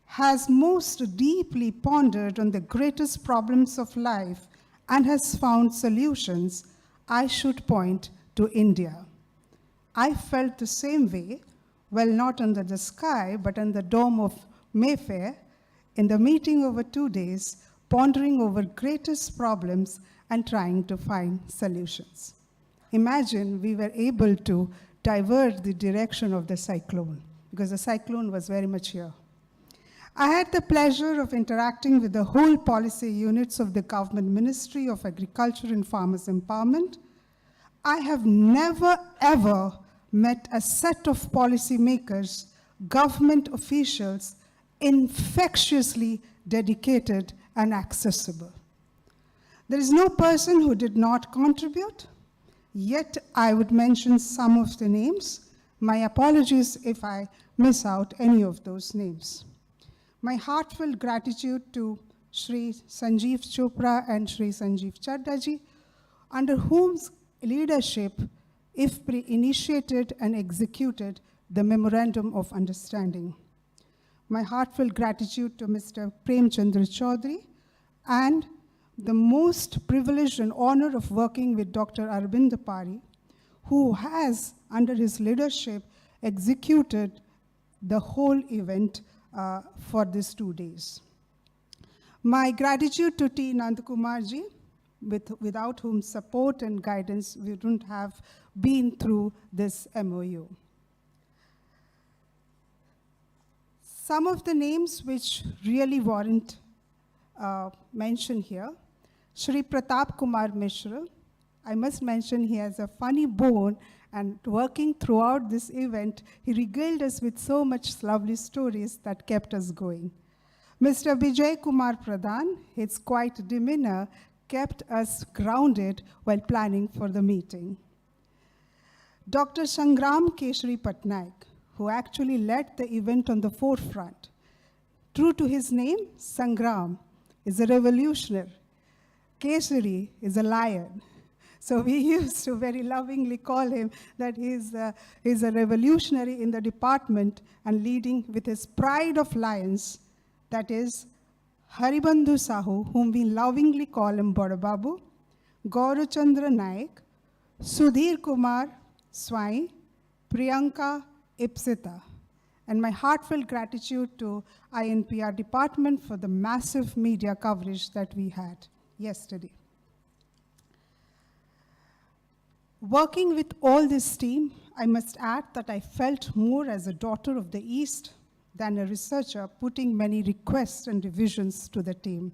has most deeply pondered on the greatest problems of life, and has found solutions, I should point to India." I felt the same way, well, not under the sky, but on the dome of Mayfair, in the meeting over 2 days, pondering over greatest problems and trying to find solutions. Imagine we were able to divert the direction of the cyclone, because the cyclone was very much here. I had the pleasure of interacting with the whole policy units of the Government Ministry of Agriculture and Farmers Empowerment. I have never, ever met a set of policymakers, government officials, infectiously dedicated and accessible. There is no person who did not contribute, yet I would mention some of the names. My apologies if I miss out any of those names. My heartfelt gratitude to Shri Sanjeev Chopra and Shri Sanjeev Chaddaji, under whose leadership IFPRI initiated and executed the Memorandum of Understanding. My heartfelt gratitude to Mr. Prem Chandra Chaudhary, and the most privileged and honor of working with Dr. Arvind Pari, who has, under his leadership, executed the whole event for these 2 days. My gratitude to T. Nandakumarji, without whom support and guidance we wouldn't have been through this MOU. Some of the names which really warrant mention here, Shri Pratap Kumar Mishra. I must mention he has a funny bone, and working throughout this event, he regaled us with so much lovely stories that kept us going. Mr. Vijay Kumar Pradhan, his quiet demeanor kept us grounded while planning for the meeting. Dr. Sangram Keshri Patnaik, who actually led the event on the forefront. True to his name, Sangram is a revolutionary. Keshri is a lion. So we used to very lovingly call him that he's a revolutionary in the department and leading with his pride of lions, that is Haribandhu Sahu, whom we lovingly call him Bodababu, Gaurachandra Naik, Sudhir Kumar Swai, Priyanka Ipsita. And my heartfelt gratitude to INPR department for the massive media coverage that we had yesterday. Working with all this team, I must add that I felt more as a daughter of the East than a researcher putting many requests and revisions to the team.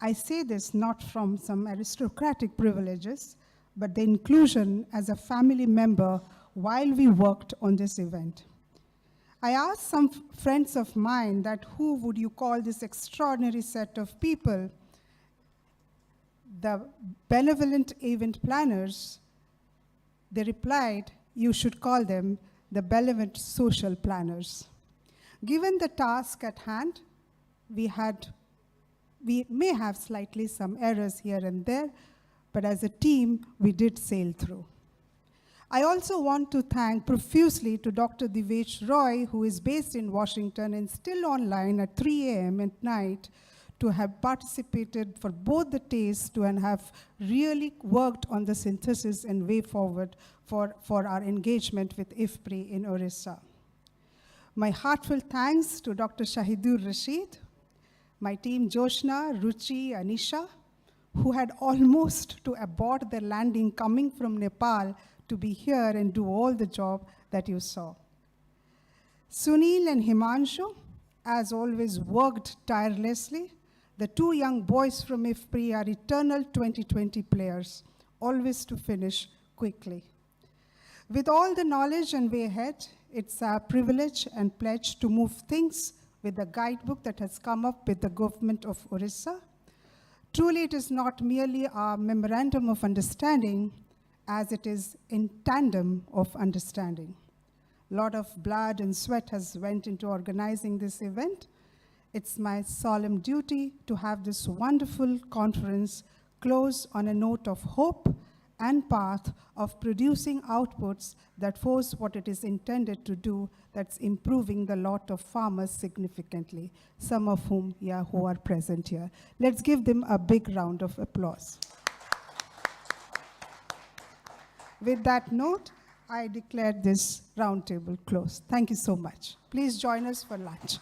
I say this not from some aristocratic privileges, but the inclusion as a family member while we worked on this event. I asked some friends of mine that who would you call this extraordinary set of people? The benevolent event planners. They replied, you should call them the benevolent social planners. Given the task at hand, we may have slightly some errors here and there, but as a team, we did sail through. I also want to thank profusely to Dr. Divesh Roy, who is based in Washington and still online at 3 a.m. at night, to have participated for both the tastes and have really worked on the synthesis and way forward for our engagement with IFPRI in Odisha. My heartfelt thanks to Dr. Shahidur Rashid, my team Joshna, Ruchi, Anisha, who had almost to abort their landing coming from Nepal to be here and do all the job that you saw. Sunil and Himanshu, as always, worked tirelessly. The two young boys from IFPRI are eternal 2020 players, always to finish quickly. With all the knowledge and way ahead, it's our privilege and pledge to move things with the guidebook that has come up with the government of Odisha. Truly, it is not merely a memorandum of understanding, as it is in tandem of understanding. A lot of blood and sweat has went into organizing this event. It's my solemn duty to have this wonderful conference close on a note of hope and path of producing outputs that force what it is intended to do, that's improving the lot of farmers significantly, some of whom who are present here. Let's give them a big round of applause. With that note, I declare this roundtable closed. Thank you so much. Please join us for lunch.